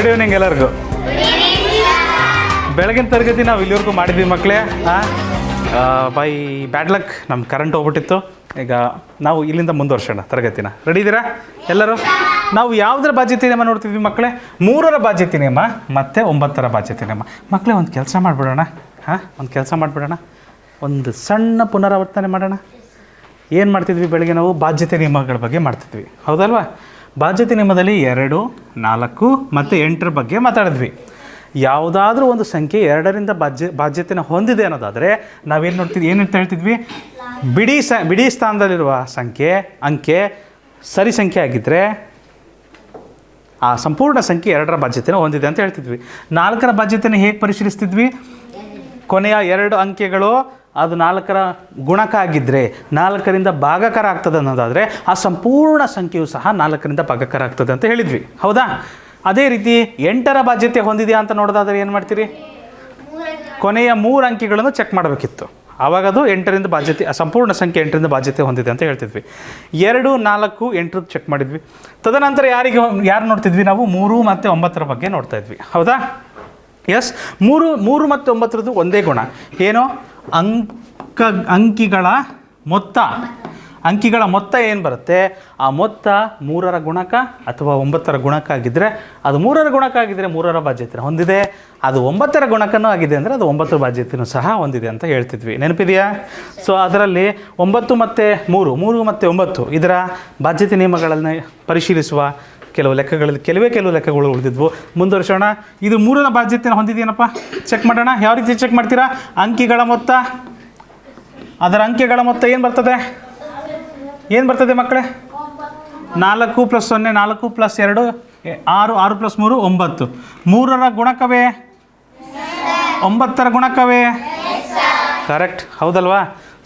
Evening ಎಲ್ಲರಿಗೂ. ಬೆಳಗಿನ ತರಗತಿ ನಾವು ಇಲ್ಲಿವರೆಗೂ ಮಾಡಿದ್ವಿ ಮಕ್ಕಳೇ. ಬೈ ಬ್ಯಾಡ್ ಲಕ್ ನಮ್ಮ ಕರೆಂಟ್ ಹೋಗ್ಬಿಟ್ಟಿತ್ತು. ಈಗ ನಾವು ಇಲ್ಲಿಂದ ಮುಂದುವರ್ಸೋಣ ತರಗತಿನ. ರೆಡಿ ಇದ್ದೀರಾ ಎಲ್ಲರೂ? ನಾವು ಯಾವುದರ ಬಾಧ್ಯತೆ ನಿಯಮ ನೋಡ್ತಿದ್ವಿ ಮಕ್ಕಳೇ? 3ರ ಬಾಧ್ಯತೆ ನಿಯಮ ಮತ್ತು 9ರ ಬಾಧ್ಯತೆ ನಿಯಮ. ಮಕ್ಕಳೇ ಒಂದು ಕೆಲಸ ಮಾಡಿಬಿಡೋಣ. ಒಂದು ಕೆಲಸ ಮಾಡಿಬಿಡೋಣ, ಒಂದು ಸಣ್ಣ ಪುನರಾವರ್ತನೆ ಮಾಡೋಣ. ಏನು ಮಾಡ್ತಿದ್ವಿ ಬೆಳಗ್ಗೆ? ನಾವು ಬಾಧ್ಯತೆ ನಿಯಮಗಳ ಬಗ್ಗೆ ಮಾಡ್ತಿದ್ವಿ, ಹೌದಲ್ವಾ? ಬಾಧ್ಯತೆ ನಿಯಮದಲ್ಲಿ 2, 4 ಮತ್ತು 8ರ ಬಗ್ಗೆ ಮಾತಾಡಿದ್ವಿ. ಯಾವುದಾದ್ರೂ ಒಂದು ಸಂಖ್ಯೆ 2ರಿಂದ ಬಾಧ್ಯತೆನ ಹೊಂದಿದೆ ಅನ್ನೋದಾದರೆ ನಾವೇನು ನೋಡ್ತಿದ್ವಿ, ಏನಂತ ಹೇಳ್ತಿದ್ವಿ? ಬಿಡಿ ಸ್ಥಾನದಲ್ಲಿರುವ ಅಂಕೆ ಸರಿ ಸಂಖ್ಯೆ ಆಗಿದ್ದರೆ ಆ ಸಂಪೂರ್ಣ ಸಂಖ್ಯೆ 2ರ ಬಾಧ್ಯತೆನ ಹೊಂದಿದೆ ಅಂತ ಹೇಳ್ತಿದ್ವಿ. 4ರ ಬಾಧ್ಯತೆನ ಹೇಗೆ ಪರಿಶೀಲಿಸ್ತಿದ್ವಿ? ಕೊನೆಯ 2 ಅಂಕೆಗಳು ಅದು 4ರ ಗುಣಕ ಆಗಿದ್ದರೆ 4ರಿಂದ ಭಾಗಕರ ಆಗ್ತದೆ ಅನ್ನೋದಾದರೆ ಆ ಸಂಪೂರ್ಣ ಸಂಖ್ಯೆಯು ಸಹ 4ರಿಂದ ಭಾಗಕರ ಆಗ್ತದೆ ಅಂತ ಹೇಳಿದ್ವಿ, ಹೌದಾ? ಅದೇ ರೀತಿ 8ರ ಬಾಧ್ಯತೆ ಹೊಂದಿದೆಯಾ ಅಂತ ನೋಡೋದಾದರೆ ಏನು ಮಾಡ್ತೀರಿ? ಕೊನೆಯ 3 ಅಂಕೆಗಳನ್ನು ಚೆಕ್ ಮಾಡಬೇಕಿತ್ತು. ಆವಾಗ ಅದು 8ರಿಂದ ಬಾಧ್ಯತೆ, ಸಂಪೂರ್ಣ ಸಂಖ್ಯೆ 8ರಿಂದ ಬಾಧ್ಯತೆ ಹೊಂದಿದೆ ಅಂತ ಹೇಳ್ತಿದ್ವಿ. 2, 4, 8 ಚೆಕ್ ಮಾಡಿದ್ವಿ. ತದನಂತರ ಯಾರು ನೋಡ್ತಿದ್ವಿ ನಾವು? 3 ಮತ್ತು 9ರ ಬಗ್ಗೆ ನೋಡ್ತಾ ಇದ್ವಿ, ಹೌದಾ? ಎಸ್, 3 ಮತ್ತು 9ರದ್ದು ಒಂದೇ ಗುಣ. ಏನು? ಅಂಕಿಗಳ ಮೊತ್ತ ಏನು ಬರುತ್ತೆ? ಆ ಮೊತ್ತ 3ರ ಗುಣಕ ಅಥವಾ 9ರ ಗುಣಕ ಆಗಿದ್ದರೆ ಅದು 3ರ ಗುಣಕ ಆಗಿದ್ದರೆ 3ರ ಬಾಧ್ಯತೆ ಹೊಂದಿದೆ. ಅದು 9ರ ಗುಣಕನೂ ಆಗಿದೆ ಅಂದರೆ ಅದು 9ರ ಬಾಧ್ಯತೆಯೂ ಸಹ ಹೊಂದಿದೆ ಅಂತ ಹೇಳ್ತಿದ್ವಿ. ನೆನಪಿದೆಯಾ? ಸೊ ಅದರಲ್ಲಿ 9 ಮತ್ತು 3 ಮತ್ತು 9 ಇದರ ಬಾಧ್ಯತೆ ನಿಯಮಗಳನ್ನು ಪರಿಶೀಲಿಸುವ ಕೆಲವು ಲೆಕ್ಕಗಳು ಉಳಿದಿದ್ವು. ಮುಂದುವರಿಸೋಣ. ಇದು 3ರ ಬಾಧ್ಯತೆಯನ್ನು ಹೊಂದಿದೆಯೇನಪ್ಪ? ಚೆಕ್ ಮಾಡೋಣ. ಯಾವ ರೀತಿ ಚೆಕ್ ಮಾಡ್ತೀರಾ? ಅಂಕಿಗಳ ಮೊತ್ತ, ಅದರ ಅಂಕೆಗಳ ಮೊತ್ತ ಏನು ಬರ್ತದೆ ಮಕ್ಕಳೇ? 4 + 0 4 + 2 6 6 + 3 9. 3ರ ಗುಣಕವೇ? 9ರ ಗುಣಕವೇ? ಕರೆಕ್ಟ್, ಹೌದಲ್ವಾ?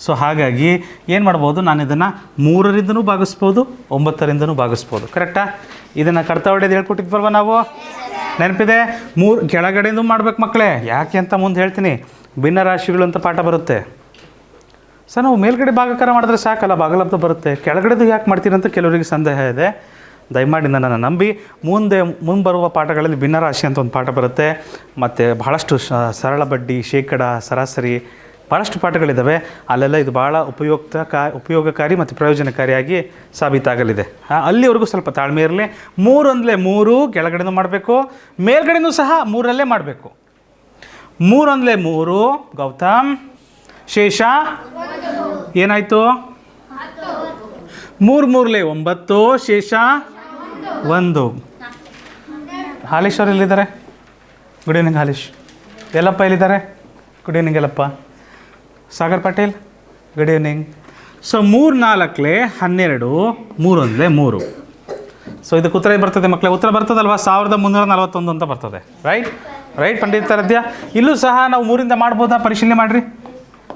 ಸೊ ಹಾಗಾಗಿ ಏನು ಮಾಡ್ಬೋದು? ನಾನು ಇದನ್ನು 3ರಿಂದನೂ ಭಾಗಿಸ್ಬೋದು, 9ರಿಂದನೂ ಭಾಗಿಸ್ಬೋದು. ಕರೆಕ್ಟಾ? ಇದನ್ನು ಕಡ್ತ ಹೊಡೆದು ಹೇಳ್ಕೊಟ್ಟಿದ್ವಲ್ವ ನಾವು? ನೆನಪಿದೆ? 3 ಕೆಳಗಡೆಯಿಂದ ಮಾಡ್ಬೇಕು ಮಕ್ಕಳೇ. ಯಾಕೆ ಅಂತ ಮುಂದೆ ಹೇಳ್ತೀನಿ. ಭಿನ್ನರಾಶಿಗಳು ಅಂತ ಪಾಠ ಬರುತ್ತೆ. ಸರ್ ನಾವು ಮೇಲ್ಗಡೆ ಭಾಗಕಾರ ಮಾಡಿದ್ರೆ ಸಾಕಲ್ಲ, ಭಾಗಲಬ್ಧ ಬರುತ್ತೆ, ಕೆಳಗಡೆದು ಯಾಕೆ ಮಾಡ್ತೀರಿ ಅಂತ ಕೆಲವರಿಗೆ ಸಂದೇಹ ಇದೆ. ದಯಮಾಡಿ ನನ್ನನ್ನು ನಂಬಿ ಮುಂದೆ ಬರುವ ಪಾಠಗಳಲ್ಲಿ ಭಿನ್ನರಾಶಿ ಅಂತ ಒಂದು ಪಾಠ ಬರುತ್ತೆ. ಮತ್ತು ಬಹಳಷ್ಟು ಸರಳ ಬಡ್ಡಿ, ಶೇಕಡ, ಸರಾಸರಿ, ಭಾಳಷ್ಟು ಪಾಠಗಳಿದ್ದಾವೆ. ಅಲ್ಲೆಲ್ಲ ಇದು ಭಾಳ ಉಪಯೋಗಕಾರಿ ಮತ್ತು ಪ್ರಯೋಜನಕಾರಿಯಾಗಿ ಸಾಬೀತಾಗಲಿದೆ. ಅಲ್ಲಿವರೆಗೂ ಸ್ವಲ್ಪ ತಾಳ್ಮೆ ಇರಲಿ. 3 ಅಂದರೆ 3 ಕೆಳಗಡೆನೂ ಮಾಡಬೇಕು, ಮೇಲ್ಗಡೆನೂ ಸಹ 3ರಲ್ಲೇ ಮಾಡಬೇಕು. 3 ಅಂದರೆ 3 ಗೌತಮ್. ಶೇಷ ಏನಾಯಿತು? 3 3 9, ಶೇಷ 1. ಹಾಲೇಶ್ ಅವರು ಎಲ್ಲಿದ್ದಾರೆ? Good evening Halesh. ಎಲ್ಲಪ್ಪ ಎಲ್ಲಿದ್ದಾರೆ? Good evening Yellappa. Sagar Patil good evening. So 3 4 12, 3 ಅಂದರೆ 3. ಸೊ ಇದಕ್ಕೆ ಉತ್ತರ ಬರ್ತದೆ ಮಕ್ಕಳೇ? ಉತ್ತರ ಬರ್ತದಲ್ವಾ? 1341 ಅಂತ ಬರ್ತದೆ. ರೈಟ್ ಪಂಡಿತಾರಾಧ್ಯ. ಇಲ್ಲೂ ಸಹ ನಾವು 3ರಿಂದ ಮಾಡ್ಬೋದಾ? ಪರಿಶೀಲನೆ ಮಾಡಿರಿ.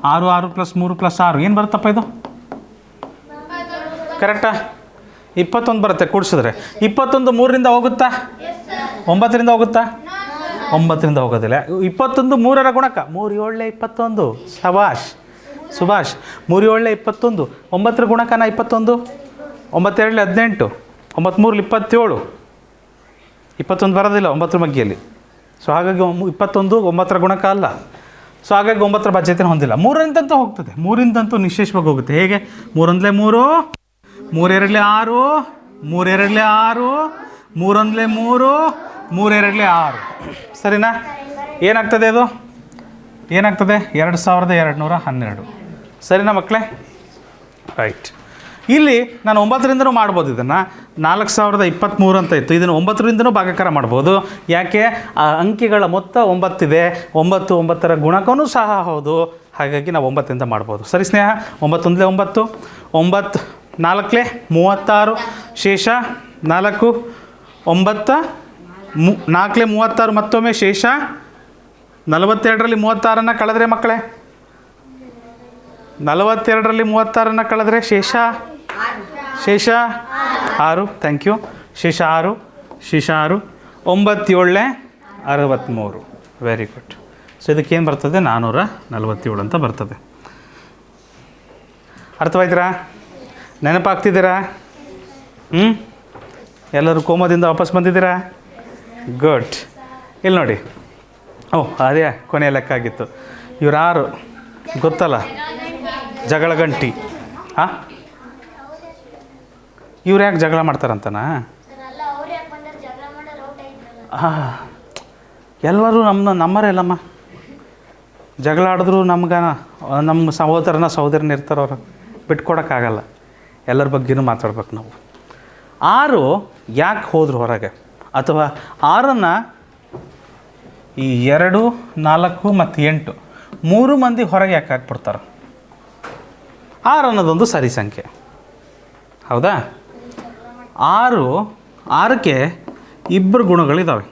6 6 + 3 + 6 ಏನು ಬರುತ್ತಪ್ಪ ಇದು? ಕರೆಕ್ಟಾ? 21 ಬರುತ್ತೆ ಕೂಡಿಸಿದ್ರೆ. 21 3ರಿಂದ ಹೋಗುತ್ತಾ? 9ರಿಂದ ಹೋಗುತ್ತಾ? 9ರಿಂದ ಹೋಗೋದಿಲ್ಲ. 21 3ರ ಗುಣಕ. 3 7 21. ಸುಭಾಷ್. 3 7 21. 9ರ ಗುಣಕನ 21. 9 2 18. 9 3 27. 21 ಬರೋದಿಲ್ಲ 9ರ ಮಗ್ಗಿಯಲ್ಲಿ. ಸೊ ಹಾಗಾಗಿ 21 9ರ ಗುಣಕ ಅಲ್ಲ. ಸೊ ಹಾಗಾಗಿ 9ರ ಬಾಧ್ಯತೆ ಹೊಂದಿಲ್ಲ. 3ರಿಂದಂತೂ ಹೋಗ್ತದೆ. 3ರಿಂದಂತೂ ನಿಶ್ಚೇಷವಾಗಿ ಹೋಗುತ್ತೆ. ಹೇಗೆ? 3 1 3, 3 2 6, 3 2 6, 3 1 3, 3 2 6. ಸರಿನಾ? ಏನಾಗ್ತದೆ ಅದು? ಏನಾಗ್ತದೆ? 2212. ಸರಿನಾ ಮಕ್ಕಳೇ? ರೈಟ್. ಇಲ್ಲಿ ನಾನು 9ರಿಂದನೂ ಮಾಡ್ಬೋದು. ಇದನ್ನು 4023 ಅಂತ ಇತ್ತು. ಇದನ್ನು 9ರಿಂದನೂ ಭಾಗಕಾರ ಮಾಡ್ಬೋದು. ಯಾಕೆ? ಆ ಅಂಕಿಗಳ ಮೊತ್ತ 9 ಇದೆ. 9 9ರ ಗುಣಕನೂ ಸಹ ಹೌದು. ಹಾಗಾಗಿ ನಾವು 9ರಿಂದ ಮಾಡ್ಬೋದು. ಸರಿ ಸ್ನೇಹ? 9 1 9, 9 4 36, ಶೇಷ 4, 9 4 36, ಮತ್ತೊಮ್ಮೆ ಶೇಷ 42ರಲ್ಲಿ 36 ಕಳೆದ್ರೆ ಮಕ್ಕಳೇ, 42ರಲ್ಲಿ 36 ಕಳೆದ್ರೆ ಶೇಷ 6. Thank you. ಶೇಷ 6. 9 7 63. Very good. ಸೊ ಇದಕ್ಕೇನು ಬರ್ತದೆ? 447 ಅಂತ ಬರ್ತದೆ. ಅರ್ಥವಾಯ್ತೀರಾ? ನೆನಪಾಗ್ತಿದ್ದೀರಾ? ಎಲ್ಲರೂ ಕೋಮದಿಂದ ವಾಪಸ್ ಬಂದಿದ್ದೀರಾ? ಗುಡ್. ಇಲ್ಲಿ ನೋಡಿ, ಓಹ್ ಅದೇ ಕೊನೆಯ ಲೆಕ್ಕ ಆಗಿತ್ತು. ಇವ್ರು ಯಾರು ಗೊತ್ತಲ್ಲ, ಜಗಳ ಗಂಟಿ. ಹಾಂ, ಇವ್ರು ಯಾಕೆ ಜಗಳ ಮಾಡ್ತಾರಂತನಾ? ಹಾಂ, ಎಲ್ಲರೂ ನಮ್ಮರಲ್ಲಮ್ಮ. ಜಗಳ ಆಡಿದ್ರು ನಮ್ಗೆ ನಮ್ಮ ಸಹೋದರನ ಇರ್ತಾರೆ, ಅವ್ರು ಬಿಟ್ಕೊಡೋಕ್ಕಾಗಲ್ಲ. ಎಲ್ಲರ ಬಗ್ಗೆನೂ ಮಾತಾಡ್ಬೇಕು ನಾವು. 6 ಯಾಕೆ ಹೋದ್ರು ಹೊರಗೆ, ಅಥವಾ 6 ಈ 2, 4 ಮತ್ತು 8 3 ಮಂದಿ ಹೊರಗೆ ಯಾಕೆ ಹಾಕ್ಬಿಡ್ತಾರೆ? 6 ಅನ್ನೋದೊಂದು ಸರಿ ಸಂಖ್ಯೆ, ಹೌದಾ? 6ಕ್ಕೆ 2 ಗುಣಗಳಿದ್ದಾವೆ.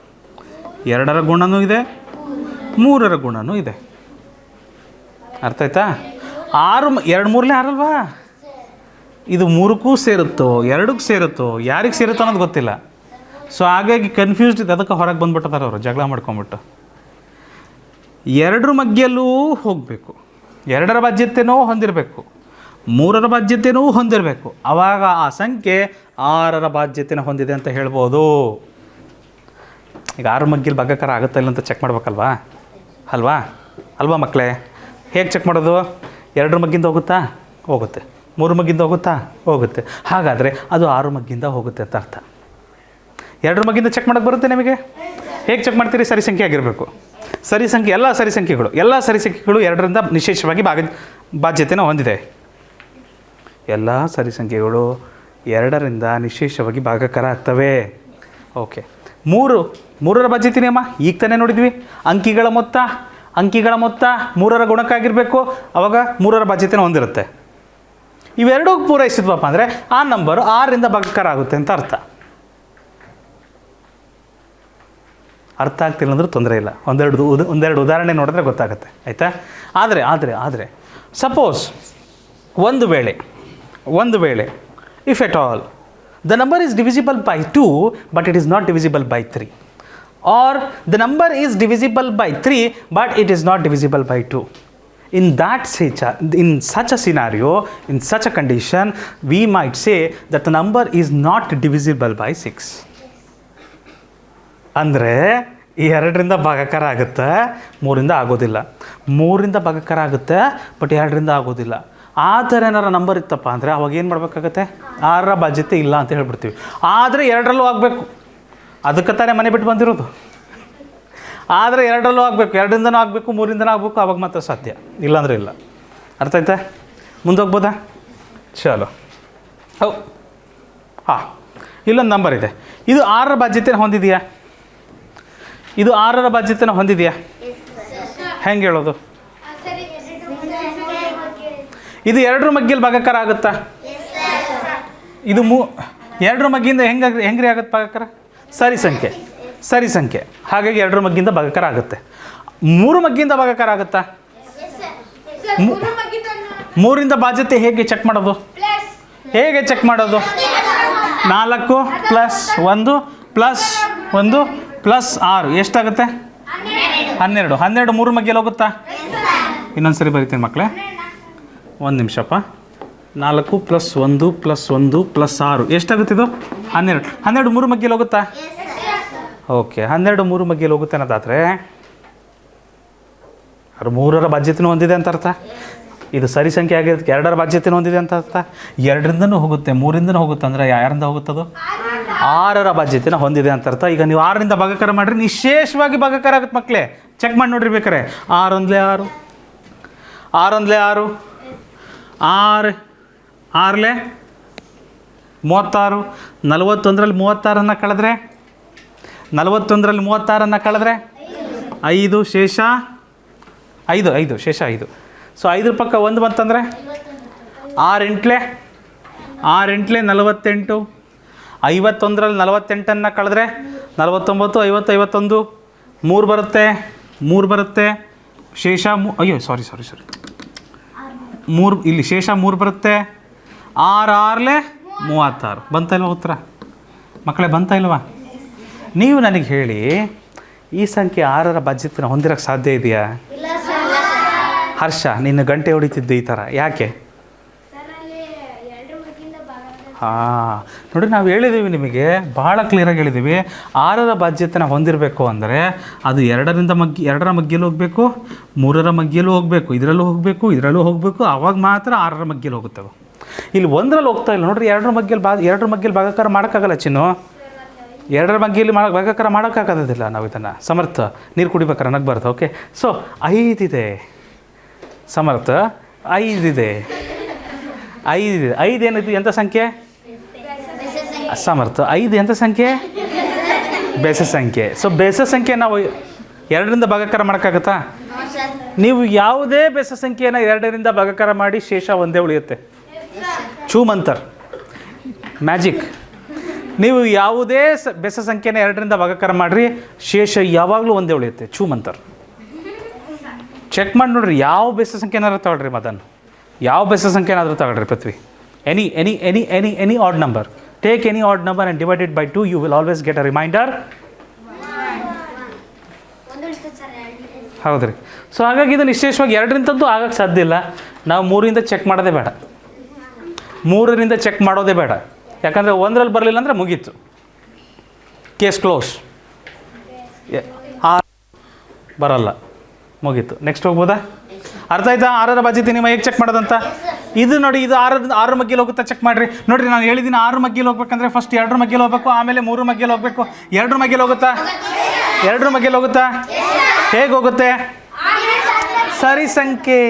2ರ ಗುಣನೂ ಇದೆ, 3ರ ಗುಣನೂ ಇದೆ. ಅರ್ಥ ಆಯ್ತಾ? 6 2 3 6 ಅಲ್ವಾ? ಇದು 3ಕ್ಕೂ ಸೇರುತ್ತೋ 2ಕ್ಕೆ ಸೇರುತ್ತೋ ಯಾರಿಗೆ ಸೇರುತ್ತೋ ಅನ್ನೋದು ಗೊತ್ತಿಲ್ಲ. ಸೊ ಹಾಗಾಗಿ ಕನ್ಫ್ಯೂಸ್ಡ್ ಇದೆ. ಅದಕ್ಕೆ ಹೊರಗೆ ಬಂದ್ಬಿಟ್ಟಿದ್ದಾರೆ ಅವರು, ಜಗಳ ಮಾಡ್ಕೊಂಬಿಟ್ಟು. 2ರ ಮಧ್ಯೆಯಲ್ಲೂ ಹೋಗಬೇಕು, 2ರ ಬಾಧ್ಯತೆಯೂ ಹೊಂದಿರಬೇಕು, 3ರ ಬಾಧ್ಯತೆಯೂ ಹೊಂದಿರಬೇಕು. ಆವಾಗ ಆ ಸಂಖ್ಯೆ 6ರ ಬಾಧ್ಯತೆನ ಹೊಂದಿದೆ ಅಂತ ಹೇಳ್ಬೋದು. ಈಗ 6 ಮಗ್ಗಿಲ್ ಭಾಗಾಕಾರ ಆಗುತ್ತಾ ಇಲ್ಲ ಅಂತ ಚೆಕ್ ಮಾಡ್ಬೇಕಲ್ವಾ? ಅಲ್ವಾ ಮಕ್ಕಳೇ? ಹೇಗೆ ಚೆಕ್ ಮಾಡೋದು? 2ರ ಮಗ್ಗಿಂದ ಹೋಗುತ್ತಾ? ಹೋಗುತ್ತೆ. 3 ಮಗ್ಗಿಂದ ಹೋಗುತ್ತಾ? ಹೋಗುತ್ತೆ. ಹಾಗಾದರೆ ಅದು 6 ಮಗ್ಗಿಂದ ಹೋಗುತ್ತೆ ಅಂತ ಅರ್ಥ. 2ರ ಮಗ್ಗಿಂದ ಚೆಕ್ ಮಾಡೋಕ್ಕೆ ಬರುತ್ತೆ ನಿಮಗೆ? ಹೇಗೆ ಚೆಕ್ ಮಾಡ್ತೀರಿ? ಸರಿ ಸಂಖ್ಯೆ ಆಗಿರಬೇಕು. ಸರಿ ಸಂಖ್ಯೆ, ಎಲ್ಲ ಸರಿ ಸಂಖ್ಯೆಗಳು 2ರಿಂದ ವಿಶೇಷವಾಗಿ ಬಾಧ್ಯತೆನ ಹೊಂದಿದೆ. ಎಲ್ಲ ಸರಿ ಸಂಖ್ಯೆಗಳು 2ರಿಂದ ನಿಶೇಷವಾಗಿ ಭಾಗಾಕಾರ ಆಗ್ತವೆ. ಓಕೆ. 3ರ ಬಾಧ್ಯತೆ ನಿಯಮ ಈಗ ತಾನೇ ನೋಡಿದ್ವಿ. ಅಂಕಿಗಳ ಮೊತ್ತ 3ರ ಗುಣಕ್ಕಾಗಿರಬೇಕು, ಅವಾಗ 3ರ ಬಾಧ್ಯತೆನ ಹೊಂದಿರುತ್ತೆ. ಇವೆರಡೂ ಪೂರೈಸಿದ್ವಪ್ಪ ಅಂದರೆ ಆ ನಂಬರು 6ರಿಂದ ಭಾಗಾಕಾರ ಆಗುತ್ತೆ ಅಂತ ಅರ್ಥ. ಅರ್ಥ ಆಗ್ತಿಲ್ಲ ಅಂದ್ರೆ ತೊಂದರೆ ಇಲ್ಲ, ಒಂದೆರಡು ಉದಾಹರಣೆ ನೋಡಿದ್ರೆ ಗೊತ್ತಾಗುತ್ತೆ, ಆಯಿತಾ? ಆದರೆ ಸಪೋಸ್ ಒಂದು ವೇಳೆ if at all the number is divisible by 2 but it is not divisible by 3, or the number is divisible by 3 but it is not divisible by 2. In such a scenario, in such a condition, we might say that the number is not divisible by 6. ಅಂದರೆ ಈ 2ರಿಂದ ಭಾಗಾಕಾರ ಆಗುತ್ತೆ, 3ರಿಂದ ಆಗೋದಿಲ್ಲ. 3ರಿಂದ ಭಾಗಾಕಾರ ಆಗುತ್ತೆ but 2ರಿಂದ ಆಗೋದಿಲ್ಲ. ಆ ಥರ ಏನಾರ number ಇತ್ತಪ್ಪ ಅಂದರೆ ಅವಾಗ ಏನು ಮಾಡಬೇಕಾಗತ್ತೆ? 6ರ ಬಾಧ್ಯತೆ ಇಲ್ಲ ಅಂತ ಹೇಳ್ಬಿಡ್ತೀವಿ. ಆದರೆ 2ರಲ್ಲೂ ಆಗಬೇಕು, ಅದಕ್ಕೆ ತಾನೇ ಮನೆ ಬಿಟ್ಟು ಬಂದಿರೋದು. ಆದರೆ 2ರಲ್ಲೂ ಆಗಬೇಕು, 2ರಿಂದನೂ ಆಗಬೇಕು, 3ರಿಂದನೂ ಆಗಬೇಕು, ಅವಾಗ ಮಾತ್ರ ಸಾಧ್ಯ, ಇಲ್ಲಾಂದರೆ ಇಲ್ಲ. ಅರ್ಥ ಆಯ್ತಾ? ಮುಂದೋಗ್ಬೋದಾ? ಚಲೋ. ಹಾಂ, ಇಲ್ಲೊಂದು ನಂಬರ್ ಇದೆ. ಇದು 6ರ ಬಾಧ್ಯತೆನ ಹೊಂದಿದೆಯಾ? ಇದು 6ರ ಬಾಧ್ಯತೆನ ಹೊಂದಿದೆಯಾ? ಹೆಂಗೆ ಹೇಳೋದು? ಇದು 2ರ ಮಗ್ಗಿಯಲ್ಲಿ ಭಾಗಾಕಾರ ಆಗುತ್ತಾ? ಇದು 2ರ ಮಗ್ಗಿಯಿಂದ ಹೆಂಗ್ರಿ ಆಗುತ್ತೆ ಭಾಗಾಕಾರ? ಸರಿ ಸಂಖ್ಯೆ. ಹಾಗಾಗಿ 2ರ ಮಗ್ಗಿಂದ ಭಾಗಾಕಾರ ಆಗುತ್ತೆ. 3 ಮಗ್ಗಿಂದ ಭಾಗಾಕಾರ ಆಗುತ್ತಾ? 3ರಿಂದ ಬಾಧ್ಯತೆ ಹೇಗೆ ಚೆಕ್ ಮಾಡೋದು? 4 + 1 + 1 + 6 ಎಷ್ಟಾಗುತ್ತೆ? 12. 12 3 ಮಗ್ಗಿಯಲ್ಲಿ ಹೋಗುತ್ತಾ? ಇನ್ನೊಂದು ಸರಿ ಬರಿತೀನಿ ಮಕ್ಕಳೇ, ಒಂದು ನಿಮಿಷಪ್ಪ. 4 + 1 + 1 + 6 ಎಷ್ಟಾಗುತ್ತೆ? ಇದು 12. 12 3 ಮಗ್ಗಿಯಲ್ಲಿ ಹೋಗುತ್ತಾ? ಓಕೆ. 12 3 ಮಗ್ಗಿಯಲ್ಲಿ ಹೋಗುತ್ತೆ ಅನ್ನೋದಾದರೆ ಅದು 3ರ ಬಾಧ್ಯತೆನೂ ಹೊಂದಿದೆ ಅಂತ ಅರ್ಥ. ಇದು ಸರಿ ಸಂಖ್ಯೆ ಆಗಿರೋದಕ್ಕೆ 2ರ ಬಾಧ್ಯತೆನೂ ಹೊಂದಿದೆ ಅಂತ ಅರ್ಥ. 2ರಿಂದನೂ ಹೋಗುತ್ತೆ, 3ರಿಂದನೂ ಹೋಗುತ್ತೆ ಅಂದರೆ ಯಾರಿಂದ ಹೋಗುತ್ತದು? 6ರ ಬಾಧ್ಯತೆನ ಹೊಂದಿದೆ ಅಂತ ಅರ್ಥ. ಈಗ ನೀವು 6ರಿಂದ ಭಾಗಾಕಾರ ಮಾಡಿರಿ, ನಿಶೇಷವಾಗಿ ಭಾಗಾಕಾರ ಆಗುತ್ತೆ ಮಕ್ಕಳೇ. ಚೆಕ್ ಮಾಡಿ ನೋಡ್ರಿ ಬೇಕಾರೆ. 6 × 6 6 6 36. 41ರಲ್ಲಿ 36 ಕಳೆದ್ರೆ 5 ಶೇಷ 5 ಶೇಷ 5. ಸೊ 5 ಪಕ್ಕ 1 ಬಂತಂದರೆ 6 8 48. 51ರಲ್ಲಿ 48 ಕಳೆದ್ರೆ 49 50 51 3 ಬರುತ್ತೆ. ಶೇಷ ಸಾರಿ 3 ಇಲ್ಲಿ ಶೇಷ 3 ಬರುತ್ತೆ. 6 6 36 ಬಂತ ಇಲ್ವಾ ಉತ್ತರ? ಮಕ್ಕಳೇ ಬಂತ ಇಲ್ವಾ? ನೀವು ನನಗೆ ಹೇಳಿ, ಈ ಸಂಖ್ಯೆ 6ರ ಬಾಧ್ಯತೆನ ಹೊಂದಿರೋಕ್ಕೆ ಸಾಧ್ಯ ಇದೆಯಾ? ಹರ್ಷ, ನಿನ್ನ ಗಂಟೆ ಹೊಡಿತಿದ್ದು ಈ ಥರ ಯಾಕೆ? ಹಾಂ ನೋಡಿ, ನಾವು ಹೇಳಿದ್ದೀವಿ ನಿಮಗೆ, ಭಾಳ ಕ್ಲಿಯರಾಗಿ ಹೇಳಿದ್ದೀವಿ. 6ರ ಬಾಧ್ಯತೆನ ಹೊಂದಿರಬೇಕು ಅಂದರೆ ಅದು 2ರ ಮಗ್ಗಿಯಲ್ಲಿ ಹೋಗಬೇಕು, 3ರ ಮಗ್ಗಿಯಲ್ಲೂ ಹೋಗಬೇಕು, ಇದರಲ್ಲೂ ಹೋಗಬೇಕು, ಇದರಲ್ಲೂ ಹೋಗಬೇಕು. ಆವಾಗ ಮಾತ್ರ 6ರ ಮಗ್ಗಿಯಲ್ಲಿ ಹೋಗುತ್ತವೆ. ಇಲ್ಲಿ 1ರಲ್ಲಿ ಹೋಗ್ತಾ ಇಲ್ಲ ನೋಡಿರಿ. 2ರ ಮಗ್ಗಿಯಲ್ಲಿ ಭಾಗಾಕಾರ ಮಾಡೋಕ್ಕಾಗಲ್ಲ ಚಿನ್ನು. 2ರ ಮಗ್ಗಿಯಲ್ಲಿ ಭಾಗಾಕಾರ ಮಾಡೋಕ್ಕಾಗೋದಿಲ್ಲ ನಾವು ಇದನ್ನು. ಸಮರ್ಥ ನೀರು ಕುಡಿಬೇಕಾರೆ ನಗಬಾರ್ದು. ಓಕೆ, ಸೊ 5 ಇದೆ. ಸಮರ್ಥ 5 ಇದೆ. 5 ಏನಿದು? ಎಂಥ ಸಂಖ್ಯೆ? ಸಮರ್ಥ 5 ಎಂಥ ಸಂಖ್ಯೆ? ಬೆಸ ಸಂಖ್ಯೆ. ಸೊ ಬೆಸ ಸಂಖ್ಯೆ ನಾವು 2ರಿಂದ ಭಾಗಾಕಾರ ಮಾಡೋಕ್ಕಾಗತ್ತಾ? ನೀವು ಯಾವುದೇ ಬೆಸ ಸಂಖ್ಯೆಯನ್ನು 2ರಿಂದ ಭಾಗಾಕಾರ ಮಾಡಿ ಶೇಷ ಒಂದೇ ಉಳಿಯುತ್ತೆ. ಚೂಮಂತರ್ ಮ್ಯಾಜಿಕ್. ನೀವು ಯಾವುದೇ ಬೆಸ ಸಂಖ್ಯೆನ 2ರಿಂದ ಭಾಗಾಕಾರ ಮಾಡಿರಿ, ಶೇಷ ಯಾವಾಗಲೂ ಒಂದೇ ಉಳಿಯುತ್ತೆ. ಚೂಮಂತರ್. ಚೆಕ್ ಮಾಡಿ ನೋಡಿರಿ, ಯಾವ ಬೆಸ ಸಂಖ್ಯೆನಾದ್ರೂ ತಗೊಳ್ರಿ. ಮದನ್ ಯಾವ ಬೆಸ ಸಂಖ್ಯೆನಾದರೂ ತಗೊಳ್ರಿ. Prithvi any odd number, take any odd number and divided by 2, you will always get a remainder. ಹೌದು ರೀ. ಸೊ ಹಾಗಾಗಿ ಇದು ನಿಶ್ಚಯವಾಗಿ 2ರಿಂದಂತೂ ಆಗಕ್ಕೆ ಸಾಧ್ಯ ಇಲ್ಲ. ನಾವು 3ರಿಂದ ಚೆಕ್ ಮಾಡೋದೇ ಬೇಡ, 3ರಿಂದ ಚೆಕ್ ಮಾಡೋದೇ ಬೇಡ. ಯಾಕಂದರೆ 1ರಲ್ಲಿ ಬರಲಿಲ್ಲ ಅಂದರೆ ಮುಗೀತು, ಕೇಸ್ ಕ್ಲೋಸ್. ಬರಲ್ಲ, ಮುಗೀತು. ನೆಕ್ಸ್ಟ್ ಹೋಗ್ಬೋದಾ? ಅರ್ಥ ಆಯ್ತಾ? 6ರ ಬಾಧ್ಯತೆ ನಿಮ್ಮ ಹೇಗೆ ಚೆಕ್ ಮಾಡೋದಂತ? ಇದು ನೋಡಿ, ಇದು 6ರ ಮಗ್ಗಿಯಲ್ಲಿ ಹೋಗುತ್ತಾ? ಚೆಕ್ ಮಾಡಿರಿ. ನೋಡಿರಿ, ನಾನು ಹೇಳಿದ್ದೀನಿ 6 ಮಗ್ಗಿಯಲ್ಲಿ ಹೋಗ್ಬೇಕಂದ್ರೆ ಫಸ್ಟ್ 2ರ ಮಗ್ಗಿಯಲ್ಲಿ ಹೋಗಬೇಕು, ಆಮೇಲೆ 3 ಮಗ್ಗಿಯಲ್ಲಿ ಹೋಗಬೇಕು. 2ರ ಮಗ್ಗಿಯಲ್ಲಿ ಹೋಗುತ್ತಾ? 2ರ ಮಗ್ಗಿಯಲ್ಲಿ ಹೋಗುತ್ತಾ? ಹೇಗೆ ಹೋಗುತ್ತೆ? ಸರಿ ಸಂಖ್ಯೆ.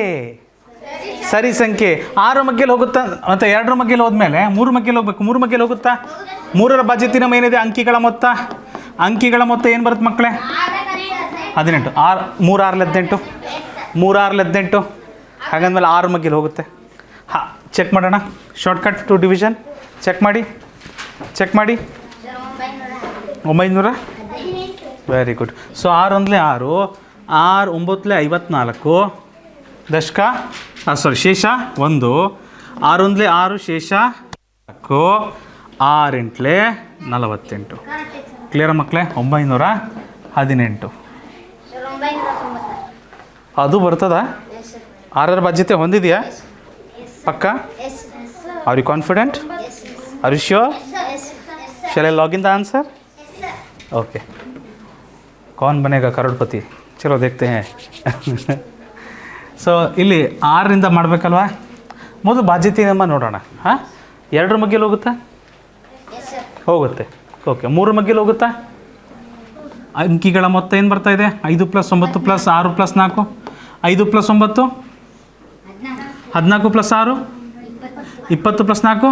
6 ಮಗ್ಗಿಯಲ್ಲಿ ಹೋಗುತ್ತಾ? ಮತ್ತು 2ರ ಮಗ್ಗಿಯಲ್ಲಿ ಹೋದ್ಮೇಲೆ 3 ಮಗ್ಗಿಯಲ್ಲಿ ಹೋಗ್ಬೇಕು. 3 ಮಗ್ಗಿಯಲ್ಲಿ ಹೋಗುತ್ತಾ? 3ರ ಬಾಧ್ಯತೆ ನಮ್ಮ ಏನಿದೆ? ಅಂಕಿಗಳ ಮೊತ್ತ ಏನು ಬರುತ್ತೆ ಮಕ್ಕಳೇ? 18. 3 6 18. 3 6 18. ಹಾಗಂದ್ಮೇಲೆ 6 ಮಗ್ಗಿಯಲ್ಲಿ ಹೋಗುತ್ತೆ. ಹಾಂ, ಚೆಕ್ ಮಾಡೋಣ. ಶಾರ್ಟ್ಕಟ್ ಟು ಡಿವಿಷನ್ ಚೆಕ್ ಮಾಡಿ. 900. Very good. ಸೊ 6 1 6, 6 9 54, ದಶಕ ಶೇಷ 1, 6 1 6, ಶೇಷ 4, 6 8 48. ಕ್ಲಿಯರ ಮಕ್ಕಳೇ? 918. ಅದು ಬರ್ತದಾ? 6ರ ಬಾಧ್ಯತೆ ಹೊಂದಿದೆಯಾ? ಪಕ್ಕ? Are you confident? Are you sure? Shall I lock in the answer? Okay. Kaun Banega करोड़पति? चलो देखते हैं. ಸೊ ಇಲ್ಲಿ 6ರಿಂದ ಮಾಡಬೇಕಲ್ವಾ? ಮೊದಲು ಬಾಧ್ಯತೆಯಮ್ಮ ನೋಡೋಣ. ಹಾಂ, 2ರ ಮಗ್ಗಿಯಲ್ಲಿ ಹೋಗುತ್ತಾ? ಹೋಗುತ್ತೆ. ಓಕೆ. 3 ಮಗ್ಗಿಯಲ್ಲಿ ಹೋಗುತ್ತಾ? ಅಂಕಿಗಳ ಮೊತ್ತ ಏನು ಬರ್ತಾ ಇದೆ? 5 + 9 + 6 + 4. 5 + 9 14 + 6 20 + 4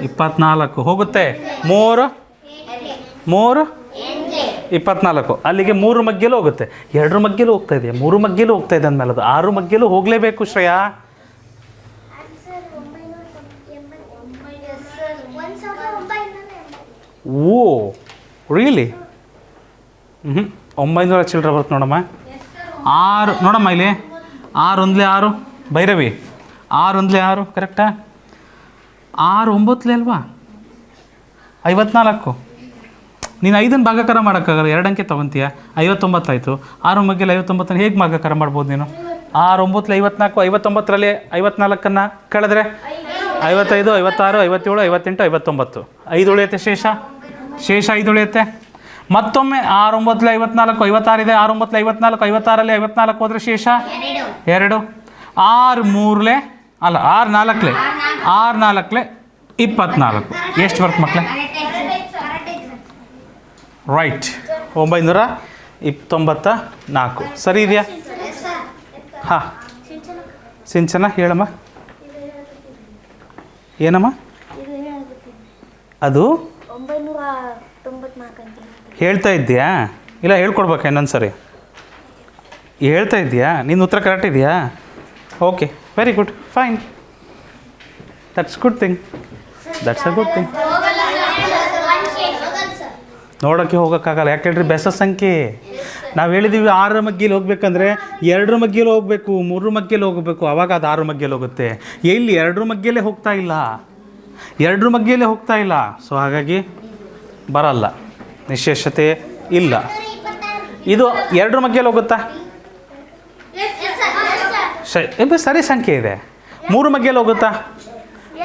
24. ಹೋಗುತ್ತೆ. 3 24. ಅಲ್ಲಿಗೆ 3 ಮಗ್ಗಿಯಲ್ಲೂ ಹೋಗುತ್ತೆ. 2ರ ಮಗ್ಗಿಯಲ್ಲೂ ಹೋಗ್ತಾ ಇದೆ, 3 ಮಗ್ಗಿಯಲ್ಲೂ ಹೋಗ್ತಾ ಇದೆ ಅಂದಮೇಲೆ ಅದು 6 ಮಗ್ಗಿಯಲ್ಲೂ ಹೋಗಲೇಬೇಕು. Shreya, oh really? 900 ಚಿಲ್ಲರೆ ಬರುತ್ತೆ ನೋಡಮ್ಮ. 6 ನೋಡಮ್ಮ ಇಲ್ಲಿ. 6 1 6 ಭೈರವಿ. 6 1 6 ಕರೆಕ್ಟಾ? 6 9 ಅಲ್ವಾ? 54. ನೀನು 5ನ್ನು ಭಾಗಾಕಾರ ಮಾಡೋಕ್ಕಾಗಲ್ಲ, 2 ಅಂಕೆ ತೊಗೊತೀಯ. 59 ಆಯಿತು. 6 ಮಗ್ಗಿಯಲ್ಲಿ 59 ಹೇಗೆ ಭಾಗಾಕಾರ ಮಾಡ್ಬೋದು ನೀನು? 6 9 54, 59ರಲ್ಲಿ 54ನ್ನು ಕಳೆದ್ರೆ 55 56 57 58 59. 5 ಉಳಿಯುತ್ತೆ ಶೇಷ 5 ಉಳಿಯುತ್ತೆ. ಮತ್ತೊಮ್ಮೆ 6 9 54, 56 ಇದೆ. 6 9 54, 56ರಲ್ಲಿ 54 ಹೋದರೆ ಶೇಷ 2. 6 3 ಅಲ್ಲ 6 4 6 4 24. ಎಷ್ಟು ಬರುತ್ತೆ ಮಕ್ಕಳೇ? ರೈಟ್, 994. ಸರಿ ಇದೆಯಾ? ಹಾಂ, ಸಿಂಚನ ಹೇಳಮ್ಮ. ಏನಮ್ಮ ಅದು? 994 ಹೇಳ್ತಾ ಇದ್ದೀಯಾ? ಇಲ್ಲ ಹೇಳ್ಕೊಡ್ಬೇಕಾ ಇನ್ನೊಂದು ಸರಿ? ಹೇಳ್ತಾ ಇದ್ದೀಯಾ? ನಿನ್ನ ಉತ್ತರ ಕರೆಕ್ಟ್ ಇದೆಯಾ? Okay, very good, fine. That's good thing. That's a good thing. ನೋಡೋಕ್ಕೆ ಹೋಗೋಕ್ಕಾಗಲ್ಲ. ಯಾಕೆ ಹೇಳ್ರಿ? ಬೆಸ ಸಂಖ್ಯೆ. ನಾವು ಹೇಳಿದ್ದೀವಿ 6ರ ಮಗ್ಗಿಯಲ್ಲಿ ಹೋಗ್ಬೇಕಂದ್ರೆ 2ರ ಮಗ್ಗಿಯಲ್ಲಿ ಹೋಗಬೇಕು, 3ರ ಮಗ್ಗಿಯಲ್ಲಿ ಹೋಗಬೇಕು, ಆವಾಗ ಅದು 6ರ ಮಗ್ಗಿಯಲ್ಲಿ ಹೋಗುತ್ತೆ. ಎಲ್ಲಿ 2ರ ಮಗ್ಗಿಯಲ್ಲೇ ಹೋಗ್ತಾ ಇಲ್ಲ, 2ರ ಮಗ್ಗಿಯಲ್ಲೇ ಹೋಗ್ತಾ ಇಲ್ಲ. ಸೊ ಹಾಗಾಗಿ ಬರಲ್ಲ, ನಿಶೇಷತೆ ಇಲ್ಲ. ಇದು 2ರ ಮಗ್ಗಿಯಲ್ಲಿ ಹೋಗುತ್ತಾ? ಸರಿ ಸಂಖ್ಯೆ ಇದೆ. 3 ಮಗ್ಗಿಯಲ್ಲಿ ಹೋಗುತ್ತಾ?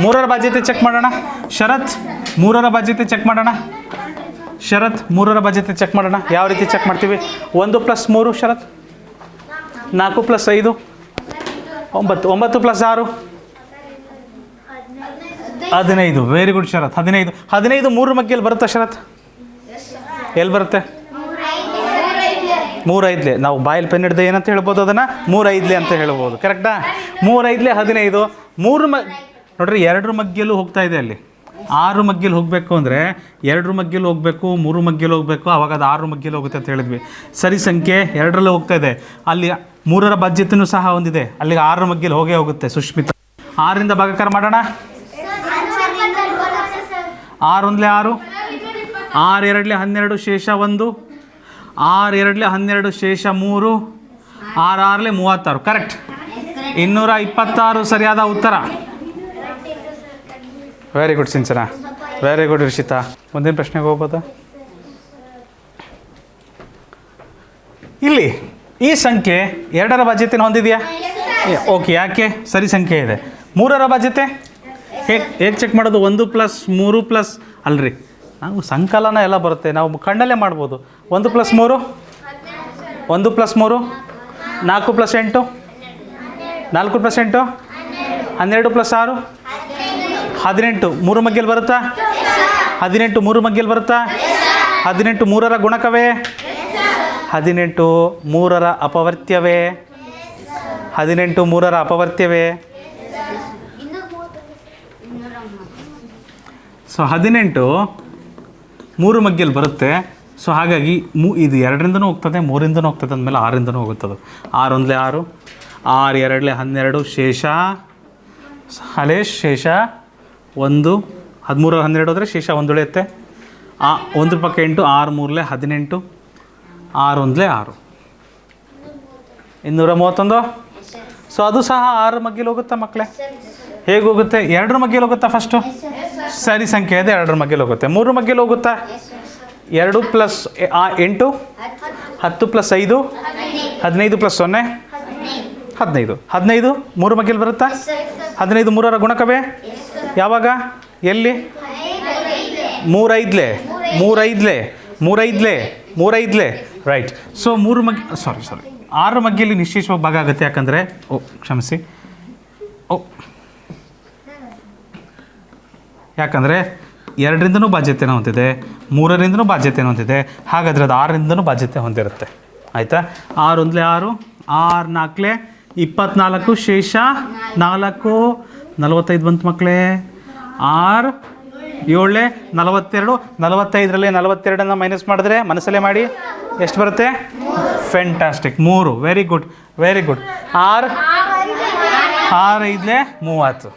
ಮೂರರ ಬಾಧ್ಯತೆ ಚೆಕ್ ಮಾಡೋಣ. ಶರತ್ ಮೂರರ ಬಾಧ್ಯತೆ ಚೆಕ್ ಮಾಡೋಣ. ಶರತ್ ಮೂರರ ಬಾಧ್ಯತೆ ಚೆಕ್ ಮಾಡೋಣ. ಯಾವ ರೀತಿ ಚೆಕ್ ಮಾಡ್ತೀವಿ? 1 + 3 ಶರತ್, 4 + 5 9, 9 + 6 15. ವೆರಿ ಗುಡ್ ಶರತ್. 15. 15 ಮೂರು ಮಗ್ಗೆಯಲ್ಲಿ ಬರುತ್ತಾ ಶರತ್? ಎಲ್ಲಿ ಬರುತ್ತೆ? 3 5 ನಾವು ಬಾಯಲ್ಲಿ ಪೆನ್ ಹಿಡ್ದೆ ಏನಂತ ಹೇಳ್ಬೋದು? ಅದನ್ನು 3 5 ಅಂತ ಹೇಳ್ಬೋದು. ಕರೆಕ್ಟಾ? 3 5 15. ನೋಡ್ರಿ, 2 ಮಗ್ಗೆಲ್ಲೂ ಹೋಗ್ತಾ ಇದೆ. ಅಲ್ಲಿ 6 ಮಗ್ಗೆಲ್ಲಿ ಹೋಗಬೇಕು ಅಂದರೆ 2 ಮಗ್ಗೆಲ್ಲಿ ಹೋಗಬೇಕು, 3 ಮಗ್ಗೆಲ್ಲಿ ಹೋಗಬೇಕು, ಆವಾಗ ಅದು 6 ಮಗ್ಗೆಲ್ಲಿ ಹೋಗುತ್ತೆ ಅಂತ ಹೇಳಿದ್ವಿ. ಸರಿ ಸಂಖ್ಯೆ 2ರಲ್ಲೂ ಹೋಗ್ತಾ ಇದೆ. ಅಲ್ಲಿ 3ರ ಬಾಧ್ಯತೆಯೂ ಸಹ ಹೊಂದಿದೆ. ಅಲ್ಲಿಗೆ 6 ಮಗ್ಗೆಲ್ಲಿ ಹೋಗೇ ಹೋಗುತ್ತೆ. ಸುಷ್ಮಿತಾ 6ರಿಂದ ಭಾಗಾಕಾರ ಮಾಡೋಣ. 6 1 6, 6 2 12 ಶೇಷ 1, 6 2 12 ಶೇಷ 3, 6 6 36. ಕರೆಕ್ಟ್. 226 ಸರಿಯಾದ ಉತ್ತರ. Very good Sinchana, very good Rishita. ಮುಂದಿನ ಪ್ರಶ್ನೆಗೆ ಹೋಗ್ಬೋದಾ? ಇಲ್ಲಿ ಈ ಸಂಖ್ಯೆ 2ರ ಬಾಧ್ಯತೆಯನ್ನು ಹೊಂದಿದೆಯಾ? ಓಕೆ, ಯಾಕೆ? ಸರಿ ಸಂಖ್ಯೆ ಇದೆ. 3ರ ಬಾಧ್ಯತೆ ಹೇಗೆ ಚೆಕ್ ಮಾಡೋದು? 1 + 3 ಅಲ್ರಿ, ನಾವು ಸಂಕಲನ ಎಲ್ಲ ಬರುತ್ತೆ, ನಾವು ಕಣ್ಣಲ್ಲೇ ಮಾಡ್ಬೋದು. 1 + 3 1 + 3 4 + 8 4 + 8 12 + 6 18. 3 ಮಗ್ಗೆಯಲ್ಲಿ ಬರುತ್ತಾ? 18 3 ಮಗ್ಗೆಯಲ್ಲಿ ಬರುತ್ತಾ? 18 3ರ ಗುಣಕವೇ? 18 3ರ ಅಪವರ್ತ್ಯವೇ? 18 3ರ ಅಪವರ್ತ್ಯವೇ? ಸೊ 18 3 ಮಗ್ಗೆಯಲ್ಲಿ ಬರುತ್ತೆ. ಸೊ ಹಾಗಾಗಿ ಇದು 2ರಿಂದನೂ ಹೋಗ್ತದೆ, 3ರಿಂದನೂ ಹೋಗ್ತದೆ, ಅಂದಮೇಲೆ 6ರಿಂದನೂ ಹೋಗುತ್ತದೆ. 6 1 6, 6 2 12 ಶೇಷ ಹಲೇಶ್ ಶೇಷ 1, 13 12 ಹೋದರೆ ಶೇಷ 1 ಉಳಿಯುತ್ತೆ. 1 ಪಕ್ಕ 8, 6 3 18, 6 1 6, 231. ಸೊ ಅದು ಸಹ 6 ಮಗ್ಗೆಯಲ್ಲಿ ಹೋಗುತ್ತಾ ಮಕ್ಕಳೇ? ಹೇಗೆ ಹೋಗುತ್ತೆ? 2ರ ಮಗ್ಗೆಯಲ್ಲಿ ಹೋಗುತ್ತಾ ಫಸ್ಟು? ಸರಿ ಸಂಖ್ಯೆ ಇದೆ, 2ರ ಮಗ್ಗೆಯಲ್ಲಿ ಹೋಗುತ್ತೆ. 3 ಮಗ್ಗೆಯಲ್ಲಿ ಹೋಗುತ್ತಾ? 2 + 8 10 + 5 15 + 0 15. 15 3 ಮಗ್ಗೆಯಲ್ಲಿ ಬರುತ್ತಾ? 15 3ರ ಗುಣಕವೇ? ಯಾವಾಗ? ಎಲ್ಲಿ? 3 5 3 5 3 5 3 5 ರೈಟ್. ಸೊ 3 ಮಗ್ಗೆ ಸಾರಿ 6 ಮಗ್ಗೆಯಲ್ಲಿ ನಿಶ್ಚೇಷವಾಗಿ ಭಾಗ ಆಗುತ್ತೆ. ಯಾಕಂದರೆ ಕ್ಷಮಿಸಿ, ಯಾಕಂದರೆ 2ರಿಂದನೂ ಬಾಧ್ಯತೆಯನ್ನು ಹೊಂದಿದೆ, 3ರಿಂದನೂ ಬಾಧ್ಯತೆಯನ್ನು ಹೊಂದಿದೆ. ಹಾಗಾದರೆ ಅದು 6ರಿಂದನೂ ಬಾಧ್ಯತೆ ಹೊಂದಿರುತ್ತೆ. ಆಯಿತಾ? 6 1 6, 6 4 24 ಶೇಷ 4 45 ಬಂತು ಮಕ್ಕಳೇ. 6 7 42, 45ರಲ್ಲಿ 42 ಮೈನಸ್ ಮಾಡಿದ್ರೆ ಮನಸ್ಸಲ್ಲೇ ಮಾಡಿ ಎಷ್ಟು ಬರುತ್ತೆ? Fantastic, 3. Very good, very good. 6 5 30.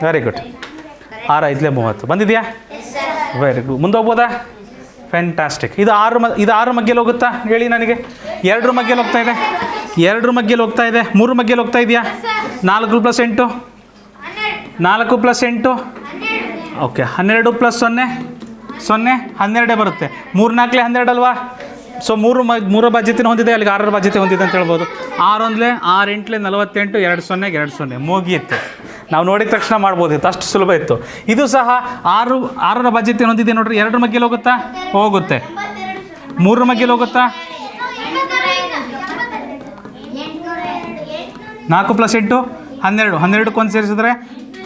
Very good. 6 5 30 ಬಂದಿದೆಯಾ? Very good. ಮುಂದೆ ಹೋಗ್ಬೋದಾ? ಫ್ಯಾಂಟಾಸ್ಟಿಕ್. ಇದು 6 ಮಗ್ಗೆಯಲ್ಲಿ ಹೋಗುತ್ತಾ ಹೇಳಿ ನನಗೆ? 2ರ ಮಗ್ಗೆಯಲ್ಲಿ ಹೋಗ್ತಾ ಇದೆ, 2ರ ಮಗ್ಗೆಯಲ್ಲಿ ಹೋಗ್ತಾ ಇದೆ. 3 ಮಗ್ಗೆಯಲ್ಲಿ ಹೋಗ್ತಾ ಇದೆಯಾ? 4 + 8 4 + 8 ಓಕೆ. 12 + 0 0 12 ಬರುತ್ತೆ. 3 4 12 ಅಲ್ವಾ? ಸೊ 3ರ ಬಾಧ್ಯತೆ ಹೊಂದಿದೆ, ಅಲ್ಲಿಗೆ 6ರ ಬಾಧ್ಯತೆ ಹೊಂದಿದೆ ಅಂತ ಹೇಳ್ಬೋದು. 6 1 6 8 48 2 0 2 0 ಮುಗಿಯುತ್ತೆ. ನಾವು ನೋಡಿದ ತಕ್ಷಣ ಮಾಡ್ಬೋದಿತ್ತು, ಅಷ್ಟು ಸುಲಭ ಇತ್ತು. ಇದು ಸಹ 6ರ ಬಾಧ್ಯತೆ ಹೊಂದಿದೆ ನೋಡ್ರಿ. 2ರ ಮಗ್ಗೆಯಲ್ಲಿ ಹೋಗುತ್ತಾ? ಹೋಗುತ್ತೆ. 3ರ ಮಗ್ಗೆಯಲ್ಲಿ ಹೋಗುತ್ತಾ? 4 + 8 12 12 ಸೇರಿಸಿದ್ರೆ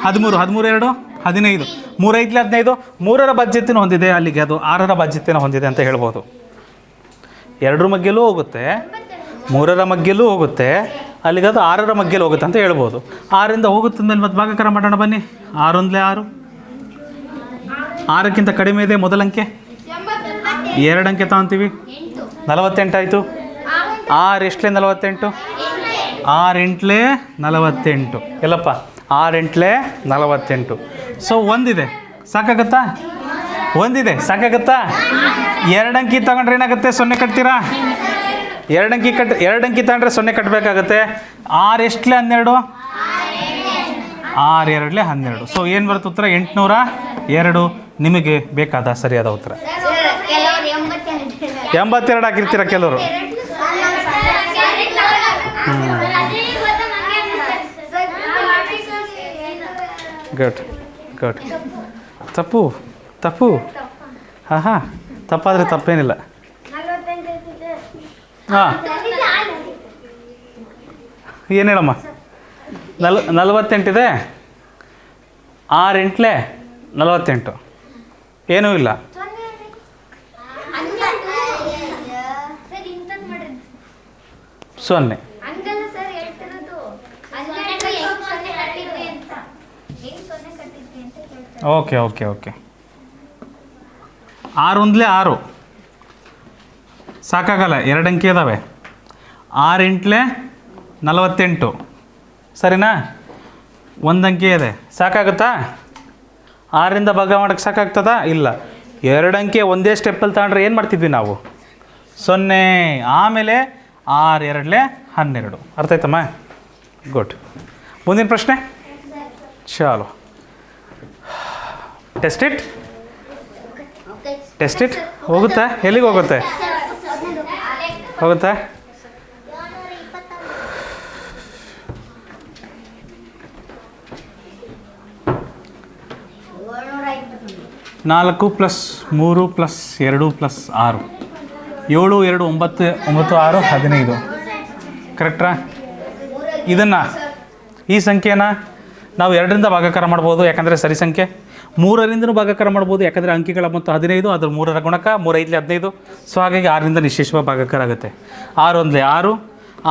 13 13 2 15 3 5 15. 3ರ ಬಾಧ್ಯತೆಯನ್ನು ಹೊಂದಿದೆ, ಅಲ್ಲಿಗೆ ಅದು 6ರ ಬಾಧ್ಯತೆಯನ್ನು ಹೊಂದಿದೆ ಅಂತ ಹೇಳ್ಬೋದು. 2ರ ಮಗ್ಗೆಲ್ಲೂ ಹೋಗುತ್ತೆ, 3ರ ಮಗ್ಗೆಲ್ಲೂ ಹೋಗುತ್ತೆ, ಅಲ್ಲಿಗೆ ಅದು 6ರ ಮಗ್ಗೆಯಲ್ಲಿ ಹೋಗುತ್ತೆ ಅಂತ ಹೇಳ್ಬೋದು. 6ರಿಂದ ಹೋಗುತ್ತೆ ಅಂದಮೇಲೆ ಮತ್ತೆ ಭಾಗಾಕಾರ ಮಾಡೋಣ ಬನ್ನಿ. 6 1 6, 6ಕ್ಕಿಂತ ಕಡಿಮೆ ಇದೆ ಮೊದಲ ಅಂಕೆ, 2 ಅಂಕೆ ತಗೊತೀವಿ, 48 ಆಯಿತು. 6 ಎಷ್ಟು 48, 6 8 48 ಎಲ್ಲಪ್ಪ, 6 8 48. ಸೊ ಒಂದಿದೆ ಸಾಕಾಗತ್ತಾ? ಒಂದಿದೆ ಸಾಕಾಗತ್ತಾ? 2 ಅಂಕಿ ತಗೊಂಡ್ರೆ ಏನಾಗುತ್ತೆ? 0 ಕಟ್ತೀರಾ? 2 ಅಂಕಿ ತಗೊಂಡ್ರೆ 0 ಕಟ್ಟಬೇಕಾಗತ್ತೆ. 6 ಎಷ್ಟು 12, 6 2 12. ಸೊ ಏನು ಬರುತ್ತೆ ಉತ್ತರ? 802. ನಿಮಗೆ ಬೇಕಾದ ಸರಿಯಾದ ಉತ್ತರ 82 ಹಾಕಿರ್ತೀರ ಕೆಲವರು. Good good. ತಪ್ಪು ತಪ್ಪು. ಹಾಂ ಹಾಂ, ತಪ್ಪಾದರೆ ತಪ್ಪೇನಿಲ್ಲ. ಹಾಂ, ಏನು ಹೇಳಮ್ಮ? 48 6 ಎಂಟ್ಲೆ 48, ಏನೂ ಇಲ್ಲ. ಸೊನ್ನೆ. Okay okay okay. 6 ಒಂದಲೇ 6 ಸಾಕಾಗಲ್ಲ, 2 ಅಂಕೆ ಇದ್ದಾವೆ. 6 ಎಂಟ್ಲೆ 48, ಸರಿನಾ? 1 ಅಂಕೆ ಇದೆ, ಸಾಕಾಗುತ್ತಾ? 6ರಿಂದ ಭಾಗ ಮಾಡೋಕ್ಕೆ ಸಾಕಾಗ್ತದಾ? ಇಲ್ಲ. 2 ಅಂಕೆ ಒಂದೇ ಸ್ಟೆಪ್ಪಲ್ಲಿ ತಗೊಂಡ್ರೆ ಏನು ಮಾಡ್ತಿದ್ವಿ ನಾವು? 0. ಆಮೇಲೆ 6 2 12. ಅರ್ಥ ಆಯ್ತಮ್ಮ? ಗುಡ್. ಮುಂದಿನ ಪ್ರಶ್ನೆ. ಚಾಲು. Test it. ಹೋಗುತ್ತಾ? ಎಲ್ಲಿಗೆ ಹೋಗುತ್ತೆ? ಹೋಗುತ್ತಾ? 4 + 3 + 2 + 6 7 2 9 9 6 15. ಕರೆಕ್ಟ್ರಾ? ಇದನ್ನು, ಈ ಸಂಖ್ಯೆನ ನಾವು 2ರಿಂದ ಭಾಗಾಕಾರ ಮಾಡ್ಬೋದು, ಯಾಕಂದರೆ ಸರಿ ಸಂಖ್ಯೆ. 3ರಿಂದನೂ ಭಾಗಾಕಾರ ಮಾಡ್ಬೋದು, ಯಾಕಂದರೆ ಅಂಕಿಗಳ ಮೊತ್ತ 15, ಅದ್ರ 3ರ ಗುಣಕ, 3 5 15. ಸೊ ಹಾಗಾಗಿ 6ರಿಂದ ನಿಶೇಷವಾಗಿ ಭಾಗಾಕಾರ ಆಗುತ್ತೆ. 6 1 6,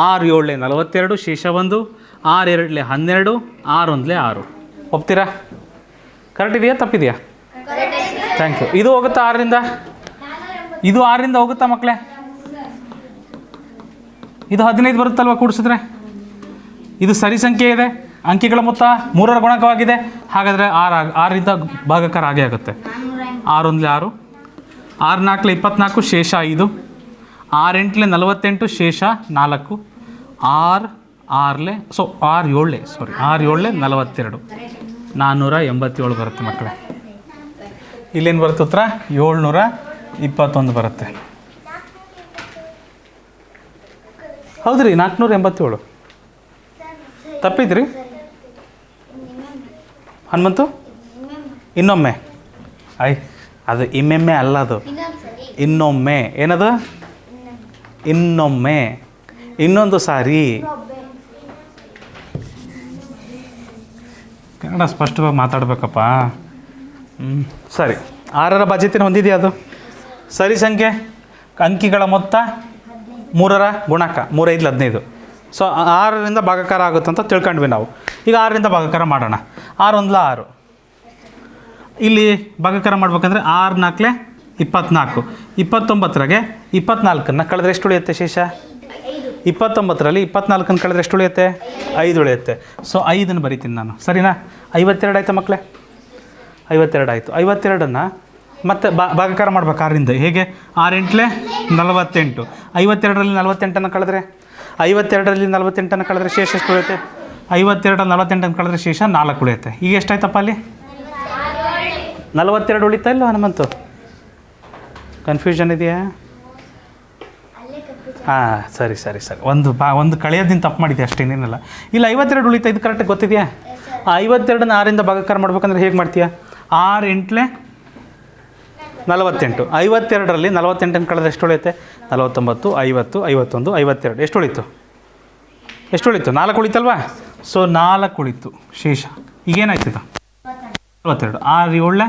6 7 42, ಶೇಷ 1, 6 2 12, 6 1 6. ಒಪ್ತೀರಾ? ಕರೆಕ್ಟ್ ಇದೆಯಾ ತಪ್ಪಿದೆಯಾ? Thank you. ಇದು ಹೋಗುತ್ತಾ 6ರಿಂದ? ಇದು 6ರಿಂದ ಹೋಗುತ್ತಾ ಮಕ್ಕಳೇ? ಇದು 15 ಬರುತ್ತಲ್ವ ಕೂಡಿಸಿದ್ರೆ? ಇದು ಸರಿ ಸಂಖ್ಯೆ ಇದೆ, ಅಂಕಿಗಳ ಮೊತ್ತ 3ರ ಗುಣಕವಾಗಿದೆ, ಹಾಗಾದರೆ 6ರಿಂದ ಭಾಗಾಕಾರ ಆಗೇ ಆಗುತ್ತೆ. 6 1 6, 6 4 24, ಶೇಷ 5, 6 8 48, ಶೇಷ 4, 6 7 42, 487 ಬರುತ್ತೆ ಮಕ್ಕಳೇ. ಇಲ್ಲೇನು ಬರುತ್ತೆ ಉತ್ತರ? 721 ಬರುತ್ತೆ. ಹೌದ್ರಿ, 487. ತಪ್ಪಿದ್ರಿ ಹನುಮಂತು? ಇನ್ನೊಮ್ಮೆ. ಅದು ಇಮ್ಮೆಮ್ಮೆ ಅಲ್ಲ, ಅದು ಇನ್ನೊಮ್ಮೆ. ಏನದು? ಇನ್ನೊಮ್ಮೆ, ಇನ್ನೊಂದು ಸಾರಿ. ಕನ್ನಡ ಸ್ಪಷ್ಟವಾಗಿ ಮಾತಾಡಬೇಕಪ್ಪ. ಸರಿ. 6ರ ಬಾಧ್ಯತೆಯನ್ನು ಹೊಂದಿದೆಯಾ ಅದು? ಸರಿ ಸಂಖ್ಯೆ, ಅಂಕಿಗಳ ಮೊತ್ತ 3ರ ಗುಣಕ, 3 5 15. ಸೊ 6ರಿಂದ ಭಾಗಾಕಾರ ಆಗುತ್ತಂತ ತಿಳ್ಕೊಂಡ್ವಿ ನಾವು. ಈಗ 6ರಿಂದ ಭಾಗಾಕಾರ ಮಾಡೋಣ. 6 1 6. ಇಲ್ಲಿ ಭಾಗಾಕಾರ ಮಾಡ್ಬೇಕಂದ್ರೆ 6 4 24, 29ರಾಗೆ 24ನ್ನು ಕಳೆದ್ರೆ ಎಷ್ಟು ಉಳಿಯುತ್ತೆ ಶೇಷ? 29ರಲ್ಲಿ 24ನ್ನು ಕಳೆದ್ರೆ ಎಷ್ಟು ಉಳಿಯುತ್ತೆ? 5 ಉಳಿಯುತ್ತೆ. ಸೊ 5ನ್ನು ಬರಿತೀನಿ ನಾನು, ಸರಿನಾ? 52 ಆಯಿತಾ ಮಕ್ಕಳೇ? 52 ಆಯಿತು. 52ನ್ನು ಮತ್ತೆ ಭಾಗಾಕಾರ ಮಾಡ್ಬೇಕು 6ರಿಂದ. ಹೇಗೆ? 6 8 48. 52ರಲ್ಲಿ 48ನ್ನು ಕಳೆದ್ರೆ, 52ರಲ್ಲಿ 48ನ್ನು ಕಳೆದ್ರೆ ಶೇಷ ಎಷ್ಟು ಉಳಿಯುತ್ತೆ? 52ರಲ್ಲಿ 48ನ್ನು ಕಳೆದ್ರೆ ಶೇಷ 4 ಉಳಿಯುತ್ತೆ. ಈಗ ಎಷ್ಟಾಯ್ತಪ್ಪ ಅಲ್ಲಿ? 42 ಉಳಿತಾ ಇಲ್ಲ ಹನುಮಂತು? ಕನ್ಫ್ಯೂಷನ್ ಇದೆಯಾ? ಹಾಂ, ಸರಿ. ಒಂದು ಕಳೆಯೋದಿನ ತಪ್ಪು ಮಾಡಿದೆ ಅಷ್ಟೇ, ಏನಿಲ್ಲ. ಇಲ್ಲ, 52 ಉಳಿತಾ, ಇದು ಕರೆಕ್ಟಾಗಿ ಗೊತ್ತಿದೆಯಾ? 52ನ್ನು 6ರಿಂದ ಭಾಗಾಕಾರ ಮಾಡ್ಬೇಕಂದ್ರೆ ಹೇಗೆ ಮಾಡ್ತೀಯಾ? 6 8 48. 52ರಲ್ಲಿ 48ನ್ನು ಕಳೆದ್ರೆ ಎಷ್ಟು ಉಳಿಯುತ್ತೆ? 49, 50, 51, 52. ಎಷ್ಟು ಉಳಿತು? 4 ಉಳಿತಲ್ವಾ? ಸೊ 4 ಉಳಿತು ಶೇಷ. ಈಗೇನಾಯ್ತದ? 42. 6 7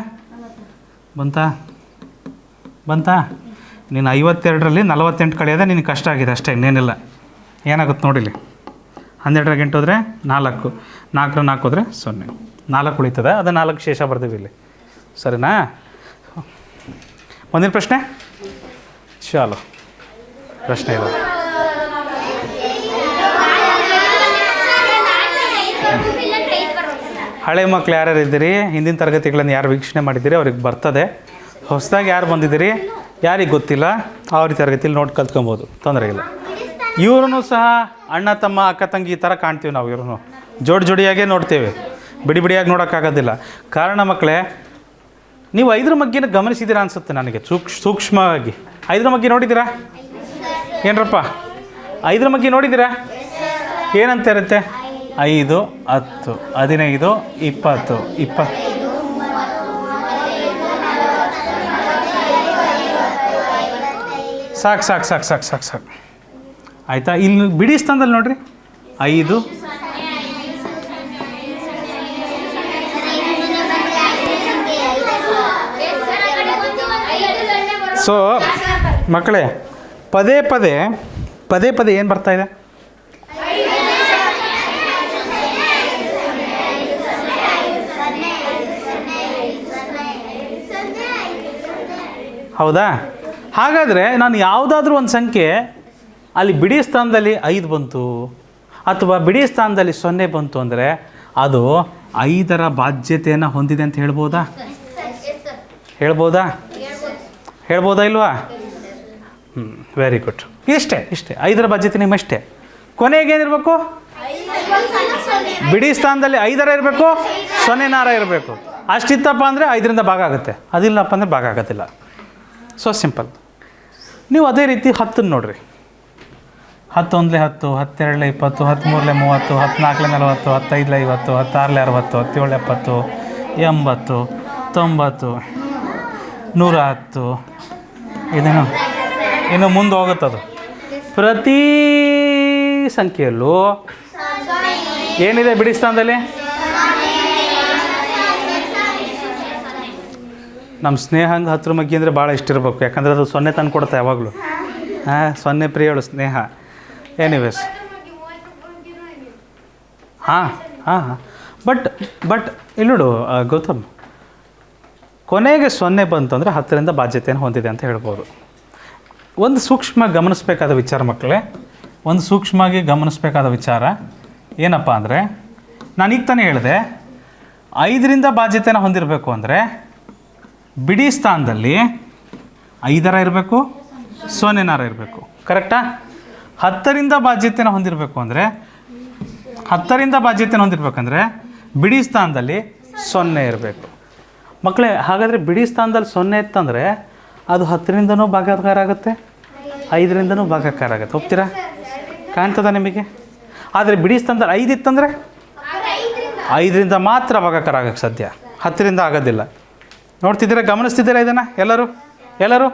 ಬಂತಾ? ನೀನು 52ರಲ್ಲಿ 48 ಕಳೆಯೋದೇ ನಿನಗೆ ಕಷ್ಟ ಆಗಿದೆ ಅಷ್ಟೇ, ಇನ್ನೇನಿಲ್ಲ. ಏನಾಗುತ್ತೆ ನೋಡಿಲಿ. 12 ಗಂಟೆ ಹೋದರೆ 4, 4 4 ಹೋದರೆ 0. 4 ಉಳಿತದೆ, ಅದು 4 ಶೇಷ ಬರ್ತೀವಿ ಇಲ್ಲಿ, ಸರಿನಾ? ಮುಂದಿನ ಪ್ರಶ್ನೆ. ಚಾಲು. ಪ್ರಶ್ನೆ ಇದೆ. ಹಳೆ ಮಕ್ಕಳು ಯಾರ್ಯಾರು ಇದ್ದೀರಿ, ಹಿಂದಿನ ತರಗತಿಗಳನ್ನು ಯಾರು ವೀಕ್ಷಣೆ ಮಾಡಿದ್ದೀರಿ ಅವ್ರಿಗೆ ಬರ್ತದೆ. ಹೊಸದಾಗಿ ಯಾರು ಬಂದಿದ್ದೀರಿ, ಯಾರಿಗೆ ಗೊತ್ತಿಲ್ಲ, ಅವ್ರ ತರಗತಿಯಲ್ಲಿ ನೋಡಿ ಕಲ್ತ್ಕೊಬೋದು, ತೊಂದರೆ ಇಲ್ಲ. ಇವ್ರೂ ಸಹ ಅಣ್ಣ ತಮ್ಮ ಅಕ್ಕ ತಂಗಿ ಈ ಥರ ಕಾಣ್ತೀವಿ ನಾವು. ಇವ್ರೂ ಜೋಡಿಯಾಗೇ ನೋಡ್ತೇವೆ, ಬಿಡಿಯಾಗಿ ನೋಡೋಕ್ಕಾಗೋದಿಲ್ಲ. ಕಾರಣ ಮಕ್ಕಳೇ, ನೀವು 5ರ ಮಗ್ಗಿನ ಗಮನಿಸಿದ್ದೀರಾ ಅನಿಸುತ್ತೆ ನನಗೆ, ಸೂಕ್ಷ್ಮವಾಗಿ. 5ರ ಮಗ್ಗಿ ನೋಡಿದ್ದೀರಾ? ಏನ್ರಪ್ಪ 5ರ ಮಗ್ಗಿ ನೋಡಿದ್ದೀರಾ? ಏನಂತ ಇರುತ್ತೆ? 5 10 15 20 ಸಾಕು ಸಾಕು ಸಾಕು ಸಾಕು ಸಾಕು ಸಾಕು ಆಯಿತಾ. ಇಲ್ಲಿ ಬಿಡಿ ಸ್ಥಾನದಲ್ಲಿ ನೋಡಿರಿ 5 ಸೊ ಮಕ್ಕಳೇ ಪದೇ ಪದೇ ಏನು ಬರ್ತಾ ಇದೆ? ಹೌದಾ? ಹಾಗಾದರೆ ನಾನು ಯಾವುದಾದ್ರೂ ಒಂದು ಸಂಖ್ಯೆ ಅಲ್ಲಿ ಬಿಡಿ ಸ್ಥಾನದಲ್ಲಿ 5 ಬಂತು ಅಥವಾ ಬಿಡಿ ಸ್ಥಾನದಲ್ಲಿ 0 ಬಂತು ಅಂದರೆ ಅದು 5ರ ಬಾಧ್ಯತೆಯನ್ನು ಹೊಂದಿದೆ ಅಂತ ಹೇಳ್ಬೋದಾ? ಹೇಳ್ಬೋದಾ ಇಲ್ವಾ? Very good. ಇಷ್ಟೇ 5ರ ಬಾಧ್ಯತೆ ನಿಮ್ಮಷ್ಟೇ. ಕೊನೆಗೇನಿರಬೇಕು? ಬಿಡಿ ಸ್ಥಾನದಲ್ಲಿ 5ರ ಇರಬೇಕು, 0 ಇರಬೇಕು. ಅಷ್ಟಿತ್ತಪ್ಪ ಅಂದರೆ 5ರಿಂದ ಭಾಗ ಆಗುತ್ತೆ, ಅದಿಲ್ಲಪ್ಪ ಅಂದರೆ ಭಾಗ ಆಗೋದಿಲ್ಲ. So simple. ನೀವು ಅದೇ ರೀತಿ 10 ನೋಡಿರಿ. 10 1 10, 10 2 20, 13 30, 14 40, 15 50, 16 60, 17 70, 80, 90, 110. ಇನ್ನು ಮುಂದೆ ಹೋಗುತ್ತದು. ಪ್ರತಿ ಸಂಖ್ಯೆಯಲ್ಲೂ ಏನಿದೆ ಬಿಡಿ ಸ್ಥಾನದಲ್ಲಿ? ನಮ್ಮ ಸ್ನೇಹ ಹಂಗೆ 10 ಮಗ್ಗಿ ಅಂದರೆ ಭಾಳ ಇಷ್ಟ ಇರಬೇಕು, ಯಾಕಂದರೆ ಅದು 0 ತಂದು ಕೊಡುತ್ತೆ ಯಾವಾಗಲೂ. 0 ಪ್ರಿಯಳು ಸ್ನೇಹ. ಎನಿವೇಸ್ ಹಾಂ ಬಟ್ ಇಲ್ಲೋಡು ಗೌತಮ್, ಕೊನೆಗೆ 0 ಬಂತು ಅಂದರೆ 10ರಿಂದ ಬಾಧ್ಯತೆಯನ್ನು ಹೊಂದಿದೆ ಅಂತ ಹೇಳ್ಬೋದು. ಒಂದು ಸೂಕ್ಷ್ಮ ಗಮನಿಸಬೇಕಾದ ವಿಚಾರ ಮಕ್ಕಳೇ, ಒಂದು ಸೂಕ್ಷ್ಮವಾಗಿ ಗಮನಿಸಬೇಕಾದ ವಿಚಾರ ಏನಪ್ಪ ಅಂದರೆ, ನಾನೀಗ ತಾನೇ ಹೇಳಿದೆ 5ರಿಂದ ಬಾಧ್ಯತೆಯನ್ನು ಹೊಂದಿರಬೇಕು ಅಂದರೆ ಬಿಡಿ ಸ್ಥಾನದಲ್ಲಿ 5ರ ಇರಬೇಕು, 0 ಇರಬೇಕು. ಕರೆಕ್ಟಾ? 10ರಿಂದ ಬಾಧ್ಯತೆಯನ್ನು ಹೊಂದಿರಬೇಕು ಅಂದರೆ ಬಿಡಿ ಸ್ಥಾನದಲ್ಲಿ 0 ಇರಬೇಕು. ಮಕ್ಕಳೇ, ಹಾಗಾದರೆ ಬಿಡಿ ಸ್ಥಾನದಲ್ಲಿ 0 ಇತ್ತಂದರೆ ಅದು 10ರಿಂದನೂ ಭಾಗಾಕಾರ ಆಗುತ್ತೆ, 5ರಿಂದನೂ ಭಾಗಾಕಾರ ಆಗುತ್ತೆ. ಒಪ್ತೀರಾ? ಕಾಣ್ತದ ನಿಮಗೆ? ಆದರೆ ಬಿಡಿ ಸ್ಥಾನದಲ್ಲಿ 5 ಇತ್ತಂದರೆ 5ರಿಂದ ಮಾತ್ರ ಭಾಗಾಕಾರ ಆಗೋಕ್ಕೆ ಸಾಧ್ಯ, 10ರಿಂದ ಆಗೋದಿಲ್ಲ. ನೋಡ್ತಿದ್ದೀರಾ? ಗಮನಿಸ್ತಿದ್ದೀರಾ ಇದನ್ನು? ಎಲ್ಲರೂ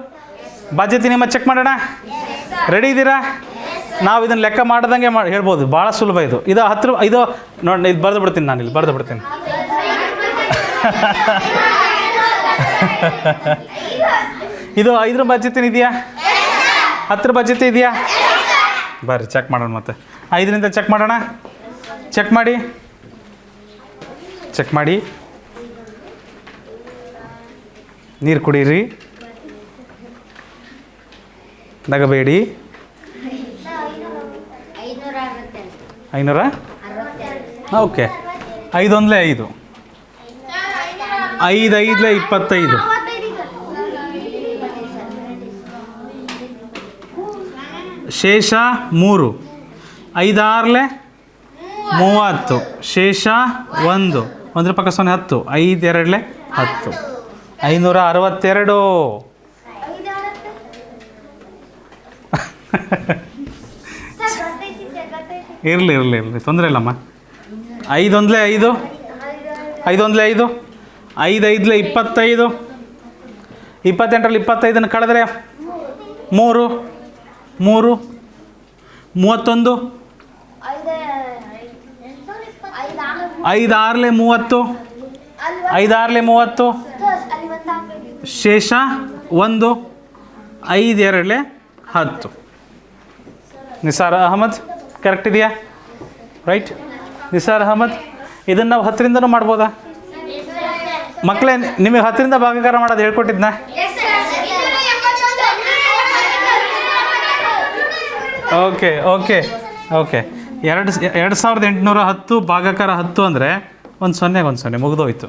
ಬಾಧ್ಯತೆ ನಿಮ್ಮ ಚೆಕ್ ಮಾಡೋಣ. ರೆಡಿ ಇದ್ದೀರಾ? ನಾವು ಇದನ್ನು ಲೆಕ್ಕ ಮಾಡ್ದಂಗೆ ಹೇಳ್ಬೋದು, ಭಾಳ ಸುಲಭ ಇದು. ಇದು 10 ಇದು ನೋಡಿ, ಇದು ಬರೆದು ಬಿಡ್ತೀನಿ ನಾನು, ಇಲ್ಲಿ ಬರೆದು ಬಿಡ್ತೀನಿ. ಇದು 5ರ ಬಾಧ್ಯತೆ ಇದೆಯಾ? 10ರ ಬಾಧ್ಯತೆ ಇದೆಯಾ? ಬರ್ರಿ ಚೆಕ್ ಮಾಡೋಣ. ಮತ್ತೆ 5ರಿಂದ ಚೆಕ್ ಮಾಡೋಣ. ಚೆಕ್ ಮಾಡಿ ನೀರು ಕುಡೀರಿ, ನಗಬೇಡಿ. 500? ಓಕೆ. 5 1 5, 5 5 25, ಶೇಷ 3, 5 6 30, ಶೇಷ 1, 1 ಪಕ್ಕ 0 10, 5 2 10, 562. ಇರಲಿ ತೊಂದರೆ ಇಲ್ಲಮ್ಮ. 5 1 5, 5 1 5, 5 5 25, 28ರಲ್ಲಿ 25 ಕಳೆದ್ರೆ 3 31, 5 6 30, 5 6 30, ಶೇಷ 1, 5 2 10. ನಿಸಾರ್ ಅಹಮದ್ ಕರೆಕ್ಟ್ ಇದೆಯಾ? ರೈಟ್. ನಿಸಾರ್ ಅಹಮದ್, ಇದನ್ನು ನಾವು 10ರಿಂದನೂ ಮಾಡ್ಬೋದಾ ಮಕ್ಕಳೇ? ನಿಮಗೆ 10ರಿಂದ ಭಾಗಾಕಾರ ಮಾಡೋದು ಹೇಳ್ಕೊಟ್ಟಿದ್ನಾ? ಓಕೆ 2810 ಭಾಗಾಕಾರ 10 ಅಂದರೆ ಒಂದು 0 ಮುಗಿದೋಯ್ತು.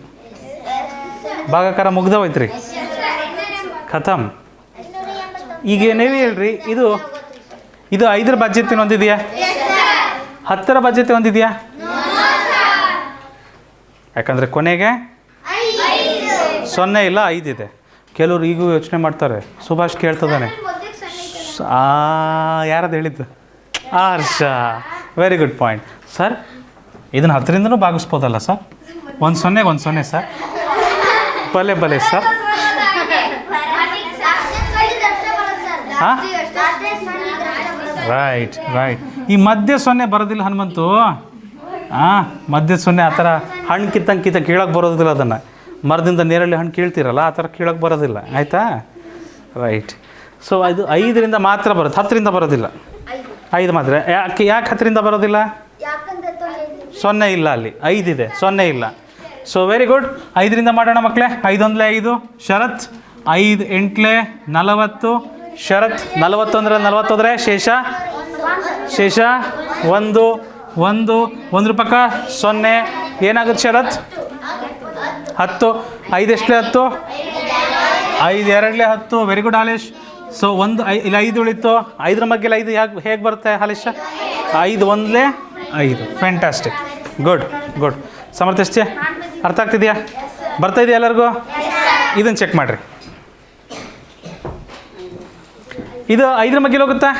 ಭಾಗಾಕಾರ ಮುಗ್ದೋಯ್ತು ರೀ, ಖತಮ್. ಈಗ ನೀವೇ ಹೇಳ್ರಿ, ಇದು 5ರ ಬಾಧ್ಯತೆ ಹೊಂದಿದೆಯಾ? 10ರ ಬಾಧ್ಯತೆ ಹೊಂದಿದೆಯಾ? ಯಾಕಂದರೆ ಕೊನೆಗೆ 0 ಇಲ್ಲ, 5 ಇದೆ. ಕೆಲವರು ಈಗೂ ಯೋಚನೆ ಮಾಡ್ತಾರೆ. ಸುಭಾಷ್ ಕೇಳ್ತದಾನೆ, ಯಾರದು ಹೇಳಿದ್ದು? Harsha. Very good point sir. ಇದನ್ನು 10ರಿಂದನೂ ಭಾಗಿಸ್ಬೋದಲ್ಲ ಸರ್? 1-0 1-0 ಸರ್. ಬಲೆ ಸರ್. ಹಾಂ, ರೈಟ್. ಈ ಮಧ್ಯೆ 0 ಬರೋದಿಲ್ಲ ಹನುಮಂತು. ಹಾಂ, ಮಧ್ಯೆ 0 ಆ ಥರ ಹಣ್ಣು ಕಿತ್ತಂಗೆ ಕೀಳಕ್ಕೆ ಬರೋದಿಲ್ಲ. ಅದನ್ನು ಮರದಿಂದ ನೇರಳೆ ಹಣ್ಣು ಕೀಳ್ತೀರಲ್ಲ, ಆ ಥರ ಕೀಳಕ್ಕೆ ಬರೋದಿಲ್ಲ. ಆಯಿತಾ? ರೈಟ್. ಸೊ ಅದು 5ರಿಂದ ಮಾತ್ರ ಬರುತ್ತೆ, 10ರಿಂದ ಬರೋದಿಲ್ಲ. 5 ಮಾತ್ರ. ಯಾಕೆ 10ರಿಂದ ಬರೋದಿಲ್ಲ? 0 ಇಲ್ಲ ಅಲ್ಲಿ, 5 ಇದೆ, 0 ಇಲ್ಲ. So very good. 5ರಿಂದ ಮಾಡೋಣ ಮಕ್ಕಳೇ. 5 1 5 ಶರತ್. 5 8 40 ಶರತ್. 40 ಅಂದರೆ 40 ಹೋದರೆ ಶೇಷ 1 ಪಕ್ಕ 0 ಏನಾಗುತ್ತೆ ಶರತ್? 10. 5 ಎಷ್ಟು 10? 5 2 10. Very good Halesh. ಸೊ 5 ಉಳಿತು. 5ರ ಬಗ್ಗೆ 5 ಹೇಗೆ ಬರುತ್ತೆ ಹಾಲೇಶ? 5 1 5. ಫ್ಯಾಂಟಾಸ್ಟಿಕ್. ಗುಡ್. ಸಮರ್ಥಿಸ್ತೀಯ? ಅರ್ಥ ಆಗ್ತಿದೆಯಾ? ಬರ್ತಾ ಇದೆಯಾ ಎಲ್ಲರಿಗೂ? ಇದನ್ನು ಚೆಕ್ ಮಾಡಿರಿ. ಇದು 5ರ ಮಗ್ಗೆಲಿ ಹೋಗುತ್ತಾ?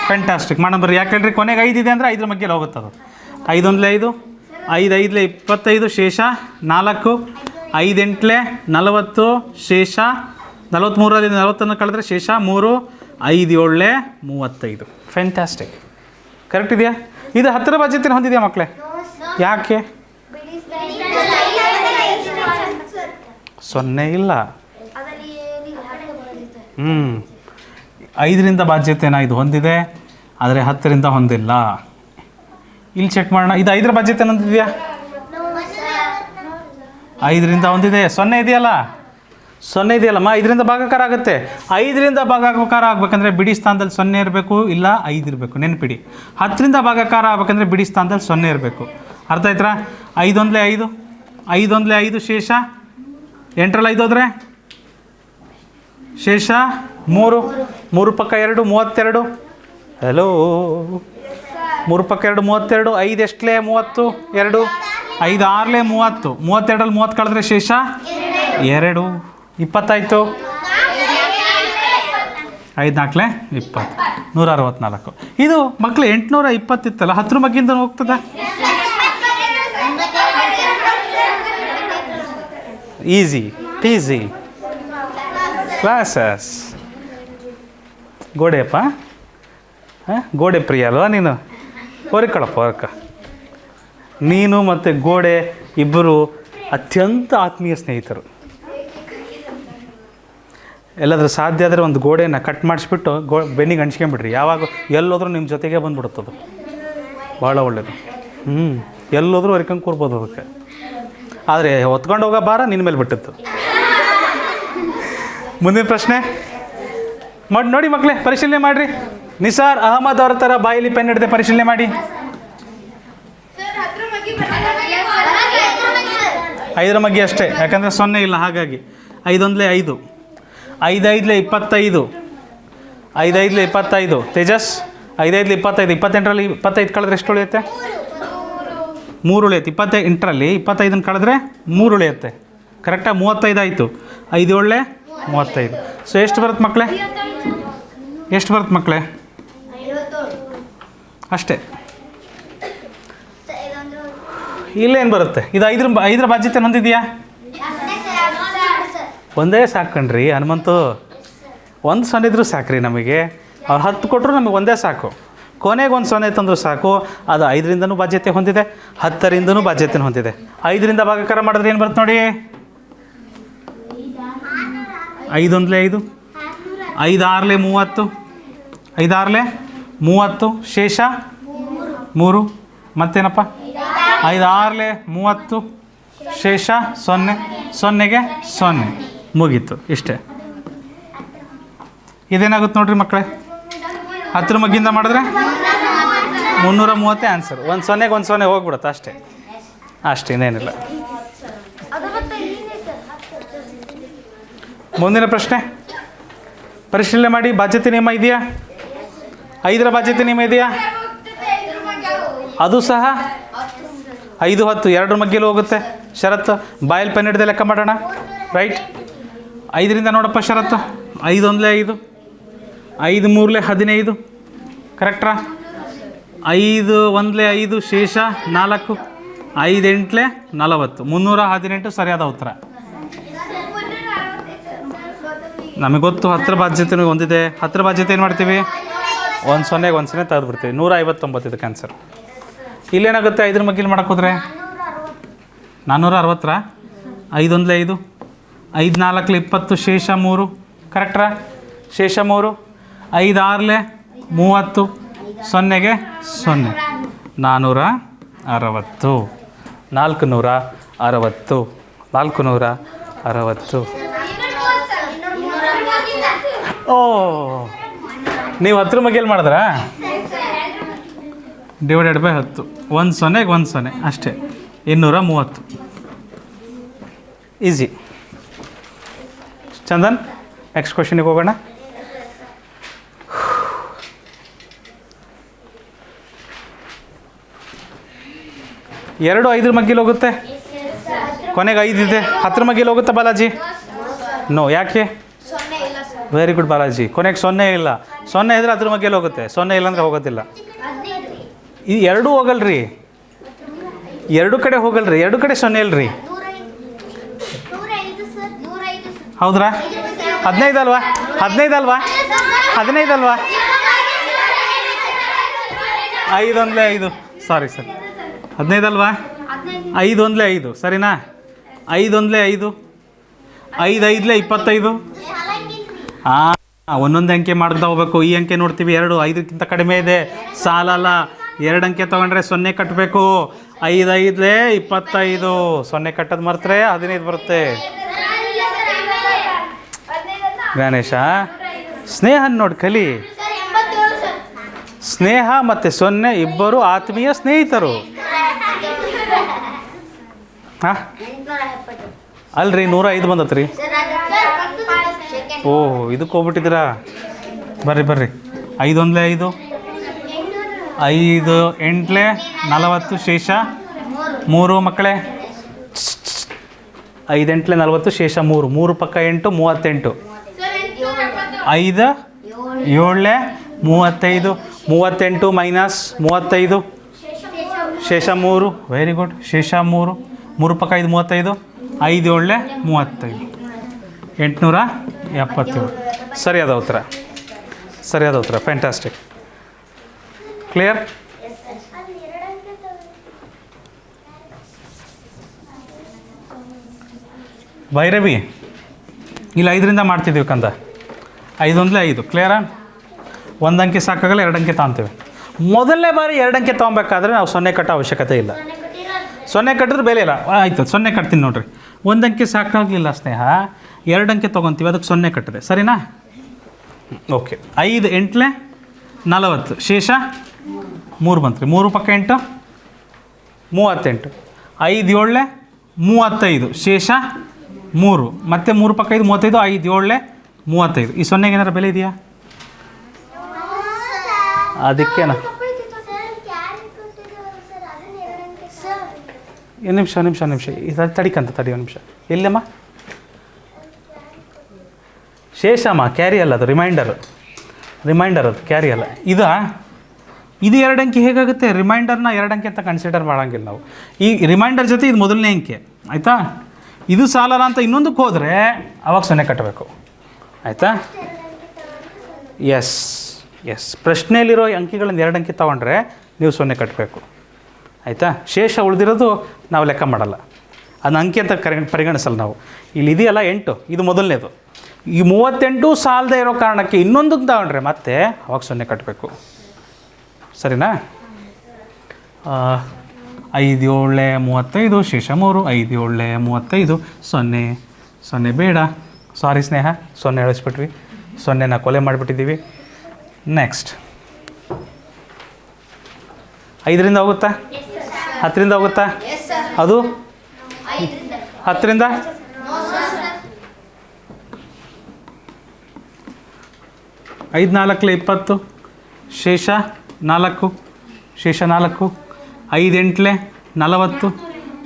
ಫ್ಯಾಂಟಾಸ್ಟಿಕ್. ಮಾಡೋಣ ಬರ್ರಿ. ಯಾಕೆ ಹೇಳ್ರಿ, ಕೊನೆಗೆ 5 ಇದೆ ಅಂದರೆ 5ರ ಮಗ್ಗೆಲಿ ಹೋಗುತ್ತೆ ಅದು. 5 1 5 5 5 25 ಶೇಷ 4. 5 8 40 ಶೇಷ 43. 40 ಕಳೆದ್ರೆ ಶೇಷ 3. 5 7 35. ಫ್ಯಾಂಟಾಸ್ಟಿಕ್. ಕರೆಕ್ಟ್ ಇದೆಯಾ? ಇದು 10ರ ಬಾಧ್ಯತೆಯನ್ನು ಹೊಂದಿದೆಯಾ ಮಕ್ಕಳೇ? ಯಾಕೆ? 0 ಇಲ್ಲ. 5ರಿಂದ ಬಾಧ್ಯತೆನ ಇದು ಹೊಂದಿದೆ, ಆದರೆ 10ರಿಂದ ಹೊಂದಿಲ್ಲ. ಇಲ್ಲಿ ಚೆಕ್ ಮಾಡೋಣ. ಇದು 5ರ ಬಾಧ್ಯತೆ ಹೊಂದಿದೆಯಾ? 5ರಿಂದ ಹೊಂದಿದೆ. 0 ಇದೆಯಲ್ಲ? 0 ಇದೆಯಲ್ಲಮ್ಮ. 5ರಿಂದ ಭಾಗಾಕಾರ ಆಗುತ್ತೆ. 5ರಿಂದ ಭಾಗಾಕಾರ ಆಗ್ಬೇಕಂದ್ರೆ ಬಿಡಿ ಸ್ಥಾನದಲ್ಲಿ 0 ಇರಬೇಕು, ಇಲ್ಲ 5 ಇರಬೇಕು. ನೆನಪಿಡಿ. 10ರಿಂದ ಭಾಗಾಕಾರ ಆಗ್ಬೇಕಂದ್ರೆ ಬಿಡಿ ಸ್ಥಾನದಲ್ಲಿ 0 ಇರಬೇಕು. ಅರ್ಥ ಆಯ್ತಾ? 5 1 5 5 1 5 ಶೇಷ 8ರಲ್ಲಿ 5 ಹೋದರೆ ಶೇಷ 3. 3 ಪಕ್ಕ 2 32. ಹಲೋ, 3 ಪಕ್ಕ 2 32. 5 ಎಷ್ಟು 30 2. 5 6 30. 32ರಲ್ಲಿ 30 ಕಳೆದ್ರೆ ಶೇಷ 2. 20 ಆಯಿತು. 5 4 20. 164. ಇದು ಮಕ್ಕಳು 820 ಇತ್ತಲ್ಲ, 10ರ ಮಗ್ಗಿಂದ ಹೋಗ್ತದ? Easy peasy classes. ಗೋಡೆಯಪ್ಪ, ಗೋಡೆ ಪ್ರಿಯ ಅಲ್ವಾ ನೀನು? ಹೊರಕ ನೀನು ಮತ್ತು ಗೋಡೆ ಇಬ್ಬರು ಅತ್ಯಂತ ಆತ್ಮೀಯ ಸ್ನೇಹಿತರು. ಎಲ್ಲಾದರೂ ಸಾಧ್ಯ ಆದರೆ ಒಂದು ಗೋಡೆಯನ್ನು ಕಟ್ ಮಾಡಿಸ್ಬಿಟ್ಟು ಬೆನ್ನಿಗೆ ಅಂಚ್ಕೊಂಬಿಡ್ರಿ. ಯಾವಾಗ ಎಲ್ಲೋದ್ರೂ ನಿಮ್ಮ ಜೊತೆಗೆ ಬಂದುಬಿಡುತ್ತದು. ಭಾಳ ಒಳ್ಳೆಯದು. ಎಲ್ಲೋದ್ರೂ ಹೊರ್ಕಂಗೆ ಕೂರ್ಬೋದು ಅದಕ್ಕೆ. ಆದರೆ ಹೊತ್ಕೊಂಡು ಹೋಗೋ ಭಾರ ನಿನ್ನ ಮೇಲೆ ಬಿಟ್ಟಿತ್ತು. ಮುಂದಿನ ಪ್ರಶ್ನೆ ನೋಡಿ ಮಕ್ಕಳೇ, ಪರಿಶೀಲನೆ ಮಾಡಿರಿ. ನಿಸಾರ್ ಅಹಮದ್ ಅವ್ರ ಥರ ಬಾಯಲ್ಲಿ ಪೆನ್ ಹಿಡಿದೆ ಪರಿಶೀಲನೆ ಮಾಡಿ. 5ರ ಮಗ್ಗಿ ಅಷ್ಟೇ, ಯಾಕಂದರೆ 0 ಇಲ್ಲ. ಹಾಗಾಗಿ 5 1 5 5 5 25 5 5 25. ತೇಜಸ್ 5 5 25. 28ರಲ್ಲಿ 25 ಕಳೆದ್ರೆ ಎಷ್ಟು ಉಳಿಯುತ್ತೆ? 3 ಉಳಿಯುತ್ತೆ. 28ರಲ್ಲಿ 25 ಕಳೆದ್ರೆ 3 ಉಳಿಯುತ್ತೆ. ಕರೆಕ್ಟಾಗಿ 35 ಆಯಿತು. 5 7 35. ಸೊ ಎಷ್ಟು ಬರುತ್ತೆ ಮಕ್ಕಳೇ? ಅಷ್ಟೇ. ಇಲ್ಲೇನು ಬರುತ್ತೆ? ಇದು 5ರ ಬಾಧ್ಯತೆ ಹೊಂದಿದೆಯಾ? ಒಂದೇ ಸಾಕಣ್ರಿ ಹನುಮಂತು. 1 0 ಇದ್ರೂ ಸಾಕ್ರಿ ನಮಗೆ. ಅವ್ರು 10 ಕೊಟ್ಟರು ನಮಗೆ ಒಂದೇ ಸಾಕು. ಕೊನೆಗೆ 1 0 ತಂದರೂ ಸಾಕು. ಅದು 5ರಿಂದನೂ ಬಾಧ್ಯತೆ ಹೊಂದಿದೆ, 10ರಿಂದನೂ ಬಾಧ್ಯತೆ ಹೊಂದಿದೆ. 5ರಿಂದ ಭಾಗಾಕಾರ ಮಾಡಿದ್ರೆ ಏನು ಬರುತ್ತೆ ನೋಡಿ? 5 1 5 5 6 30. 5 6 30 ಶೇಷ 3. ಮತ್ತೇನಪ್ಪ? 5 6 30 ಶೇಷ 0. 0ಗೆ 0. ಮುಗೀತು. ಇಷ್ಟೇ. ಇದೇನಾಗುತ್ತೆ ನೋಡ್ರಿ ಮಕ್ಕಳೇ? 10ರ ಮಗ್ಗಿಂದ ಮಾಡಿದ್ರೆ 330 ಆನ್ಸರ್. 1 0ಗೆ 1 0 ಹೋಗ್ಬಿಡುತ್ತೆ. ಅಷ್ಟೇ, ಇನ್ನೇನಿಲ್ಲ. ಮುಂದಿನ ಪ್ರಶ್ನೆ ಪರಿಶೀಲನೆ ಮಾಡಿ. ಬಾಧ್ಯತೆ ನಿಯಮ ಇದೆಯಾ? 5ರ ಬಾಧ್ಯತೆ ನಿಯಮ ಇದೆಯಾ? ಅದು ಸಹ 5 10 2ರ ಮಗ್ಗೆಲೂ ಹೋಗುತ್ತೆ. ಷರತ್ತು ಬಾಯಲ್ಲಿ ಪೆನ್ ಹಿಡಿದು ಲೆಕ್ಕ ಮಾಡೋಣ. ರೈಟ್. 5ರಿಂದ ನೋಡಪ್ಪ ಷರತ್ತು. 5 1 5 5 3 15. ಕರೆಕ್ಟ್ರಾ? 5 ಒಂದಲೇ 5 ಶೇಷ 4 5 ಎಂಟ್ಲೆ 40 318 ಸರಿಯಾದ ಉತ್ತರ. ನಮಗೆ ಗೊತ್ತು ಹತ್ತಿರ ಬಾಧ್ಯತೆ ಒಂದಿದೆ. ಹತ್ತಿರ ಬಾಧ್ಯತೆ ಏನು ಮಾಡ್ತೀವಿ? 1 0 1 0 ತೆಗೆದುಬಿಡ್ತೀವಿ. 159 ಇದಕ್ಕೆ ಆನ್ಸರ್. ಇಲ್ಲೇನಾಗುತ್ತೆ? 5 ಮಗ್ಗಿಲ್ ಮಾಡೋಕ್ಕೋದ್ರೆ 460. 5 ಒಂದಲೇ 5 5 4 20 ಶೇಷ 3 ಕರೆಕ್ಟ್ರಾ? ಶೇಷ 3 5 6 30 0ಗೆ 0 460 460 460. ಓ ನೀವು 10 ಮಗ್ಗಿಯಲ್ಲಿ ಮಾಡಿದ್ರಾ? ಡಿವೈಡೆಡ್ ಬೈ 10 1 0ಗೆ 1 0 ಅಷ್ಟೇ 230. ಈಸಿ. ಚಂದನ್ ನೆಕ್ಸ್ಟ್ ಕ್ವಶನಿಗೆ ಹೋಗೋಣ. ಎರಡು 5 ಮಗ್ಗಿಲ್ ಹೋಗುತ್ತೆ, ಕೊನೆಗೆ 5 ಇದೆ. 10 ಮಗ್ಗಿಲ್ ಹೋಗುತ್ತೆ ಬಾಲಾಜಿ? ನೋ. ಯಾಕೆ? Very good Balaji. ಕೊನೆಗೆ 0 ಇಲ್ಲ. 0 ಇದ್ರೆ 10 ಮಗ್ಗಿಲ್ ಹೋಗುತ್ತೆ, 0 ಇಲ್ಲ ಅಂದರೆ ಹೋಗೋದಿಲ್ಲ. ಈ ಎರಡೂ ಹೋಗಲ್ರಿ, ಎರಡು ಕಡೆ ಹೋಗಲ್ರಿ, ಎರಡು ಕಡೆ 0 ಇಲ್ರಿ. ಹೌದ್ರಾ? 15 ಅಲ್ವಾ? 15 ಅಲ್ವಾ? 15 ಅಲ್ವಾ? 5 ಒಂದಲೇ 5 ಸಾರಿ 15 ಅಲ್ವಾ? 5 ಒಂದಲೇ 5 ಸರಿನಾ? 5 ಒಂದಲೇ 5 5 5 25. ಹಾಂ, ಒಂದೊಂದು ಅಂಕೆ ಮಾಡ್ತಾ ಹೋಗ್ಬೇಕು. ಈ ಅಂಕೆ ನೋಡ್ತೀವಿ 2 5ಕ್ಕಿಂತ ಕಡಿಮೆ ಇದೆ, ಸಾಲಲ್ಲ. 2 ಅಂಕೆ ತೊಗೊಂಡ್ರೆ 0 ಕಟ್ಟಬೇಕು. 5 5 25 0 ಕಟ್ಟೋದು ಮರ್ತ್ರೆ 15 ಬರುತ್ತೆ. ಗಣೇಶ ಸ್ನೇಹ ನೋಡಿ ಕಲಿ. ಸ್ನೇಹ ಮತ್ತು 0 ಇಬ್ಬರು ಆತ್ಮೀಯ ಸ್ನೇಹಿತರು. ಹಾಂ ಅಲ್ರಿ 105 ಬಂದತ್ರಿ. ಓಹ್ ಇದಕ್ಕೆ ಹೋಗ್ಬಿಟ್ಟಿದ್ದೀರಾ? ಬರ್ರಿ ಬರ್ರಿ. 5 ಒಂದಲೇ 5 5 ಎಂಟ್ಲೆ 40 ಶೇಷ 3 ಮಕ್ಕಳೇ. 5 ಎಂಟ್ಲೆ 40 ಶೇಷ 3 3 ಪಕ್ಕ 8 38. 5 7 35 38 ಮೈನಸ್ 35 ಶೇಷ 3. Very good. ಶೇಷ 3 3 ಪಕ್ಕ 5 35 5 7 35 877. ಸರಿಯಾದ ಉತ್ತರ, ಸರಿಯಾದ ಉತ್ತರ. ಫ್ಯಾಂಟಾಸ್ಟಿಕ್. ಕ್ಲಿಯರ್? ಭೈರವಿ ಇಲ್ಲಿ 5ರಿಂದ ಮಾಡ್ತಿದ್ದೀವಿ ಕಂದ. 5 ಒಂದಲೇ 5 ಕ್ಲಿಯರಾ? 1 ಅಂಕೆ ಸಾಕಾಗಲ್ಲ, 2 ಅಂಕೆ ತೊಗೊತೀವಿ. ಮೊದಲನೇ ಬಾರಿ 2 ಅಂಕೆ ತೊಗೊಬೇಕಾದ್ರೆ ನಾವು 0 ಕಟ್ಟೋ ಅವಶ್ಯಕತೆ ಇಲ್ಲ. 0 ಕಟ್ಟಿದ್ರೆ ಬೆಲೆ ಇಲ್ಲ. ಆಯಿತು 0 ಕಟ್ತೀನಿ ನೋಡಿರಿ. 1 ಅಂಕೆ ಸಾಕಾಗಲಿಲ್ಲ ಸ್ನೇಹ, 2 ಅಂಕೆ ತೊಗೊತೀವಿ, ಅದಕ್ಕೆ 0 ಕಟ್ಟಿದೆ ಸರಿನಾ? ಓಕೆ. 5 ಎಂಟ್ಲೆ 40 ಶೇಷ 3 ಬಂತ್ರಿ. 3 ಪಕ್ಕ 8 38. 5 7 35 ಶೇಷ 3 ಮತ್ತು 3 ಪಕ್ಕ 5 35 5 7 35. ಈ 0ಗೆ ಏನಾರು ಬೆಲೆ ಇದೆಯಾ? ಅದಕ್ಕೇನ ನಿಮಿಷ ಇದು ತಡಿಕಂತ ತಡಿ ಒಂದು ನಿಮಿಷ. ಎಲ್ಲಮ್ಮ ಶೇಷಮ್ಮ ಕ್ಯಾರಿ ಅಲ್ಲ, ಅದು ರಿಮೈಂಡರ್ ಅದು ಕ್ಯಾರಿ ಅಲ್ಲ. ಇದು 2 ಅಂಕೆ ಹೇಗಾಗುತ್ತೆ? ರಿಮೈಂಡರ್ನ 2 ಅಂಕೆ ಅಂತ ಕನ್ಸಿಡರ್ ಮಾಡೋಂಗಿಲ್ಲ ನಾವು. ಈ ರಿಮೈಂಡರ್ ಜೊತೆ ಇದು ಮೊದಲನೇ ಅಂಕೆ ಆಯಿತಾ? ಇದು ಸಾಲಲ್ಲ ಅಂತ ಇನ್ನೊಂದಕ್ಕೆ ಹೋದರೆ ಅವಾಗ 0 ಕಟ್ಟಬೇಕು ಆಯಿತಾ? S S. ಪ್ರಶ್ನೆಯಲ್ಲಿರೋ ಅಂಕಿಗಳಿಂದ 2 ಅಂಕೆ ತೊಗೊಂಡ್ರೆ ನೀವು 0 ಕಟ್ಟಬೇಕು ಆಯಿತಾ? ಶೇಷ ಉಳಿದಿರೋದು ನಾವು ಲೆಕ್ಕ ಮಾಡಲ್ಲ, ಅದನ್ನ ಅಂಕೆ ಅಂತ ಪರಿಗಣಿಸಲ್ಲ ನಾವು. ಇಲ್ಲಿ ಇದೆಯಲ್ಲ 8, ಇದು ಮೊದಲನೇದು. ಈ 38 ಸಾಲದೇ ಇರೋ ಕಾರಣಕ್ಕೆ ಇನ್ನೊಂದಕ್ಕೆ ತಗೊಂಡ್ರೆ ಮತ್ತೆ ಅವಾಗ 0 ಕಟ್ಟಬೇಕು ಸರಿನಾ? 5 7 35 ಶೇಷ 3 5 7 35 0 0 ಬೇಡ. ಸಾರಿ ಸ್ನೇಹ, 0 ಹೇಳಿಸ್ಬಿಟ್ವಿ. 0ನ ಕೊಲೆ ಮಾಡಿಬಿಟ್ಟಿದ್ದೀವಿ. ನೆಕ್ಸ್ಟ್ 5ರಿಂದ ಹೋಗುತ್ತಾ? 10ರಿಂದ ಹೋಗುತ್ತಾ? ಅದು 10ರಿಂದ 5 4 20 ಶೇಷ 4 ಶೇಷ 4 5 8 40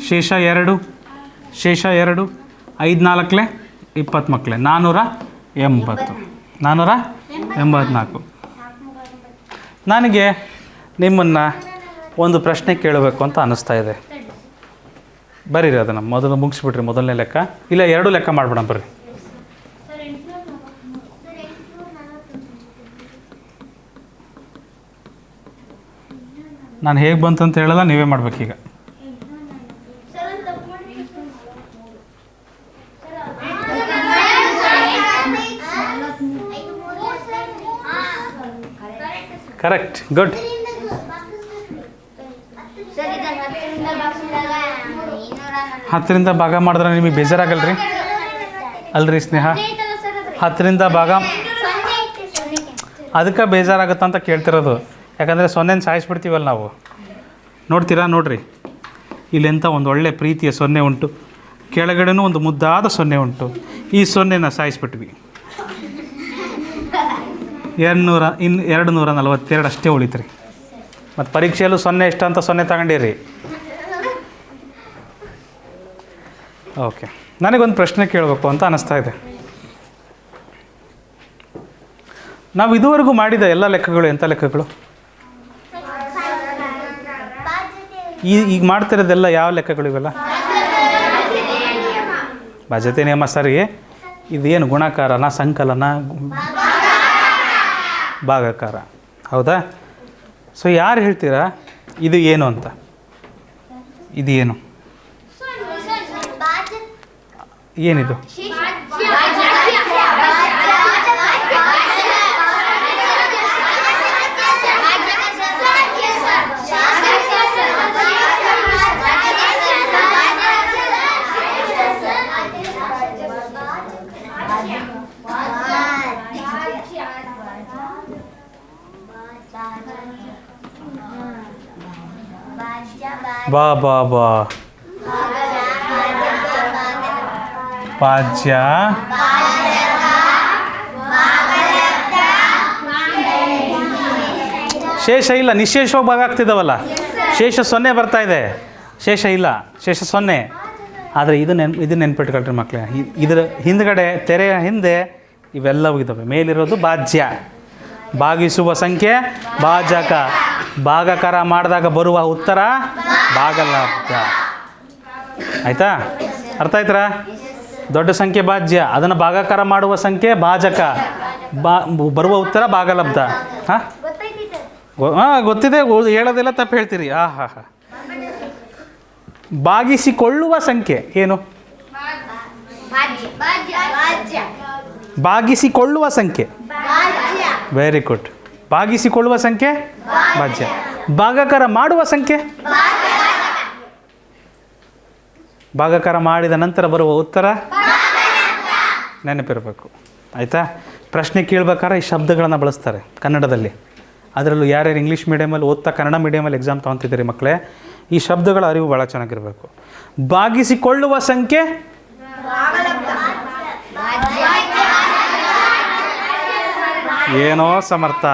ಶೇಷ 2 ಶೇಷ 2 5 4 20 ಮಕ್ಕಳೇ 480 484. ನನಗೆ ನಿಮ್ಮನ್ನು ಒಂದು ಪ್ರಶ್ನೆ ಕೇಳಬೇಕು ಅಂತ ಅನ್ನಿಸ್ತಾ ಇದೆ. ಬರೀರಿ ಅದನ್ನು ಮೊದಲು ಮುಗಿಸ್ಬಿಟ್ರಿ. ಮೊದಲನೇ ಲೆಕ್ಕ ಇಲ್ಲ 2 ಲೆಕ್ಕ ಮಾಡ್ಬಿಡೋಣ ಬರ್ರಿ. ನಾನು ಹೇಗೆ ಬಂತು ಅಂತ ಹೇಳಲ್ಲ, ನೀವೇ ಮಾಡ್ಬೇಕೀಗ. Correct, good. 10ರಿಂದ ಭಾಗ ಮಾಡಿದ್ರೆ ನಿಮಗೆ ಬೇಜಾರಾಗಲ್ರಿ? ಅಲ್ರಿ ಸ್ನೇಹ, 10ರಿಂದ ಭಾಗ ಅದಕ್ಕೆ ಬೇಜಾರಾಗುತ್ತ ಅಂತ ಕೇಳ್ತಿರೋದು. ಯಾಕಂದರೆ 0ನ ಸಾಯಿಸ್ಬಿಡ್ತೀವಲ್ಲ ನಾವು. ನೋಡ್ತೀರಾ? ನೋಡ್ರಿ, ಇಲ್ಲೆಂಥ ಒಂದು ಒಳ್ಳೆ ಪ್ರೀತಿಯ 0 ಉಂಟು, ಕೆಳಗಡೆನೂ ಒಂದು ಮುದ್ದಾದ 0 ಉಂಟು. ಈ 0ನ ಸಾಯಿಸ್ಬಿಟ್ವಿ. 242 ಅಷ್ಟೇ ಉಳಿತ್ರಿ. ಮತ್ತು ಪರೀಕ್ಷೆಯಲ್ಲೂ 0 ಎಷ್ಟು ಅಂತ 0 ತಗೊಂಡಿರಿ. ಓಕೆ, ನನಗೊಂದು ಪ್ರಶ್ನೆ ಕೇಳಬೇಕು ಅಂತ ಅನ್ನಿಸ್ತಾ ಇದೆ. ನಾವು ಇದುವರೆಗೂ ಮಾಡಿದ ಎಲ್ಲ ಲೆಕ್ಕಗಳು ಎಂಥ ಲೆಕ್ಕಗಳು? ಈಗ ಮಾಡ್ತಿರೋದೆಲ್ಲ ಯಾವ ಲೆಕ್ಕಗಳು ಇವೆಲ್ಲ? ಬಾಧ್ಯತೆ ನಿಯಮ. ಸರಿ, ಇದೇನು ಗುಣಾಕಾರನ, ಸಂಕಲನ, ಭಾಗಾಕಾರ? ಹೌದಾ? ಸೊ ಯಾರು ಹೇಳ್ತೀರಾ ಇದು ಏನು ಅಂತ? ಇದು ಏನು? ಏನಿದು? ಬಾ ಬಾ ಬಾ ಭಾಜ್ಯ, ಶೇಷ ಇಲ್ಲ, ನಿಶೇಷವಾಗಿ ಭಾಗ ಆಗ್ತಿದ್ದಾವಲ್ಲ. ಶೇಷ 0 ಬರ್ತಾ ಇದೆ, ಶೇಷ ಇಲ್ಲ, ಶೇಷ 0. ಆದರೆ ಇದು ನೆನ್ಪಿಟ್ಕೊಳ್ರಿ ಮಕ್ಕಳೇ. ಇದರ ಹಿಂದ್ಗಡೆ, ತೆರೆಯ ಹಿಂದೆ ಇವೆಲ್ಲವೂ ಇದ್ದಾವೆ. ಮೇಲಿರೋದು ಭಾಜ್ಯ, ಭಾಗಿಸುವ ಸಂಖ್ಯೆ ಭಾಜಕ, ಭಾಗಾಕಾರ ಮಾಡಿದಾಗ ಬರುವ ಉತ್ತರ ಭಾಗಲಬ್ಧ. ಆಯಿತಾ? ಅರ್ಥ ಆಯ್ತಾ? ದೊಡ್ಡ ಸಂಖ್ಯೆ ಭಾಜ್ಯ, ಅದನ್ನು ಭಾಗಾಕಾರ ಮಾಡುವ ಸಂಖ್ಯೆ ಭಾಜಕ, ಬರುವ ಉತ್ತರ ಭಾಗಲಬ್ಧ. ಹಾಂ ಗೊತ್ತಿದೆ, ಹೇಳೋದೆಲ್ಲ ತಪ್ಪು ಹೇಳ್ತೀರಿ. ಭಾಗಿಸಿಕೊಳ್ಳುವ ಸಂಖ್ಯೆ ಏನು? ಭಾಗಿಸಿಕೊಳ್ಳುವ ಸಂಖ್ಯೆ. Very good. ಭಾಗಿಸಿಕೊಳ್ಳುವ ಸಂಖ್ಯೆ ಭಾಜ್ಯ, ಭಾಗಾಕಾರ ಮಾಡುವ ಸಂಖ್ಯೆ ಭಾಗಾಕಾರ ಮಾಡಿದ ನಂತರ ಬರುವ ಉತ್ತರ ನೆನಪಿರಬೇಕು. ಆಯಿತಾ? ಪ್ರಶ್ನೆ ಕೇಳ್ಬೇಕಾದ್ರೆ ಈ ಶಬ್ದಗಳನ್ನು ಬಳಸ್ತಾರೆ ಕನ್ನಡದಲ್ಲಿ. ಅದರಲ್ಲೂ ಯಾರ್ಯಾರು ಇಂಗ್ಲೀಷ್ ಮೀಡಿಯಮಲ್ಲಿ ಓದ್ತಾ ಕನ್ನಡ ಮೀಡಿಯಮಲ್ಲಿ ಎಕ್ಸಾಮ್ ತೊಗೊತಿದ್ದೀರಿ ಮಕ್ಕಳೇ, ಈ ಶಬ್ದಗಳ ಅರಿವು ಭಾಳ ಚೆನ್ನಾಗಿರಬೇಕು. ಭಾಗಿಸಿಕೊಳ್ಳುವ ಸಂಖ್ಯೆ ಏನೋ ಸಮರ್ಥ,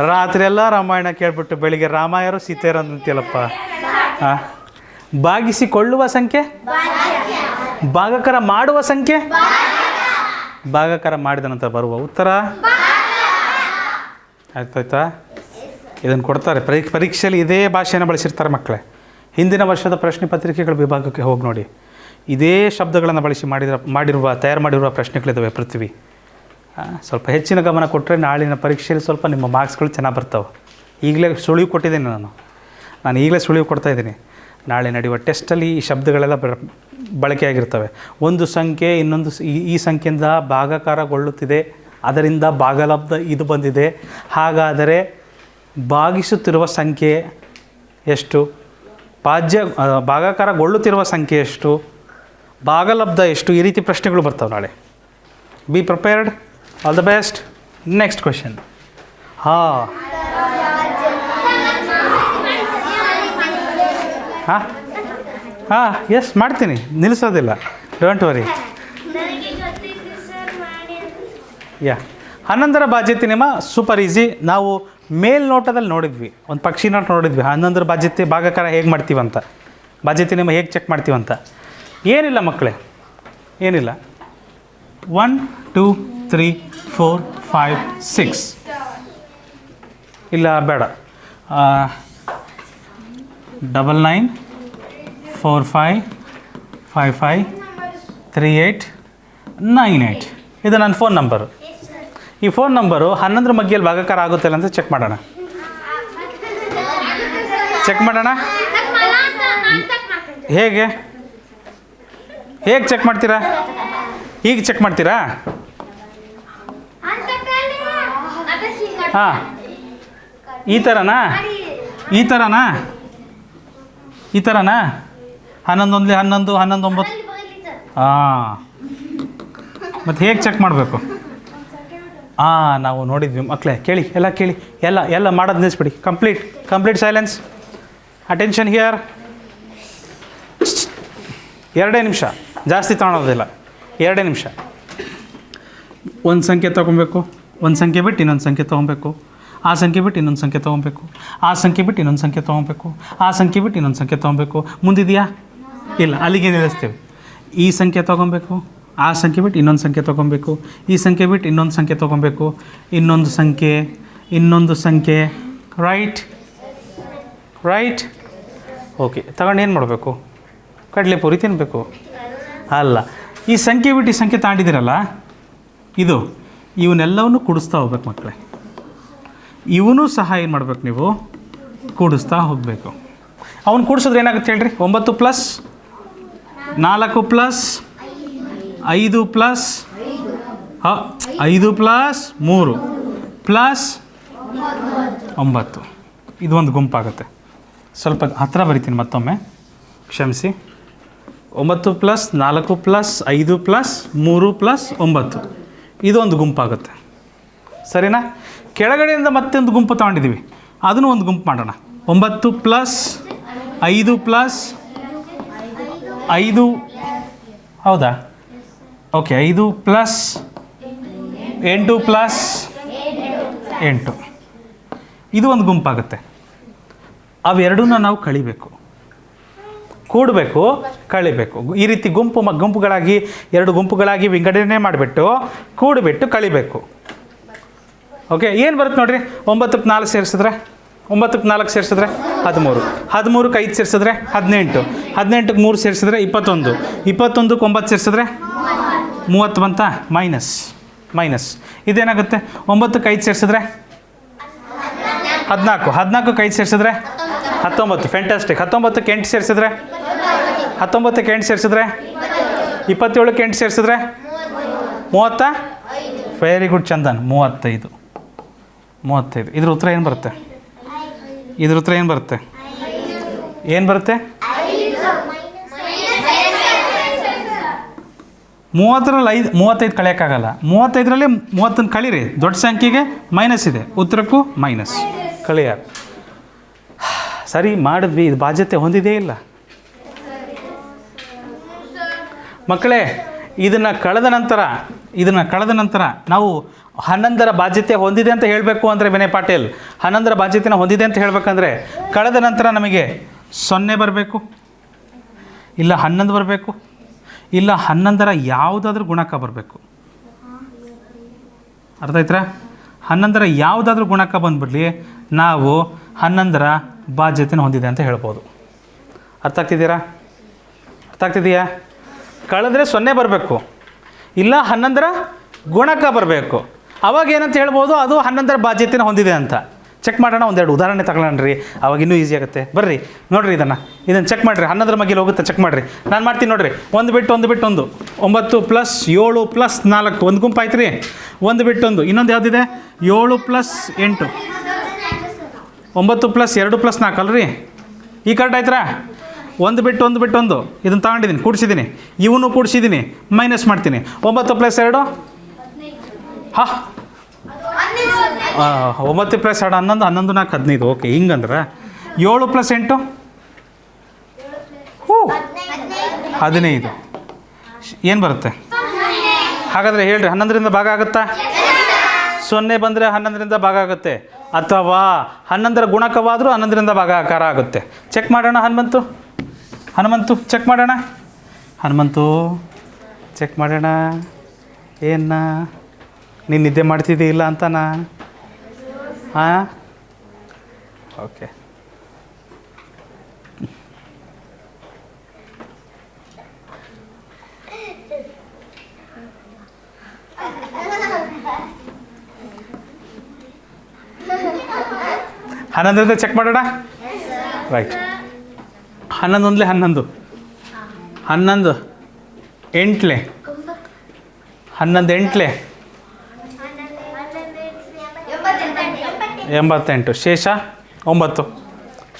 ರಾತ್ರಿ ಎಲ್ಲ ರಾಮಾಯಣ ಕೇಳ್ಬಿಟ್ಟು ಬೆಳಿಗ್ಗೆ ರಾಮಾಯರು ಸೀತೆಯರು ಅಂತೀಯಲ್ಲಪ್ಪ. ಹಾಂ, ಭಾಗಿಸಿಕೊಳ್ಳುವ ಸಂಖ್ಯೆ, ಭಾಗಾಕಾರ ಮಾಡುವ ಸಂಖ್ಯೆ, ಭಾಗಾಕಾರ ಮಾಡಿದ ನಂತರ ಬರುವ ಉತ್ತರ. ಆಯ್ತಾಯ್ತಾ? ಇದನ್ನು ಕೊಡ್ತಾರೆ ಪರೀಕ್ಷೆಯಲ್ಲಿ, ಇದೇ ಭಾಷೆಯನ್ನು ಬಳಸಿರ್ತಾರೆ ಮಕ್ಕಳೇ. ಹಿಂದಿನ ವರ್ಷದ ಪ್ರಶ್ನೆ ಪತ್ರಿಕೆಗಳ ವಿಭಾಗಕ್ಕೆ ಹೋಗಿ ನೋಡಿ, ಇದೇ ಶಬ್ದಗಳನ್ನು ಬಳಸಿ ತಯಾರು ಮಾಡಿರುವ ಪ್ರಶ್ನೆಗಳಿದ್ದಾವೆ ಪೃಥ್ವಿ. ಸ್ವಲ್ಪ ಹೆಚ್ಚಿನ ಗಮನ ಕೊಟ್ಟರೆ ನಾಳಿನ ಪರೀಕ್ಷೆಯಲ್ಲಿ ಸ್ವಲ್ಪ ನಿಮ್ಮ ಮಾರ್ಕ್ಸ್ಗಳು ಚೆನ್ನಾಗಿ ಬರ್ತಾವೆ. ಈಗಲೇ ಸುಳಿವು ಕೊಟ್ಟಿದ್ದೀನಿ ನಾನು ಈಗಲೇ ಸುಳಿವು ಕೊಡ್ತಾಯಿದ್ದೀನಿ. ನಾಳೆ ನಡೆಯುವ ಟೆಸ್ಟಲ್ಲಿ ಈ ಶಬ್ದಗಳೆಲ್ಲ ಬಳಕೆಯಾಗಿರ್ತವೆ. ಒಂದು ಸಂಖ್ಯೆ ಇನ್ನೊಂದು ಈ ಸಂಖ್ಯೆಯಿಂದ ಭಾಗಾಕಾರಗೊಳ್ಳುತ್ತಿದೆ, ಅದರಿಂದ ಭಾಗಲಬ್ಧ ಇದು ಬಂದಿದೆ. ಹಾಗಾದರೆ ಭಾಗಿಸುತ್ತಿರುವ ಸಂಖ್ಯೆ ಎಷ್ಟು, ಭಾಗಾಕಾರಗೊಳ್ಳುತ್ತಿರುವ ಸಂಖ್ಯೆ ಎಷ್ಟು, ಭಾಗಲಬ್ಧ ಎಷ್ಟು, ಈ ರೀತಿ ಪ್ರಶ್ನೆಗಳು ಬರ್ತವೆ ನಾಳೆ. Be prepared. All the best. Next question. ಹಾಂ ಎಸ್ ಮಾಡ್ತೀನಿ, ನಿಲ್ಲಿಸೋದಿಲ್ಲ, ಡೋಂಟ್ ವರಿ. ಯಾ 11ರ ಬಾಧ್ಯತೆ ನಿಯಮ ಸೂಪರ್ ಈಸಿ. ನಾವು ಮೇಲ್ನೋಟದಲ್ಲಿ ನೋಡಿದ್ವಿ, ಒಂದು ಪಕ್ಷಿನ ನೋಡಿದ್ವಿ. 11ರ ಬಾಧ್ಯತೆ ಭಾಗಾಕಾರ ಹೇಗೆ ಮಾಡ್ತೀವಂತ, ಬಾಧ್ಯತೆ ನಿಯಮ ಹೇಗೆ ಚೆಕ್ ಮಾಡ್ತೀವಂತ. ಏನಿಲ್ಲ ಮಕ್ಕಳೇ, ಏನಿಲ್ಲ. 1 2 3 4 5 6 ಇಲ್ಲ ಬೇಡ, 9945553898 ಇದು ನನ್ನ ಫೋನ್ ನಂಬರು. ಈ ಫೋನ್ ನಂಬರು 11 ಮಗ್ಗಿಯಲ್ಲಿ ಭಾಗಾಕಾರ ಆಗುತ್ತಿಲ್ಲ ಅಂತ ಚೆಕ್ ಮಾಡೋಣ. ಚೆಕ್ ಮಾಡೋಣ. ಹೇಗೆ ಚೆಕ್ ಮಾಡ್ತೀರಾ? ಹೀಗೆ ಚೆಕ್ ಮಾಡ್ತೀರಾ? ಹಾಂ, ಈ ಥರನಾ? 11 1 11 11 9. ಹಾಂ, ಮತ್ತು ಹೇಗೆ ಚೆಕ್ ಮಾಡಬೇಕು? ನಾವು ನೋಡಿದ್ವಿ ಮಕ್ಕಳೇ. ಕೇಳಿ, ಎಲ್ಲ ಕೇಳಿ, ಎಲ್ಲ ಮಾಡೋದು ನಿಲ್ಲಿಸ್ಬಿಡಿ. Complete silence, attention here. 2 ನಿಮಿಷ, ಜಾಸ್ತಿ ತೊಗೊಳೋದಿಲ್ಲ. 2 ನಿಮಿಷ. ಒಂದು ಸಂಖ್ಯೆ ತೊಗೊಬೇಕು, ಒಂದು ಸಂಖ್ಯೆ ಬಿಟ್ಟು ಇನ್ನೊಂದು ಸಂಖ್ಯೆ ತೊಗೊಬೇಕು, ಆ ಸಂಖ್ಯೆ ಬಿಟ್ಟು ಇನ್ನೊಂದು ಸಂಖ್ಯೆ ತೊಗೊಬೇಕು, ಆ ಸಂಖ್ಯೆ ಬಿಟ್ಟು ಇನ್ನೊಂದು ಸಂಖ್ಯೆ ತೊಗೊಬೇಕು, ಆ ಸಂಖ್ಯೆ ಬಿಟ್ಟು ಇನ್ನೊಂದು ಸಂಖ್ಯೆ ತೊಗೊಬೇಕು. ಮುಂದಿದೆಯಾ? ಇಲ್ಲ, ಅಲ್ಲಿಗೆ ನಿಲ್ಲಿಸ್ತೇವೆ. ಈ ಸಂಖ್ಯೆ ತೊಗೊಬೇಕು, ಆ ಸಂಖ್ಯೆ ಬಿಟ್ಟು ಇನ್ನೊಂದು ಸಂಖ್ಯೆ ತೊಗೊಬೇಕು, ಈ ಸಂಖ್ಯೆ ಬಿಟ್ಟು ಇನ್ನೊಂದು ಸಂಖ್ಯೆ ತೊಗೊಬೇಕು, ಇನ್ನೊಂದು ಸಂಖ್ಯೆ. ರೈಟ್. ಓಕೆ, ತಗೊಂಡು ಏನು ಮಾಡಬೇಕು? ಕಡಲೆಪುರಿ ತಿನ್ನಬೇಕು ಅಲ್ಲ. ಈ ಸಂಖ್ಯೆ ಬಿಟ್ಟು ಈ ಸಂಖ್ಯೆ ತಾಂಡಿದ್ದೀರಲ್ಲ, ಇವನ್ನೆಲ್ಲವನ್ನು ಕೂಡಿಸ್ತಾ ಹೋಗ್ಬೇಕು ಮಕ್ಕಳೇ. ಇವನು ಸಹ ಏನು ಮಾಡ್ಬೇಕು? ನೀವು ಕೂಡಿಸ್ತಾ ಹೋಗಬೇಕು. ಅವನು ಕೂಡಿಸಿದ್ರೆ ಏನಾಗುತ್ತೆ ಹೇಳ್ರಿ? 9 ಪ್ಲಸ್ 4 ಪ್ಲಸ್ 5 ಪ್ಲಸ್ 3 ಪ್ಲಸ್ 9. ಇದು ಒಂದು ಗುಂಪಾಗುತ್ತೆ. ಸ್ವಲ್ಪ ಹತ್ತಿರ ಬರಿತೀನಿ ಮತ್ತೊಮ್ಮೆ, ಕ್ಷಮಿಸಿ. 9 ಪ್ಲಸ್ 4 ಪ್ಲಸ್ 5 ಪ್ಲಸ್ 3 ಪ್ಲಸ್ 9 ಇದೊಂದು ಗುಂಪಾಗುತ್ತೆ. ಸರಿನಾ? ಕೆಳಗಡೆಯಿಂದ ಮತ್ತೊಂದು ಗುಂಪು ತೊಗೊಂಡಿದ್ದೀವಿ, ಅದನ್ನು ಒಂದು ಗುಂಪು ಮಾಡೋಣ. 9 ಪ್ಲಸ್ 5 ಪ್ಲಸ್ 5, ಹೌದಾ? ಓಕೆ, 5 ಪ್ಲಸ್ 8 ಪ್ಲಸ್ 8 ಇದು ಒಂದು ಗುಂಪಾಗುತ್ತೆ. ಅವೆರಡನ್ನ ನಾವು ಕಳಿಬೇಕು, ಕೂಡಬೇಕು, ಕಳಿಬೇಕು. ಈ ರೀತಿ ಗುಂಪುಗಳಾಗಿ 2 ಗುಂಪುಗಳಾಗಿ ವಿಂಗಡಣೆ ಮಾಡಿಬಿಟ್ಟು ಕೂಡಿಬಿಟ್ಟು ಕಳಿಬೇಕು. ಓಕೆ, ಏನು ಬರುತ್ತೆ ನೋಡಿರಿ? 9ಕ್ಕೆ 4 ಸೇರಿಸಿದ್ರೆ 13ಕ್ಕೆ 5 ಸೇರಿಸಿದ್ರೆ 18, 18ಕ್ಕೆ 3 ಸೇರಿಸಿದ್ರೆ 21, 21ಕ್ಕೆ 9 ಸೇರಿಸಿದ್ರೆ 30 ಬಂತ? ಮೈನಸ್. ಇದೇನಾಗುತ್ತೆ? 9ಕ್ಕೆ 5 ಸೇರಿಸಿದ್ರೆ 14, 14ಕ್ಕೆ 5 ಸೇರಿಸಿದ್ರೆ 19. ಫ್ಯಾಂಟಾಸ್ಟಿಕ್. 19ಕ್ಕೆ 8 ಸೇರಿಸಿದ್ರೆ 27ಕ್ಕೆ 8 ಸೇರಿಸಿದ್ರೆ 30. Very good Chandan. 35. ಇದ್ರ ಉತ್ತರ ಏನು ಬರುತ್ತೆ? 30ರಲ್ಲಿ 35 ಕಳೆಯೋಕ್ಕಾಗಲ್ಲ. 35ರಲ್ಲಿ 30 ಕಳೀರಿ, ದೊಡ್ಡ ಸಂಖ್ಯೆಗೆ ಮೈನಸ್ ಇದೆ, ಉತ್ತರಕ್ಕೂ ಮೈನಸ್. ಕಳಿಯಾರ ಸರಿ ಮಾಡಿದ್ವಿ. ಇದು ಬಾಧ್ಯತೆ ಹೊಂದಿದೇ ಇಲ್ಲ ಮಕ್ಕಳೇ. ಇದನ್ನು ಕಳೆದ ನಂತರ ನಾವು 11ರ ಬಾಧ್ಯತೆ ಹೊಂದಿದೆ ಅಂತ ಹೇಳಬೇಕು ಅಂದರೆ, ವಿನಯ್ ಪಾಟೀಲ್ 11ರ ಬಾಧ್ಯತೆನ ಹೊಂದಿದೆ ಅಂತ ಹೇಳಬೇಕಂದ್ರೆ ಕಳೆದ ನಂತರ ನಮಗೆ 0 ಬರಬೇಕು, ಇಲ್ಲ 11 ಬರಬೇಕು, ಇಲ್ಲ 11ರ ಯಾವುದಾದ್ರೂ ಗುಣಕ ಬರಬೇಕು. ಅರ್ಥ ಆಯ್ತಾ? 11ರ ಯಾವುದಾದ್ರೂ ಗುಣಕ ಬಂದುಬಿಡಲಿ, ನಾವು 11ರ ಬಾಧ್ಯತೆನ ಹೊಂದಿದೆ ಅಂತ ಹೇಳ್ಬೋದು. ಅರ್ಥ ಆಗ್ತಿದೆಯಾ? ಕಳೆದ್ರೆ 0 ಬರಬೇಕು, ಇಲ್ಲ 11ರ ಗುಣಕ ಬರಬೇಕು. ಅವಾಗ ಏನಂತ ಹೇಳ್ಬೋದು? ಅದು 11ರ ಬಾಧ್ಯತೆನ ಹೊಂದಿದೆ ಅಂತ. ಚೆಕ್ ಮಾಡೋಣ, ಒಂದೆರಡು ಉದಾಹರಣೆ ತಗೊಳ್ಳೋಣ ರೀ, ಅವಾಗ ಇನ್ನೂ ಈಸಿ ಆಗುತ್ತೆ. ಬರ್ರಿ ನೋಡಿರಿ, ಇದನ್ನು ಚೆಕ್ ಮಾಡಿರಿ. 11ರ ಮಗ್ಗಿಲಿ ಹೋಗುತ್ತೆ, ಚೆಕ್ ಮಾಡಿರಿ. ನಾನು ಮಾಡ್ತೀನಿ ನೋಡಿರಿ. ಒಂದು ಬಿಟ್ಟು 9 ಪ್ಲಸ್ 7 ಪ್ಲಸ್ 4 ಒಂದು ಗುಂಪು ಆಯ್ತು ರೀ. 1 ಬಿಟ್ಟು 1 ಇನ್ನೊಂದು ಯಾವುದಿದೆ? 7 ಪ್ಲಸ್ 8, 9 ಪ್ಲಸ್ 2 ಪ್ಲಸ್ 4 ಅಲ್ರಿ? ಈ ಕರೆಕ್ಟ್ ಆಯ್ತಾ? 1 ಬಿಟ್ಟು 1 ಇದನ್ನು ತಗೊಂಡಿದ್ದೀನಿ, ಕೂಡಿಸಿದ್ದೀನಿ, ಇವನು ಕೂಡಿಸಿದ್ದೀನಿ, ಮೈನಸ್ ಮಾಡ್ತೀನಿ. 9 ಪ್ಲಸ್ 2 9 ಪ್ಲಸ್ 2 11, 11 4 15. ಓಕೆ, ಹಿಂಗಂದ್ರೆ 7 ಪ್ಲಸ್ 8 15. ಏನು ಬರುತ್ತೆ ಹಾಗಾದರೆ ಹೇಳ್ರಿ? 11ರಿಂದ ಭಾಗ ಆಗುತ್ತಾ? 0 ಬಂದರೆ 11ರಿಂದ ಭಾಗ ಆಗುತ್ತೆ, ಅಥವಾ 11ರ ಗುಣಕವಾದರೂ 11ರಿಂದ ಭಾಗಾಕಾರ ಆಗುತ್ತೆ. ಚೆಕ್ ಮಾಡೋಣ. ಹನುಮಂತು ಚೆಕ್ ಮಾಡೋಣ. ಚೆಕ್ ಮಾಡೋಣ. ನೀನು ನಿದ್ದೆ ಮಾಡ್ತಿದ್ದೀ ಇಲ್ಲ ಅಂತನಾ? ಓಕೆ. ಹನ್ನೊಂದರಿಂದ ಚೆಕ್ ಮಾಡೋಣ. ರೈಟ್. 11 ಒಂದಲೇ 11, 11 ಎಂಟ್ಲೆ, 11 ಎಂಟ್ಲೆ 88, ಶೇಷ 9.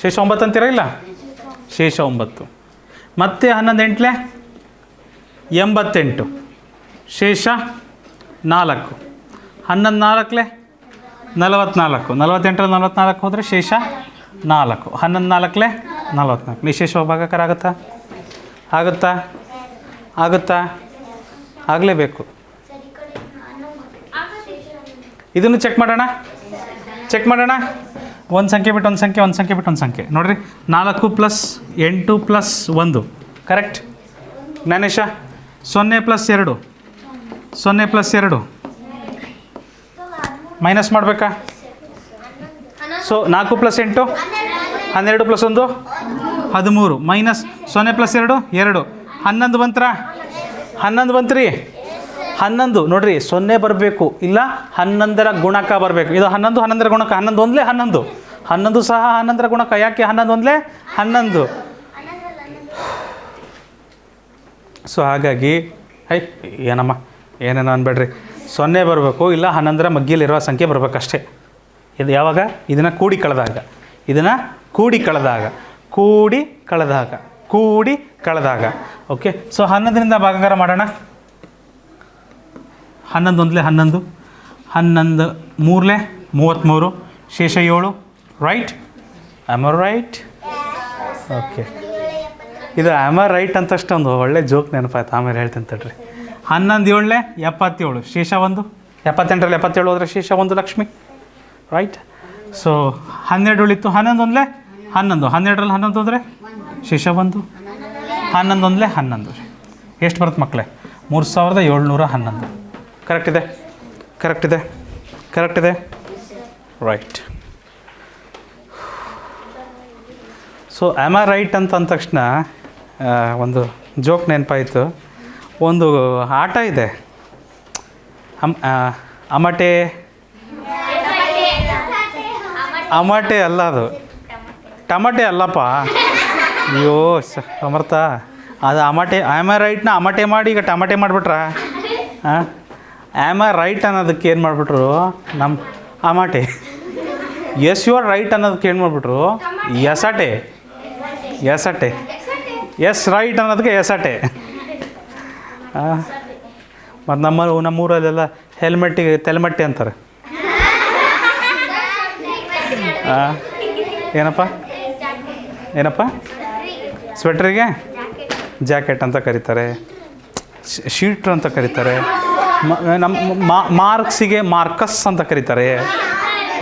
ಶೇಷ 9 ಅಂತೀರ ಇಲ್ಲ? ಶೇಷ 9. ಮತ್ತೆ 11 ಎಂಟ್ಲೆ 88, ಶೇಷ 4. 11 4ಲೆ 44, 48ರಲ್ಲಿ 44 ಹೋದರೆ ಶೇಷ 4. 11 4ಲೆ 44. ನಿಶೇಷ ಭಾಗಾಕಾರ ಆಗುತ್ತಾ? ಆಗುತ್ತಾ? ಆಗುತ್ತಾ? ಆಗಲೇಬೇಕು. ಇದನ್ನು ಚೆಕ್ ಮಾಡೋಣ. ಚೆಕ್ ಮಾಡೋಣ. ಒಂದು ಸಂಖ್ಯೆ ಬಿಟ್ಟು ಒಂದು ಸಂಖ್ಯೆ, ಒಂದು ಸಂಖ್ಯೆ ಬಿಟ್ಟು ಒಂದು ಸಂಖ್ಯೆ. ನೋಡಿರಿ, 4 + 8 + 1 ಕರೆಕ್ಟ್. ಜ್ಞಾನೇಶ 0 + 2, 0 + 2 ಮೈನಸ್ ಮಾಡಬೇಕಾ? So 4 + 8 12 + 1 13, minus 0 + 2 2, 11 ಬಂತ್ರ? 11 ಬಂತ್ರಿ? 11 ನೋಡಿರಿ, 0 ಬರಬೇಕು, ಇಲ್ಲ 11ರ ಗುಣಕ ಬರಬೇಕು. ಇದು 11 11ರ ಗುಣಕ. 11 ಒಂದಲೇ 11, 11 ಸಹ 11ರ ಗುಣಕ. ಯಾಕೆ 11 ಒಂದಲೇ 11? ಸೊ ಹಾಗಾಗಿ ಏನಮ್ಮ ಏನೇನೋ ಅನ್ಬೇಡ್ರಿ, 0 ಬರಬೇಕು, ಇಲ್ಲ 11ರ ಮಗ್ಗಿಯಲ್ಲಿರುವ ಸಂಖ್ಯೆ ಬರಬೇಕಷ್ಟೇ. ಇದು ಯಾವಾಗ? ಇದನ್ನು ಕೂಡಿ ಕಳೆದಾಗ, ಇದನ್ನು ಕೂಡಿ ಕಳೆದಾಗ, ಕೂಡಿ ಕಳೆದಾಗ, ಕೂಡಿ ಕಳೆದಾಗ. ಓಕೆ. ಸೊ 11ರಿಂದ ಭಾಗಾಕಾರ ಮಾಡೋಣ. 11 ಒಂದಲೇ 11, 11 3ಲೆ 33, ಶೇಷ 7. Right? Am I right? Okay. ಇದು ಆಮ್ ಐ ರೈಟ್ ಅಂತಷ್ಟು ಒಂದು ಒಳ್ಳೆ ಜೋಕ್ ನೆನಪಾಯ್ತು, ಆಮೇಲೆ ಹೇಳ್ತೀನಿ ತಡ್ರಿ. 11 7ಲೆ 77, ಶೇಷ 1. 78ರಲ್ಲಿ 77 ಹೋದರೆ ಶೇಷ 1 ಲಕ್ಷ್ಮಿ. ರೈಟ್? ಸೊ 12 ಉಳಿತು. 11 ಒಂದಲೇ 11, 12ರಲ್ಲಿ 11 ಹೋದರೆ ಶೇಷ 1. 11 ಒಂದಲೇ 11. ಎಷ್ಟು ಬರುತ್ತೆ ಮಕ್ಕಳೇ? 3711. ಕರೆಕ್ಟ್ ಇದೆ? ಕರೆಕ್ಟ್ ಇದೆ? ಕರೆಕ್ಟ್ ಇದೆ? Right. So am I right ಅಂತ ಅಂದ ತಕ್ಷಣ ಒಂದು ಜೋಕ್ ನೆನಪಾಯಿತು. ಒಂದು ಆಟ ಇದೆ, ಅಮಟೆ ಅಮಟೆ ಅಲ್ಲ, ಅದು ಟಮಟೆ ಅಲ್ಲಪ್ಪ. ಅಯ್ಯೋ ಸಮರ್ಥ, ಅದು ಅಮಟೆ. ಆಮ್ ಐ ರೈಟ್ನ ಅಮಟೆ ಮಾಡಿ ಈಗ ಟಮಟೆ ಮಾಡಿಬಿಟ್ರ. ಆಮ್ ಐ ರೈಟ್ ಅನ್ನೋದಕ್ಕೆ ಏನು ಮಾಡಿಬಿಟ್ರು ನಮ್ಮ Amte. S you are right ಅನ್ನೋದಕ್ಕೆ ಏನು ಮಾಡಿಬಿಟ್ರು ಎಸಟೆ. ಎಸಟೆ. ಎಸ್ ರೈಟ್ ಅನ್ನೋದಕ್ಕೆ ಎಸಟೆ. ಮತ್ತು ನಮ್ಮೂರಲ್ಲೆಲ್ಲ ಹೆಲ್ಮೆಟ್ಟಿಗೆ ತೆಲ್ಮಟ್ಟೆ ಅಂತಾರೆ. ಏನಪ್ಪ ಏನಪ್ಪ ಸ್ವೆಟ್ರಿಗೆ ಜಾಕೆಟ್ ಅಂತ ಕರೀತಾರೆ, ಶೀಟ್ರ್ ಅಂತ ಕರೀತಾರೆ, ನಮ್ಮ ಮಾರ್ಕ್ಸಿಗೆ ಮಾರ್ಕಸ್ ಅಂತ ಕರೀತಾರೆ.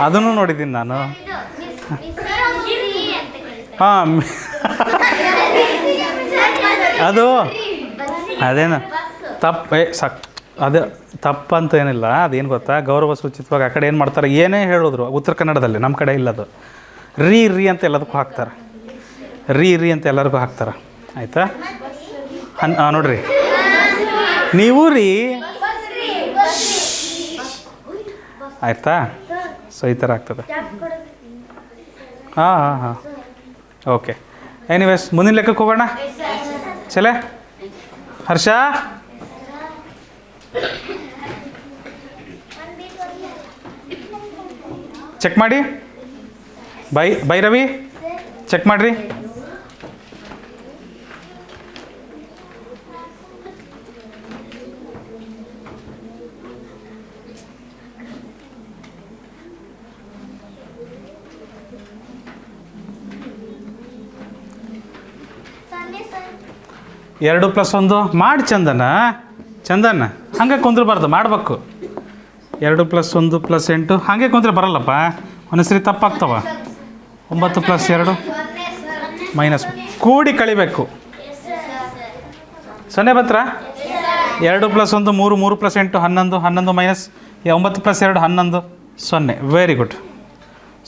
ಅದನ್ನು ನೋಡಿದ್ದೀನಿ ನಾನು. ಹಾಂ, ಅದು ಅದೇನು ಅದು ತಪ್ಪಂತ ಏನಿಲ್ಲ. ಅದೇನು ಗೊತ್ತಾ, ಗೌರವ ಸೂಚಿತವಾಗಿ ಆ ಕಡೆ ಏನು ಮಾಡ್ತಾರೆ, ಏನೇ ಹೇಳಿದ್ರು ಉತ್ತರ ಕನ್ನಡದಲ್ಲಿ, ನಮ್ಮ ಕಡೆ ಇಲ್ಲದು. ರೀ ಅಂತ ಎಲ್ಲದಕ್ಕೂ ಹಾಕ್ತಾರೆ. ರೀ ಅಂತ ಎಲ್ಲರಿಗೂ ಹಾಕ್ತಾರೆ. ಆಯಿತಾ? ನೋಡ್ರಿ, ನೀವು ರೀ ಆಯಿತಾ? ಸೊ ಈ ಥರ ಆಗ್ತದೆ. ಹಾಂ. ಓಕೆ. ಎನಿವೇಸ್, ಮುಂದಿನ ಲೆಕ್ಕಕ್ಕೆ ಹೋಗೋಣ. ಚಲೇ ಹರ್ಷ, ಚೆಕ್ ಮಾಡಿ. ಬೈ ರವಿ, ಚೆಕ್ ಮಾಡಿರಿ. ಎರಡು ಪ್ಲಸ್ ಒಂದು ಮಾಡಿ ಚಂದನ ಹಾಗೆ ಕುಂದ್ರಬಾರ್ದು, ಮಾಡಬೇಕು. 2 + 1 + 8 ಹಾಗೆ ಕುಂದ್ರೆ ಬರಲ್ಲಪ್ಪ, ಒಂದೊಂದ್ಸರಿ ತಪ್ಪಾಗ್ತವ. 9 + 2 ಮೈನಸ್ ಕೂಡಿ ಕಳಿಬೇಕು. 0 ಬಂತ್ರ? 2 + 1 3, 3 + 8 11, 11 ಮೈನಸ್ 9 + 2 11, 0. Very good.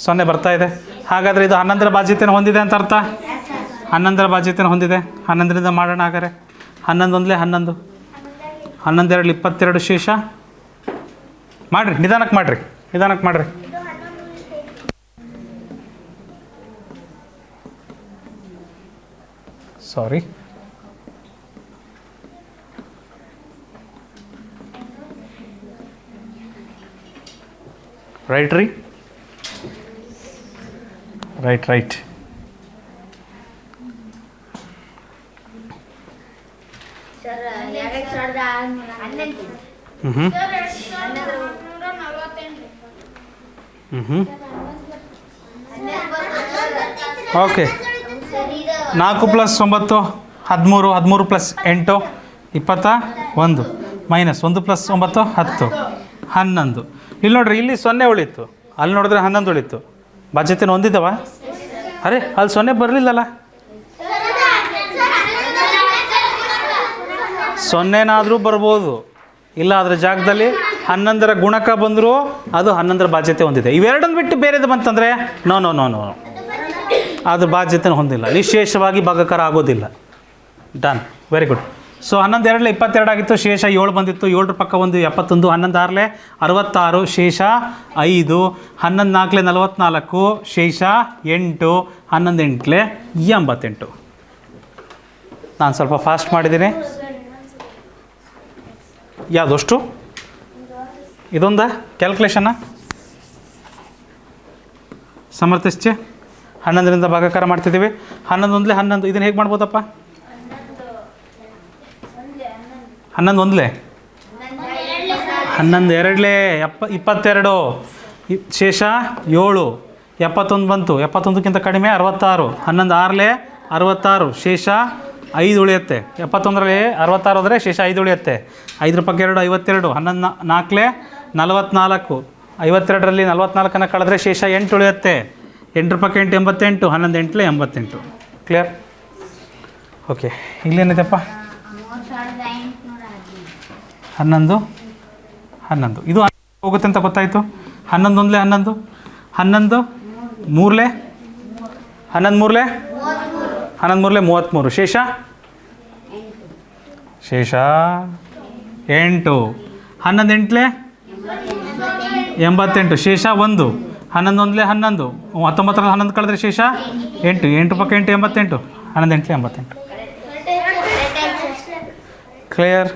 0 ಬರ್ತಾ ಇದೆ. ಹಾಗಾದರೆ ಇದು 11ರ ಬಾಧ್ಯತೆಯನ್ನು ಹೊಂದಿದೆ ಅಂತ ಅರ್ಥ. 11ರ ಬಾಧ್ಯತೆಯನ್ನು ಹೊಂದಿದೆ. 11ರಿಂದ ಮಾಡೋಣ. ಹಾಗಾದರೆ 11 ಒಂದಲೇ 11, 11 2 22 ಶೇಷ. ಮಾಡಿರಿ, ನಿಧಾನಕ್ಕೆ ಮಾಡಿರಿ, ನಿಧಾನಕ್ಕೆ ಮಾಡಿರಿ. ಸಾರಿ, ರೈಟ್ ರೀ, ರೈಟ್. ಓಕೆ, 4 + 9 13, 13 + 8 21, -1 + 9 10, 11. ಇಲ್ಲಿ ನೋಡ್ರಿ, ಇಲ್ಲಿ 0 ಉಳಿತು, ಅಲ್ಲಿ ನೋಡಿದ್ರೆ 11 ಉಳಿತು. ಬಾಧ್ಯತೆಯನ್ನು ಹೊಂದಿದ್ದವ? ಅರೆ, ಅಲ್ಲಿ 0 ಬರಲಿಲ್ಲಲ್ಲ. 0ನಾದರೂ ಬರ್ಬೋದು, ಇಲ್ಲ ಅದರ ಜಾಗದಲ್ಲಿ 11ರ ಗುಣಕ ಬಂದರೂ ಅದು 11ರ ಬಾಧ್ಯತೆ ಹೊಂದಿದೆ. ಇವೆರಡನ್ನು ಬಿಟ್ಟು ಬೇರೆದು ಬಂತಂದರೆ ನೋ, ಅದು ಬಾಧ್ಯತೆಯನ್ನು ಹೊಂದಿಲ್ಲ, ವಿಶೇಷವಾಗಿ ಭಾಗಕಾರ ಆಗೋದಿಲ್ಲ. Done, very good. ಸೊ 11 2 22 ಆಗಿತ್ತು, ಶೇಷ 7 ಬಂದಿತ್ತು. 7ರ ಪಕ್ಕ 1 71, 11 6 66, ಶೇಷ 5, 11 4 44, ಶೇಷ 8, 11 8 88. ನಾನು ಸ್ವಲ್ಪ ಫಾಸ್ಟ್ ಮಾಡಿದ್ದೀನಿ. ಯಾವುದಷ್ಟು ಇದೊಂದ ಕ್ಯಾಲ್ಕುಲೇಷನ್ನ ಸಮರ್ಥಿಸ್ಚೆ. 11ರಿಂದ ಭಾಗಾಕಾರ ಮಾಡ್ತಿದ್ದೀವಿ. 11 1 11. ಇದನ್ನು ಹೇಗೆ ಮಾಡ್ಬೋದಪ್ಪ? 11 1 11 2 22, ಶೇಷ 7, 71 ಬಂತು. 71ಕ್ಕಿಂತ ಕಡಿಮೆ 66, 11 6 66, ಶೇಷ 5 ಉಳಿಯುತ್ತೆ. 71ರಲ್ಲಿ 66 ಹೋದರೆ ಶೇಷ 5 ಉಳಿಯುತ್ತೆ. 5ರ ಪಕ್ಕ 2 52, 11 4 44, 52ರಲ್ಲಿ 44ನ್ನು ಕಳೆದ್ರೆ ಶೇಷ 8 ಉಳಿಯುತ್ತೆ. 8ರ ಪಕ್ಕ 8 88, 11 8 88. ಕ್ಲಿಯರ್? ಓಕೆ, ಇಲ್ಲೇನಿದೆಪ್ಪ? 11 11. ಇದು ಹೋಗುತ್ತೆ ಅಂತ ಗೊತ್ತಾಯಿತು. 11 1 11, 11 3 11 3 11 3 33, ಶೇಷ 8, 11 8 88, ಶೇಷ 1, 11 1 11, 19ರಲ್ಲಿ 11 ಕಳೆದ್ರೆ ಶೇಷ 8, 8 ಪಕ್ಕ 8 88, 11 8 88. ಕ್ಲಿಯರ್?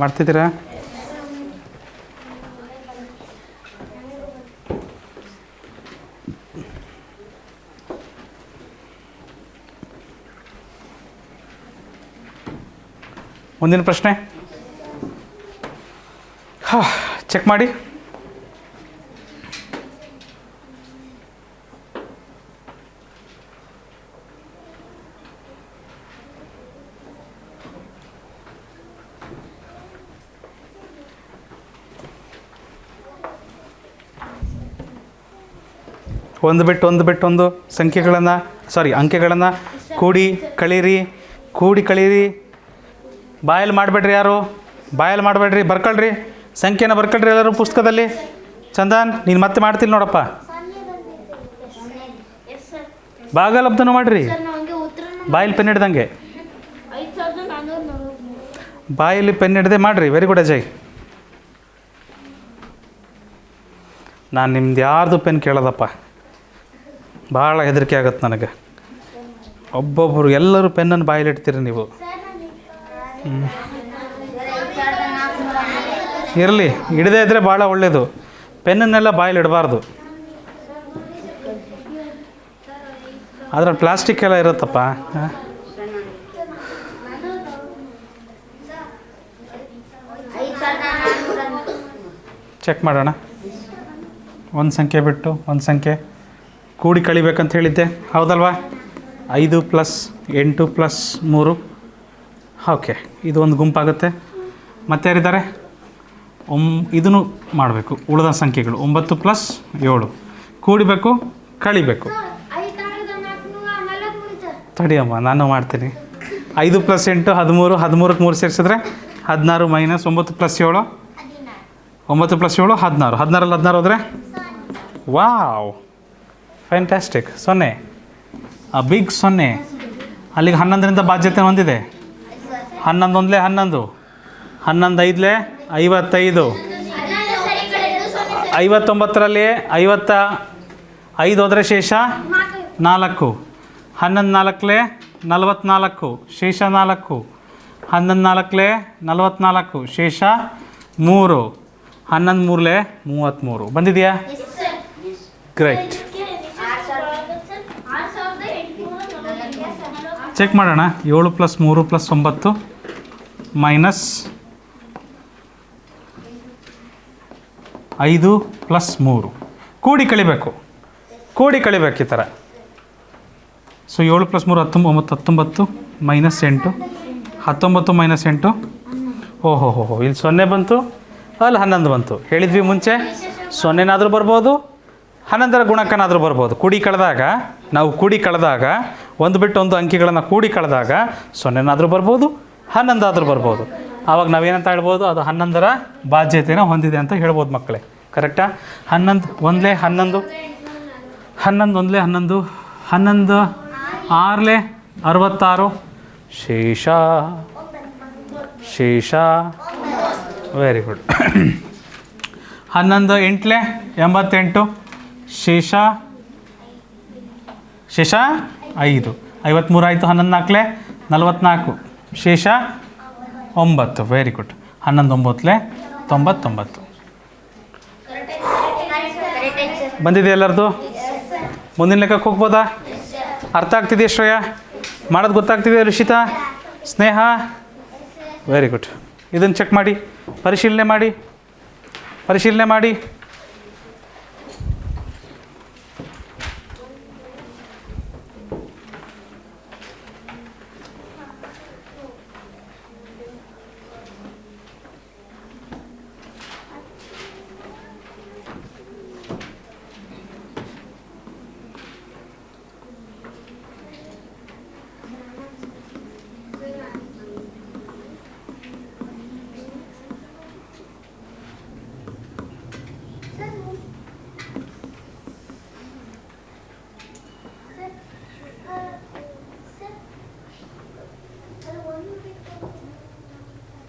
ಮಾಡ್ತಿದ್ದೀರಾ? ಮುಂದಿನ ಪ್ರಶ್ನೆ ಚೆಕ್ ಮಾಡಿ. ಒಂದು ಬಿಟ್ಟು ಒಂದು ಸಂಖ್ಯೆಗಳನ್ನು ಅಂಕೆಗಳನ್ನು ಕೂಡಿ ಕಳೀರಿ. ಬಾಯಲ್ಲಿ ಮಾಡಬೇಡ್ರಿ, ಯಾರು ಬಾಯಲ್ಲಿ ಮಾಡಬೇಡ್ರಿ, ಬರ್ಕೊಳ್ರಿ. ಸಂಖ್ಯೆನ ಬರ್ಕೊಳ್ರಿ ಎಲ್ಲರೂ ಪುಸ್ತಕದಲ್ಲಿ. ಚಂದನ್, ನೀನು ಮತ್ತೆ ಮಾಡ್ತಿಲ್ಲ ನೋಡಪ್ಪ. ಭಾಗಲಬ್ಧನೂ ಮಾಡಿರಿ, ಬಾಯಲ್ಲಿ ಪೆನ್ ಹಿಡ್ದಂಗೆ. ಬಾಯಲ್ಲಿ ಪೆನ್ ಹಿಡ್ದೆ ಮಾಡಿರಿ. Very good Ajay. ನಾನು ನಿಮ್ದು ಯಾರ್ದು ಪೆನ್ ಕೇಳೋದಪ್ಪ, ಭಾಳ ಹೆದರಿಕೆ ಆಗುತ್ತೆ ನನಗೆ. ಒಬ್ಬೊಬ್ಬರು ಎಲ್ಲರೂ ಪೆನ್ನನ್ನು ಬಾಯಲ್ಲಿ ಇಡ್ತೀರಿ ನೀವು. ಇರಲಿ, ಹಿಡದೇ ಇದ್ದರೆ ಭಾಳ ಒಳ್ಳೆಯದು. ಪೆನ್ನನ್ನೆಲ್ಲ ಬಾಯಲ್ಲಿ ಇಡಬಾರ್ದು. ಅದ್ರಲ್ಲಿ ಪ್ಲಾಸ್ಟಿಕ್ ಎಲ್ಲ ಇರುತ್ತಪ್ಪ. ಚೆಕ್ ಮಾಡೋಣ. ಒಂದು ಸಂಖ್ಯೆ ಬಿಟ್ಟು ಒಂದು ಸಂಖ್ಯೆ ಕೂಡಿ ಕಳಿಬೇಕಂತ ಹೇಳಿದ್ದೆ, ಹೌದಲ್ವಾ? 5 + 8 + 3. ಓಕೆ, ಇದು ಒಂದು ಗುಂಪಾಗುತ್ತೆ. ಮತ್ತೆ ಯಾರಿದ್ದಾರೆ? ಇದನ್ನು ಮಾಡಬೇಕು. ಉಳಿದ ಸಂಖ್ಯೆಗಳು 9 + 7 ಕೂಡಿಬೇಕು, ಕಳಿಬೇಕು. ತಡಿಯಮ್ಮ, ನಾನು ಮಾಡ್ತೀನಿ. 5 + 8 13, 13ಕ್ಕೆ 3 ಸೇರಿಸಿದ್ರೆ 16, -9 + 7 9 + 7 16, 16ರಲ್ಲಿ 16 ಹೋದರೆ ವಾವ್, ಫ್ಯಾಂಟಾಸ್ಟಿಕ್. 0 ಆ ಬಿಗ್ 0 ಅಲ್ಲಿಗೆ 11ರಿಂದ ಬಾಧ್ಯತೆ ಹೊಂದಿದೆ. 11 ಒಂದಲೇ 11, 11 ಐದಲೇ 55, 59ರಲ್ಲಿ 55 ಹೋದರೆ ಶೇಷ 4, 11 4ಲೇ 44, ಶೇಷ 4, 11 4ಲೇ 44, ಶೇಷ 3, 11 3ಲೇ 33. ಬಂದಿದೆಯಾ? ಗ್ರೇಟ್. ಚೆಕ್ ಮಾಡೋಣ. 7 + 3 + 9 -5 + 3 ಕೂಡಿ ಕಳಿಬೇಕು ಈ ಥರ. ಸೊ 7 + 3 19, 19 -8, 19 -8. ಓಹೋ, ಇಲ್ಲಿ 0 ಬಂತು, ಅಲ್ಲಿ 11 ಬಂತು. ಹೇಳಿದ್ವಿ ಮುಂಚೆ 0ನಾದರೂ ಬರ್ಬೋದು, 11ರ ಗುಣಕನಾದರೂ ಬರ್ಬೋದು. ನಾವು ಕೂಡಿ ಕಳೆದಾಗ ಒಂದು ಬಿಟ್ಟು ಒಂದು ಅಂಕಿಗಳನ್ನು ಕೂಡಿ ಕಳೆದಾಗ 0ನಾದರೂ ಬರ್ಬೋದು, 11 ಆದರೂ ಬರ್ಬೋದು. ಆವಾಗ ನಾವೇನಂತ ಹೇಳ್ಬೋದು? ಅದು 11ರ ಬಾಧ್ಯತೆಯನ್ನು ಹೊಂದಿದೆ ಅಂತ ಹೇಳ್ಬೋದು ಮಕ್ಕಳೇ. ಕರೆಕ್ಟಾ? 11 ಒಂದಲೇ 11, 11 ಒಂದಲೇ 11, 11 6ಲೇ 66, ಶೇಷ ವೆರಿ ಗುಡ್. 11 8ಲೇ 88, ಶೇಷ 5, 53 ಆಯಿತು. 11 4ಲೇ 44, ಶೇಷ 9. Very good. 11 9ಲೇ 99. ಬಂದಿದೆ ಎಲ್ಲರದು? ಮುಂದಿನ ಲೆಕ್ಕಕ್ಕೆ ಹೋಗ್ಬೋದಾ? ಅರ್ಥ ಆಗ್ತಿದೆಯಾ ಶ್ರೇಯ? ಮಾಡೋದು ಗೊತ್ತಾಗ್ತಿದೆಯಾ ಋಷಿತಾ, ಸ್ನೇಹ? Very good. ಇದನ್ನು ಚೆಕ್ ಮಾಡಿ, ಪರಿಶೀಲನೆ ಮಾಡಿ.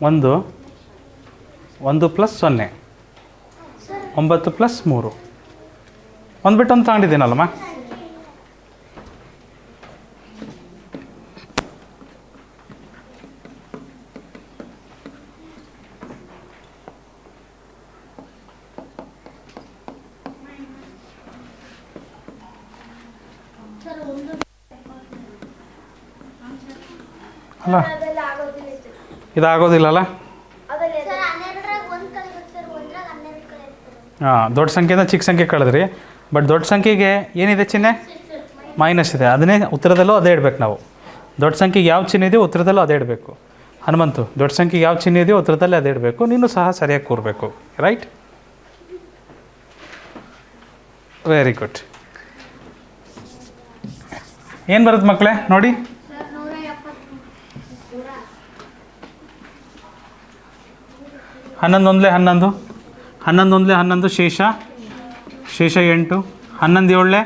ಒಂದು 1 + 0, 9 + 3. ಒಂದು ಬಿಟ್ಟು ಒಂದು ತಗೊಂಡಿದ್ದೀನಲ್ಲಮ್ಮ. ಅಲ್ಲ ಇದಾಗೋದಿಲ್ಲಲ್ಲ? ಹಾಂ, ದೊಡ್ಡ ಸಂಖ್ಯೆಯಿಂದ ಚಿಕ್ಕ ಸಂಖ್ಯೆ ಕಳೆದ್ರಿ. ಬಟ್ ದೊಡ್ಡ ಸಂಖ್ಯೆಗೆ ಏನಿದೆ ಚಿಹ್ನೆ? ಮೈನಸ್ ಇದೆ. ಅದನ್ನೇ ಉತ್ತರದಲ್ಲೂ ಅದೇ ಇಡಬೇಕು ನಾವು. ದೊಡ್ಡ ಸಂಖ್ಯೆಗೆ ಯಾವ ಚಿಹ್ನೆ ಇದೆಯೋ ಉತ್ತರದಲ್ಲೂ ಅದೇ ಇಡಬೇಕು. ಹನುಮಂತು, ದೊಡ್ಡ ಸಂಖ್ಯೆಗೆ ಯಾವ ಚಿಹ್ನೆ ಇದೆಯೋ ಉತ್ತರದಲ್ಲೇ ಅದೇ ಇಡಬೇಕು. ನೀನು ಸಹ ಸರಿಯಾಗಿ ಕೂರಬೇಕು. ರೈಟ್? Very good. ಏನು ಬರುತ್ತೆ ಮಕ್ಕಳೇ ನೋಡಿ? 11 ಒಂದಲೇ 11, 11 ಒಂದಲೇ 11, ಶೇಷ 8, 11 7ಲೇ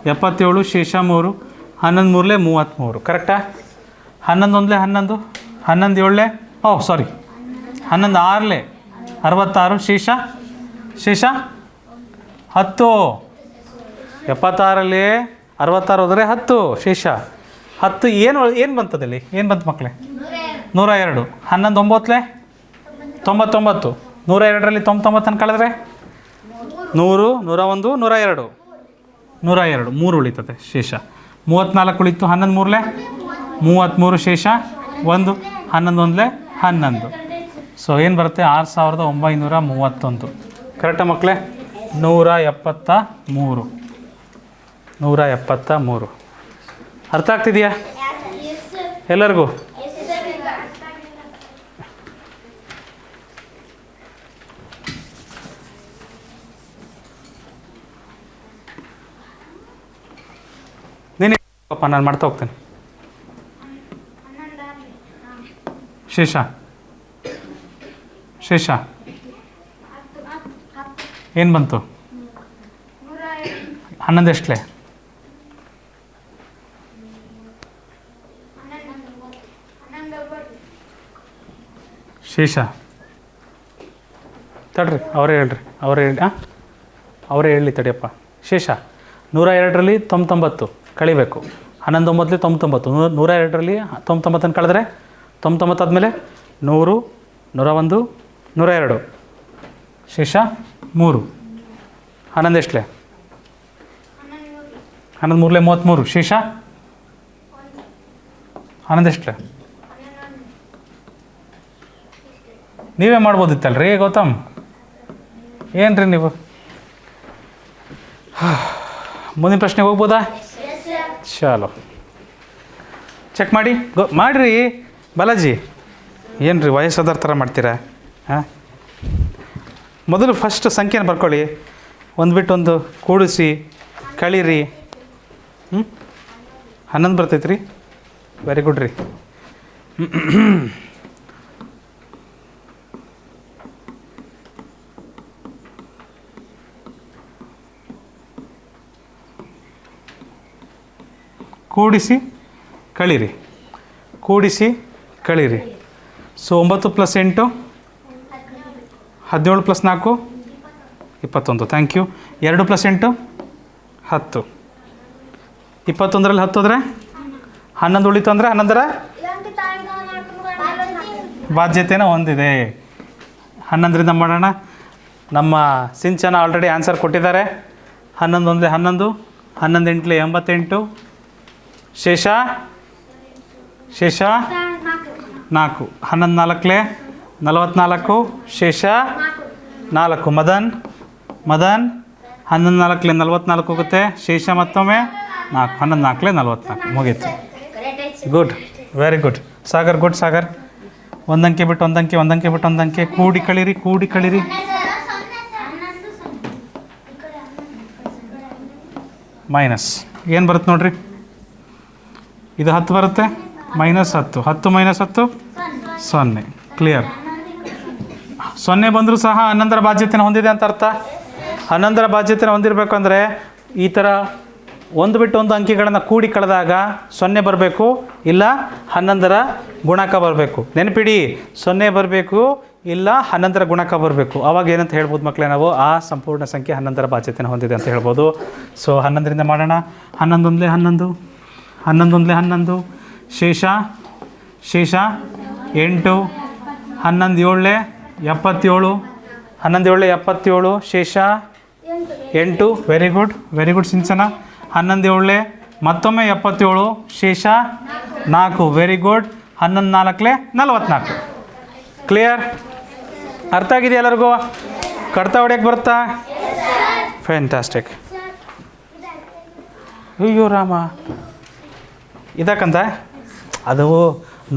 77, ಶೇಷ 3, 11 3ಲೇ 33. ಕರೆಕ್ಟಾ? 11 ಒಂದಲೇ 11, 11 7ಲೇ 11 6ಲೇ 66, ಶೇಷ 10. 76ರಲ್ಲಿ 66 ಹೋದರೆ 10, ಶೇಷ 10. ಏನು ಬಂತದಲ್ಲಿ? ಏನು ಬಂತು ಮಕ್ಕಳೇ? 102. 11 9ಲೇ 99, 102ರಲ್ಲಿ 99 ಕಳೆದ್ರೆ 100, 101, 102, 3 ಉಳಿತದೆ, ಶೇಷ 34 ಉಳಿತು. 11 3ಲೇ 33, ಶೇಷ 1, 11 1ಲೇ 11. ಸೊ ಏನು ಬರುತ್ತೆ? 6931. ಕರೆಕ್ಟಾ ಮಕ್ಕಳೇ? 173. ಅರ್ಥ ಆಗ್ತಿದೆಯಾ ಎಲ್ಲರಿಗೂ? ನೀನು ನಾನು ಮಾಡ್ತಾ ಹೋಗ್ತೇನೆ. ಶೇಷ ಏನು ಬಂತು? ಹನ್ನೊಂದು ಎಷ್ಟಲೆ? ಶೇಷ ತಡ್ರಿ, ಅವರೇ ಹೇಳ್ರಿ, ಅವರೇ ಹೇಳಿ ತಡಿಯಪ್ಪ. ಶೇಷ 102ರಲ್ಲಿ 99 ಕಳಿಬೇಕು. 11 99, 102ರಲ್ಲಿ 99 ಕಳೆದ್ರೆ 99 ಆದಮೇಲೆ 100, 101, 102, ಶೇಷ 3. 11 ಎಷ್ಟಲೆ? 11 3 33, ಶೇಷ 11 ಎಷ್ಟಲೆ? ನೀವೇ ಮಾಡ್ಬೋದಿತ್ತಲ್ರಿ ಗೌತಮ್, ಏನು ರೀ ನೀವು? ಮುಂದಿನ ಪ್ರಶ್ನೆಗೆ ಹೋಗ್ಬೋದಾ? ಚಲೋ ಚೆಕ್ ಮಾಡಿ ಮಾಡಿರಿ ಬಾಲಾಜಿ. ಏನು ರೀ ವಯಸ್ಸಾದವ್ರ ಥರ ಮಾಡ್ತೀರಾ? ಹಾಂ, ಮೊದಲು ಫಸ್ಟ್ ಸಂಖ್ಯೆನ ಬರ್ಕೊಳ್ಳಿ, ಒಂದು ಬಿಟ್ಟು ಒಂದು ಕೂಡಿಸಿ ಕಳೀರಿ. 11 ಬರ್ತೈತೆ ರೀ, ವೆರಿ ಗುಡ್ ರೀ. ಕೂಡಿಸಿ ಕಳೀರಿ, ಕೂಡಿಸಿ ಕಳೀರಿ. ಸೊ 9 + 8 17 + 4 21. Thank you. 2 + 8 10. 21ರಲ್ಲಿ 10 ಹೋದರೆ 11 ಉಳಿತು ಅಂದರೆ 11ರ ಬಾಧ್ಯತೆನ ಹೊಂದಿದೆ. 11ರಿಂದ ಮಾಡೋಣ. ನಮ್ಮ ಸಿಂಚನ ಆಲ್ರೆಡಿ ಆನ್ಸರ್ ಕೊಟ್ಟಿದ್ದಾರೆ. 11 1 11, 11 8 88, ಶೇಷ 4, 11 4 44, ಶೇಷ 4. ಮದನ್ 11 4 44 ಹೋಗುತ್ತೆ, ಶೇಷ ಮತ್ತೊಮ್ಮೆ 4. 11 4 44 ಮುಗೀತು. Good, very good Sagar, good Sagar. ಒಂದಂಕೆ ಬಿಟ್ಟು ಒಂದಂಕೆ, ಒಂದಂಕೆ ಬಿಟ್ಟು ಒಂದಂಕೆ, ಕೂಡಿ ಕಳೀರಿ, ಕೂಡಿ ಕಳೀರಿ. ಮೈನಸ್ ಏನು ಬರುತ್ತೆ ನೋಡ್ರಿ, ಇದು 10 ಬರುತ್ತೆ, -10, 10 - 10 0. ಕ್ಲಿಯರ್. 0 ಬಂದರೂ ಸಹ 11ರ ಬಾಧ್ಯತೆನ ಹೊಂದಿದೆ ಅಂತ ಅರ್ಥ. 11ರ ಬಾಧ್ಯತೆನ ಹೊಂದಿರಬೇಕು ಅಂದರೆ ಈ ಥರ ಒಂದು ಬಿಟ್ಟು ಒಂದು ಅಂಕಿಗಳನ್ನು ಕೂಡಿ ಕಳೆದಾಗ 0 ಬರಬೇಕು, ಇಲ್ಲ 11ರ ಗುಣಕ ಬರಬೇಕು. ನೆನಪಿಡಿ, 0 ಬರಬೇಕು, ಇಲ್ಲ 11ರ ಗುಣಕ ಬರಬೇಕು. ಆವಾಗ ಏನಂತ ಹೇಳ್ಬೋದು ಮಕ್ಕಳೇ, ನಾವು ಆ ಸಂಪೂರ್ಣ ಸಂಖ್ಯೆ 11ರ ಬಾಧ್ಯತೆನ ಹೊಂದಿದೆ ಅಂತ ಹೇಳ್ಬೋದು. ಸೊ 11ರಿಂದ ಮಾಡೋಣ. 11 1 11, 11 1 11, ಶೇಷ 8, 11 7 77, 11 7 77, ಶೇಷ 8. ವೆರಿ ಗುಡ್, ವೆರಿ ಗುಡ್ ಸಿಂಚನ. 11 7 ಮತ್ತೊಮ್ಮೆ 77, ಶೇಷ 4. Very good. 11 4 44. ಕ್ಲಿಯರ್? ಅರ್ಥ ಆಗಿದೆಯಾ ಎಲ್ಲರಿಗೂ? ಕಡ್ತಾ ಹೊಡ್ಯಕ್ಕೆ ಬರುತ್ತಾ? ಫ್ಯಾಂಟಾಸ್ಟಿಕ್. ಅಯ್ಯೋ ರಾಮ, ಇದಕ್ಕಂತ ಅದು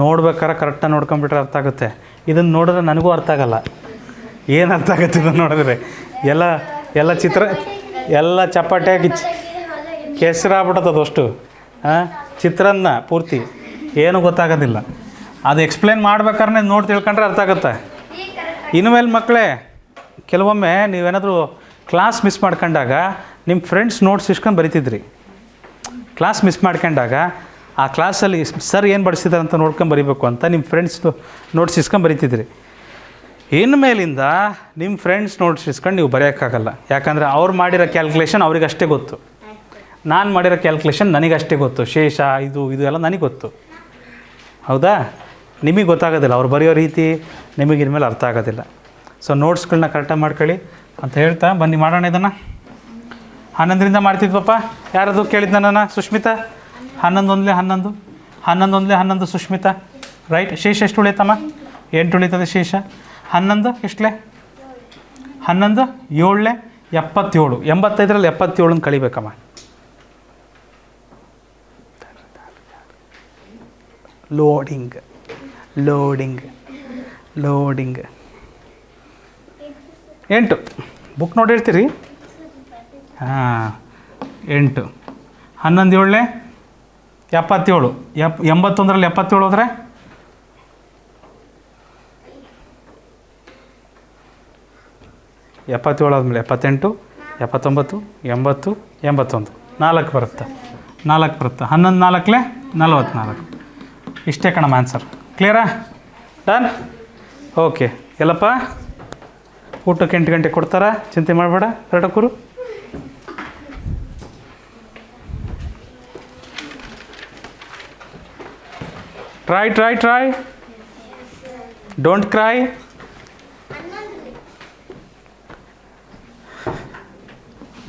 ನೋಡ್ಬೇಕಾರೆ ಕರೆಕ್ಟಾಗಿ ನೋಡ್ಕೊಂಬಿಟ್ರೆ ಅರ್ಥ ಆಗುತ್ತೆ. ಇದನ್ನು ನೋಡಿದ್ರೆ ನನಗೂ ಅರ್ಥ ಆಗಲ್ಲ. ಏನು ಅರ್ಥ ಆಗುತ್ತೆ ಇದನ್ನು ನೋಡಿದ್ರೆ? ಎಲ್ಲ ಚಿತ್ರ ಎಲ್ಲ ಚಪಾಟಿಯಾಗಿ ಕೆಸರಾಗ್ಬಿಟ್ಟದು ಅಷ್ಟು. ಚಿತ್ರಾನ್ನ ಪೂರ್ತಿ ಏನೂ ಗೊತ್ತಾಗೋದಿಲ್ಲ. ಅದು ಎಕ್ಸ್ಪ್ಲೇನ್ ಮಾಡ್ಬೇಕಾದ್ರೆ ನೋಡಿ ತಿಳ್ಕೊಂಡ್ರೆ ಅರ್ಥ ಆಗುತ್ತೆ. ಇನ್ಮೇಲೆ ಮಕ್ಕಳೇ, ಕೆಲವೊಮ್ಮೆ ನೀವೇನಾದರೂ ಕ್ಲಾಸ್ ಮಿಸ್ ಮಾಡ್ಕೊಂಡಾಗ ನಿಮ್ಮ ಫ್ರೆಂಡ್ಸ್ ನೋಟ್ಸ್ ಇಸ್ಕೊಂಡು ಬರಿತಿದ್ರಿ. ಕ್ಲಾಸ್ ಮಿಸ್ ಮಾಡ್ಕೊಂಡಾಗ ಆ ಕ್ಲಾಸಲ್ಲಿ ಸರ್ ಏನು ಬಡಿಸಿದ್ದಾರೆ ಅಂತ ನೋಡ್ಕೊಂಡು ಬರೀಬೇಕು ಅಂತ ನಿಮ್ಮ ಫ್ರೆಂಡ್ಸ್ ನೋಟ್ಸ್ ಇಸ್ಕೊಂಡು ಬರೀತಿದ್ರಿ. ಇನ್ಮೇಲಿಂದ ನಿಮ್ಮ ಫ್ರೆಂಡ್ಸ್ ನೋಟ್ಸ್ ಇಸ್ಕೊಂಡು ನೀವು ಬರೆಯೋಕ್ಕಾಗಲ್ಲ. ಯಾಕಂದರೆ ಅವ್ರು ಮಾಡಿರೋ ಕ್ಯಾಲ್ಕುಲೇಷನ್ ಅವ್ರಿಗಷ್ಟೇ ಗೊತ್ತು, ನಾನು ಮಾಡಿರೋ ಕ್ಯಾಲ್ಕುಲೇಷನ್ ನನಗಷ್ಟೇ ಗೊತ್ತು. ಶೇಷ ಇದು ಎಲ್ಲ ನನಗೆ ಗೊತ್ತು, ಹೌದಾ? ನಿಮಗೆ ಗೊತ್ತಾಗೋದಿಲ್ಲ, ಅವ್ರು ಬರೆಯೋ ರೀತಿ ನಿಮಗೆ ಇನ್ಮೇಲೆ ಅರ್ಥ ಆಗೋದಿಲ್ಲ. ಸೊ ನೋಟ್ಸ್ಗಳನ್ನ ಕರೆಕ್ಟಾಗಿ ಮಾಡ್ಕೊಳ್ಳಿ ಅಂತ ಹೇಳ್ತಾ ಬನ್ನಿ ಮಾಡೋಣ ಇದನ್ನು. 11ರಿಂದ ಮಾಡ್ತಿದ್ವಪ್ಪ. ಯಾರದು ಕೇಳಿದ್ನ ನಾನು? ಸುಷ್ಮಿತಾ. 11 1 11, 11 1 11, ಸುಷ್ಮಿತಾ. ರೈಟ್. ಶೇಷ ಎಷ್ಟು ಉಳಿತಮ್ಮ? 8 ಉಳಿತದೆ ಶೇಷ. 11 ಎಷ್ಟಲೆ? 11 7 77. 85ರಲ್ಲಿ 77 ಕಳಿಬೇಕಮ್ಮ. ಲೋಡಿಂಗ್ 8 ಬುಕ್ ನೋಡಿ ಹೇಳ್ತೀರಿ? ಹಾಂ 8. 11 7 77. 81ರಲ್ಲಿ 77 ಹೋದರೆ 77 ಆದಮೇಲೆ 78, 79 80 81 4 ಬರುತ್ತೆ 11 4 44 ಇಷ್ಟೇ ಕಣಮ್ಮ ಆನ್ಸರ್. ಕ್ಲಿಯರಾ? ಡನ್? ಓಕೆ. ಎಲ್ಲಪ್ಪ ಊಟಕ್ಕೆ 8 ಗಂಟೆ ಕೊಡ್ತಾರಾ? ಚಿಂತೆ ಮಾಡಬೇಡ ಎರಡಕ್ಕೂರು. Try don't CRY.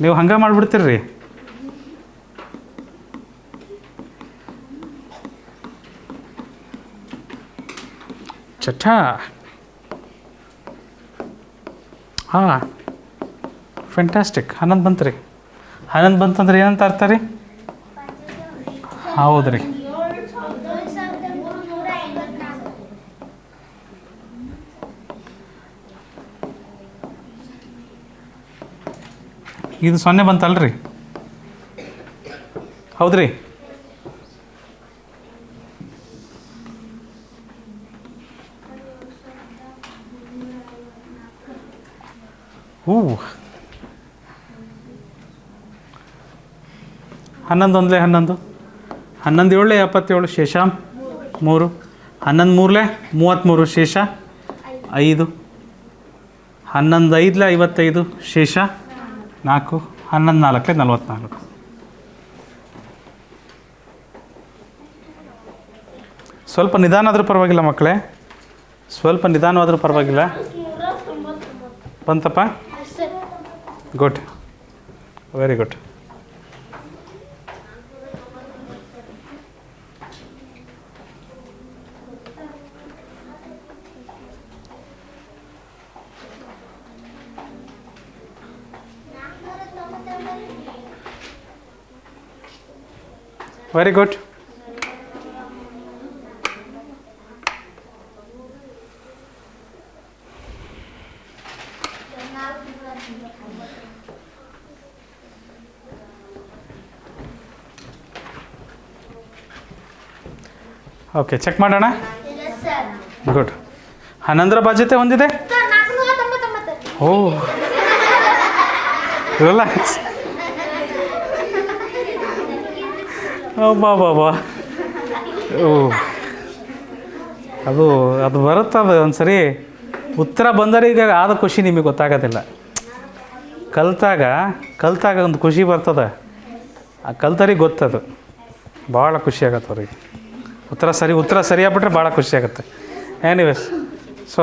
ನೀವು ಹಂಗೆ ಮಾಡಿಬಿಡ್ತೀರ್ರಿ. ಚಟಾ ಹಾಂ ಫ್ಯಾಂಟಾಸ್ಟಿಕ್. 11 ಬಂತು ರೀ. 11 ಬಂತಂದ್ರೆ ಏನಂತ ಅರ್ಥ ರೀ? ಹೌದು ರೀ. ಇದು 0 ಬಂತಲ್ರಿ? ಹೌದ್ರಿ. ಹೂ 11 ಒಂದಲೇ 11 11 ಏಳಲೆ 77 ಶೇಷ 3 11 ಮೂರಲೆ 33 ಶೇಷ 5 11 5ಲೆ 55 ಶೇಷ 4 11 4ಲೆ 44. ಸ್ವಲ್ಪ ನಿಧಾನ ಆದರೂ ಪರವಾಗಿಲ್ಲ ಮಕ್ಕಳೇ, ಸ್ವಲ್ಪ ನಿಧಾನವಾದರೂ ಪರವಾಗಿಲ್ಲ. ಬಂತಪ್ಪ? Good, very good. Very good. Okay, check ಮಾಡೋಣ. ಗುಡ್. 11 ಬಾಧ್ಯತೆ ಹೊಂದಿದೆ. Oh relax. ಬಾಬಾ ಓ ಅದು ಬರುತ್ತದು ಒಂದು ಸರಿ ಉತ್ತರ ಬಂದರೆ ಈಗ ಆದ ಖುಷಿ ನಿಮಗೆ ಗೊತ್ತಾಗೋದಿಲ್ಲ. ಕಲ್ತಾಗ ಒಂದು ಖುಷಿ ಬರ್ತದೆ. ಆ ಕಲ್ತರಿಗೆ ಗೊತ್ತದು, ಭಾಳ ಖುಷಿ ಆಗತ್ತೆ ಅವ್ರಿಗೆ. ಉತ್ತರ ಸರಿಯಾಗ್ಬಿಟ್ರೆ ಭಾಳ ಖುಷಿ ಆಗುತ್ತೆ. ಎನಿವೇಸ್, ಸೊ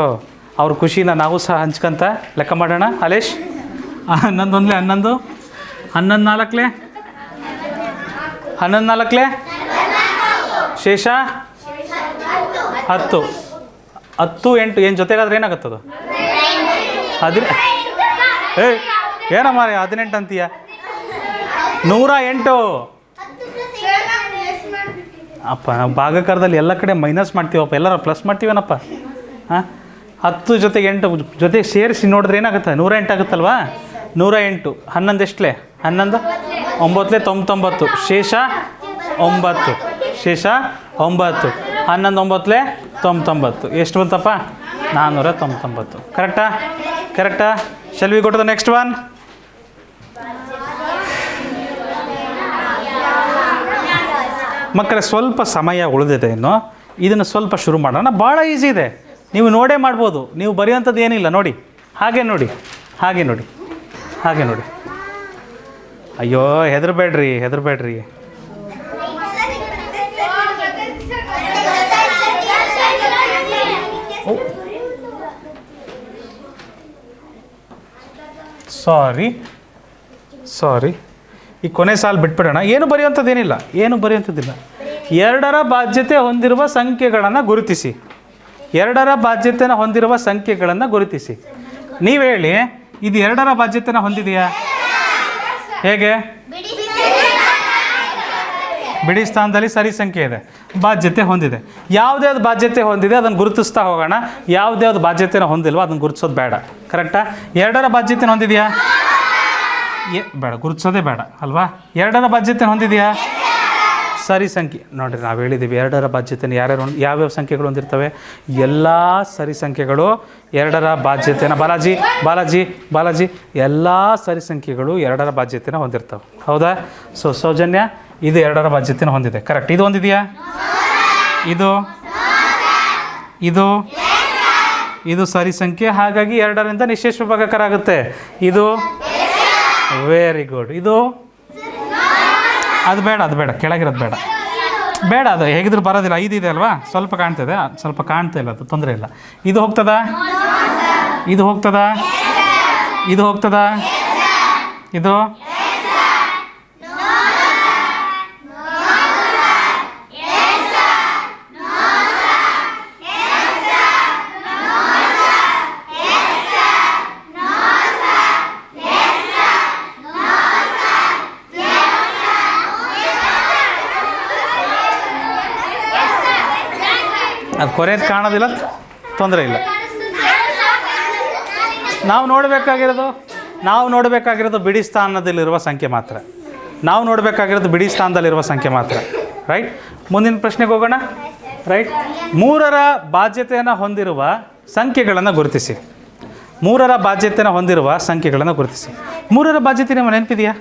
ಅವ್ರ ಖುಷಿನ ನಾವು ಸಹ ಹಂಚ್ಕೊಂತ ಲೆಕ್ಕ ಮಾಡೋಣ. ಅಲೇಶ್ 11 ಒಂದಲೇ 11 11 4ಲೆ 11 4ಲೆ ಶೇಷ 10 10 8 ಏನು ಜೊತೆಗಾದ್ರೆ ಏನಾಗುತ್ತದು? 18. ಏನಮ್ಮ 18 ಅಂತೀಯ? 108. ಅಪ್ಪ ನಾವು ಭಾಗಕಾರದಲ್ಲಿ ಎಲ್ಲ ಕಡೆ ಮೈನಸ್ ಮಾಡ್ತೀವಪ್ಪ, ಎಲ್ಲರೂ ಪ್ಲಸ್ ಮಾಡ್ತೀವೇನಪ್ಪ. ಹಾಂ, 10 ಜೊತೆಗೆ 8 ಜೊತೆಗೆ ಸೇರಿಸಿ ನೋಡಿದ್ರೆ ಏನಾಗುತ್ತೆ? 108 ಆಗುತ್ತಲ್ವಾ? 108. 11 ಎಷ್ಟಲೇ? 11 9ಲೆ 99 ಶೇಷ 9 ಶೇಷ 9 11 9ಲೆ 99 ಎಷ್ಟು ಬಂತಪ್ಪ? 499. ಕರೆಕ್ಟಾ? Shall we go to the next one? ಮಕ್ಕಳೇ ಸ್ವಲ್ಪ ಸಮಯ ಉಳಿದಿದೆ ಇನ್ನು, ಇದನ್ನು ಸ್ವಲ್ಪ ಶುರು ಮಾಡೋಣ. ಭಾಳ ಈಸಿ ಇದೆ, ನೀವು ನೋಡೇ ಮಾಡ್ಬೋದು. ನೀವು ಬರೆಯುವಂಥದ್ದು ಏನಿಲ್ಲ, ನೋಡಿ ಹಾಗೆ ನೋಡಿ. ಅಯ್ಯೋ ಹೆದರಬೇಡ್ರಿ. ಸಾರಿ ಈ ಕೊನೆ ಸಾಲು ಬಿಟ್ಬಿಡೋಣ. ಏನು ಬರೆಯುವಂಥದ್ದೇನಿಲ್ಲ. 2ರ ಬಾಧ್ಯತೆ ಹೊಂದಿರುವ ಸಂಖ್ಯೆಗಳನ್ನು ಗುರುತಿಸಿ. 2ರ ಬಾಧ್ಯತೆನ ಹೊಂದಿರುವ ಸಂಖ್ಯೆಗಳನ್ನು ಗುರುತಿಸಿ. ನೀವು ಹೇಳಿ, ಇದು 2ರ ಬಾಧ್ಯತೆನ ಹೊಂದಿದೆಯಾ? ಹೇಗೆ? ಬಿಡಿ ಸ್ಥಾನದಲ್ಲಿ ಸರಿ ಸಂಖ್ಯೆ ಇದೆ, ಬಾಧ್ಯತೆ ಹೊಂದಿದೆ. ಯಾವುದ್ಯಾವ್ದು ಬಾಧ್ಯತೆ ಹೊಂದಿದೆ ಅದನ್ನು ಗುರುತಿಸ್ತಾ ಹೋಗೋಣ. ಯಾವುದ್ಯಾವ್ದು ಬಾಧ್ಯತೆನ ಹೊಂದಿಲ್ವೋ ಅದನ್ನು ಗುರುತಿಸೋದು ಬೇಡ. ಕರೆಕ್ಟಾ? 2ರ ಬಾಧ್ಯತೆನ ಹೊಂದಿದೆಯಾ? ಬೇಡ, ಗುರುತಿಸೋದೇ ಬೇಡ ಅಲ್ವಾ? 2ರ ಬಾಧ್ಯತೆ ಹೊಂದಿದೆಯಾ? ಸರಿ ಸಂಖ್ಯೆ ನೋಡಿರಿ, ನಾವು ಹೇಳಿದ್ದೀವಿ ಎರಡರ ಬಾಧ್ಯತೆಯನ್ನು ಯಾವ್ಯಾವ ಸಂಖ್ಯೆಗಳು ಹೊಂದಿರ್ತವೆ? ಎಲ್ಲ ಸರಿ ಸಂಖ್ಯೆಗಳು ಎರಡರ ಬಾಧ್ಯತೆಯನ್ನು ಬಾಲಾಜಿ ಎಲ್ಲ ಸರಿ ಸಂಖ್ಯೆಗಳು ಎರಡರ ಬಾಧ್ಯತೆಯನ್ನು ಹೊಂದಿರ್ತವೆ. ಹೌದಾ? ಸೊ ಸೌಜನ್ಯ ಇದು ಎರಡರ ಬಾಧ್ಯತೆಯನ್ನು ಹೊಂದಿದೆ. ಕರೆಕ್ಟ್. ಇದು ಹೊಂದಿದೆಯಾ? ಇದು ಸರಿ ಸಂಖ್ಯೆ, ಹಾಗಾಗಿ ಎರಡರಿಂದ ನಿಶೇಷ ಭಾಗಾಕಾರ ಆಗುತ್ತೆ. ಇದು ವೆರಿ ಗುಡ್. ಇದು ಅದು ಬೇಡ, ಕೆಳಗಿರೋದು ಬೇಡ, ಅದು ಹೇಗಿದ್ರು ಬರೋದಿಲ್ಲ. 5 ಇದೆ ಅಲ್ವಾ, ಸ್ವಲ್ಪ ಕಾಣ್ತಿದೆ, ಸ್ವಲ್ಪ ಕಾಣ್ತಾ ಇಲ್ಲ, ಅದು ತೊಂದರೆ ಇಲ್ಲ. ಇದು ಹೋಗ್ತದಾ? ಇದು ಅದು ಕೊರೆಯೋದು ಕಾಣೋದಿಲ್ಲ, ತೊಂದರೆ ಇಲ್ಲ. ನಾವು ನೋಡಬೇಕಾಗಿರೋದು ಬಿಡಿ ಸ್ಥಾನದಲ್ಲಿರುವ ಸಂಖ್ಯೆ ಮಾತ್ರ. ಬಿಡಿ ಸ್ಥಾನದಲ್ಲಿರುವ ಸಂಖ್ಯೆ ಮಾತ್ರ. ರೈಟ್. ಮುಂದಿನ ಪ್ರಶ್ನೆಗೆ ಹೋಗೋಣ. ರೈಟ್. 3ರ ಬಾಧ್ಯತೆಯನ್ನು ಹೊಂದಿರುವ ಸಂಖ್ಯೆಗಳನ್ನು ಗುರುತಿಸಿ. 3ರ ಬಾಧ್ಯತೆಯನ್ನು ಹೊಂದಿರುವ ಸಂಖ್ಯೆಗಳನ್ನು ಗುರುತಿಸಿ. 3ರ ಬಾಧ್ಯತೆ ನಿಮ್ಮ ನೆನಪಿದೆಯಾ?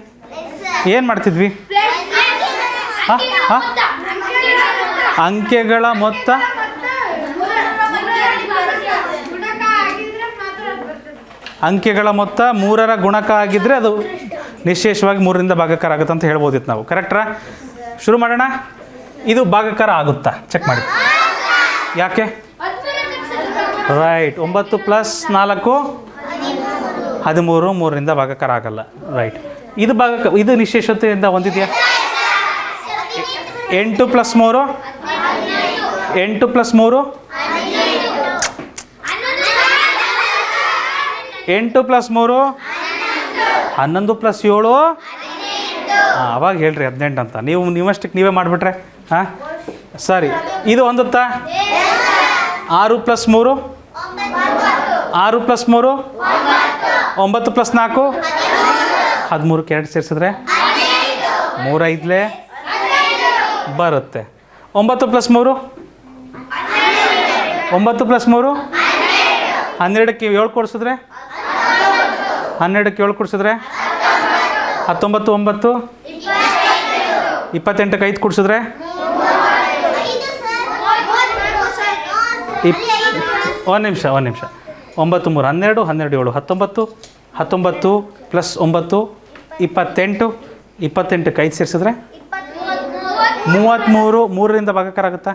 ಏನು ಮಾಡ್ತಿದ್ವಿ? ಅಂಕೆಗಳ ಮೊತ್ತ ಅಂಕೆಗಳ ಮೊತ್ತ 3ರ ಗುಣಕ ಆಗಿದ್ದರೆ ಅದು ನಿಶೇಷವಾಗಿ 3ರಿಂದ ಭಾಗಾಕಾರ ಆಗುತ್ತೆ ಅಂತ ಹೇಳ್ಬೋದಿತ್ತು ನಾವು. ಕರೆಕ್ಟ್ರಾ? ಶುರು ಮಾಡೋಣ. ಇದು ಭಾಗಾಕಾರ ಆಗುತ್ತಾ? ಚೆಕ್ ಮಾಡಿ. ಯಾಕೆ? ರೈಟ್. 9 + 4 13, 3ರಿಂದ ಭಾಗಾಕಾರ ಆಗಲ್ಲ. ರೈಟ್. ಇದು ನಿಶೇಷತೆಯಿಂದ ಹೊಂದಿದೆಯಾ? 8 + 3 8 + 3 8 + 3 11 + 7 ಅವಾಗ ಹೇಳ್ರಿ 18 ಅಂತ. ನೀವಷ್ಟಕ್ಕೆ ನೀವೇ ಮಾಡಿಬಿಟ್ರೆ ಹಾಂ ಸರಿ. ಇದು ಹೊಂದುತ್ತಾ? 6 + 3 9 + 4 13ಕ್ಕೆ 2 ಸೇರಿಸಿದ್ರೆ 3 5 ಬರುತ್ತೆ. 9 + 3 12ಕ್ಕೆ 7 ಕೊಡಿಸಿದ್ರೆ 19 9 28ಕ್ಕೆ 5 ಕೊಡಿಸಿದ್ರೆ 1 ನಿಮಿಷ 9 3 12 12 7 19 19 + 9 28 28ಕ್ಕೆ 5 ಸೇರಿಸಿದ್ರೆ 33. 3ರಿಂದ ಭಾಗಾಕಾರ ಆಗುತ್ತಾ?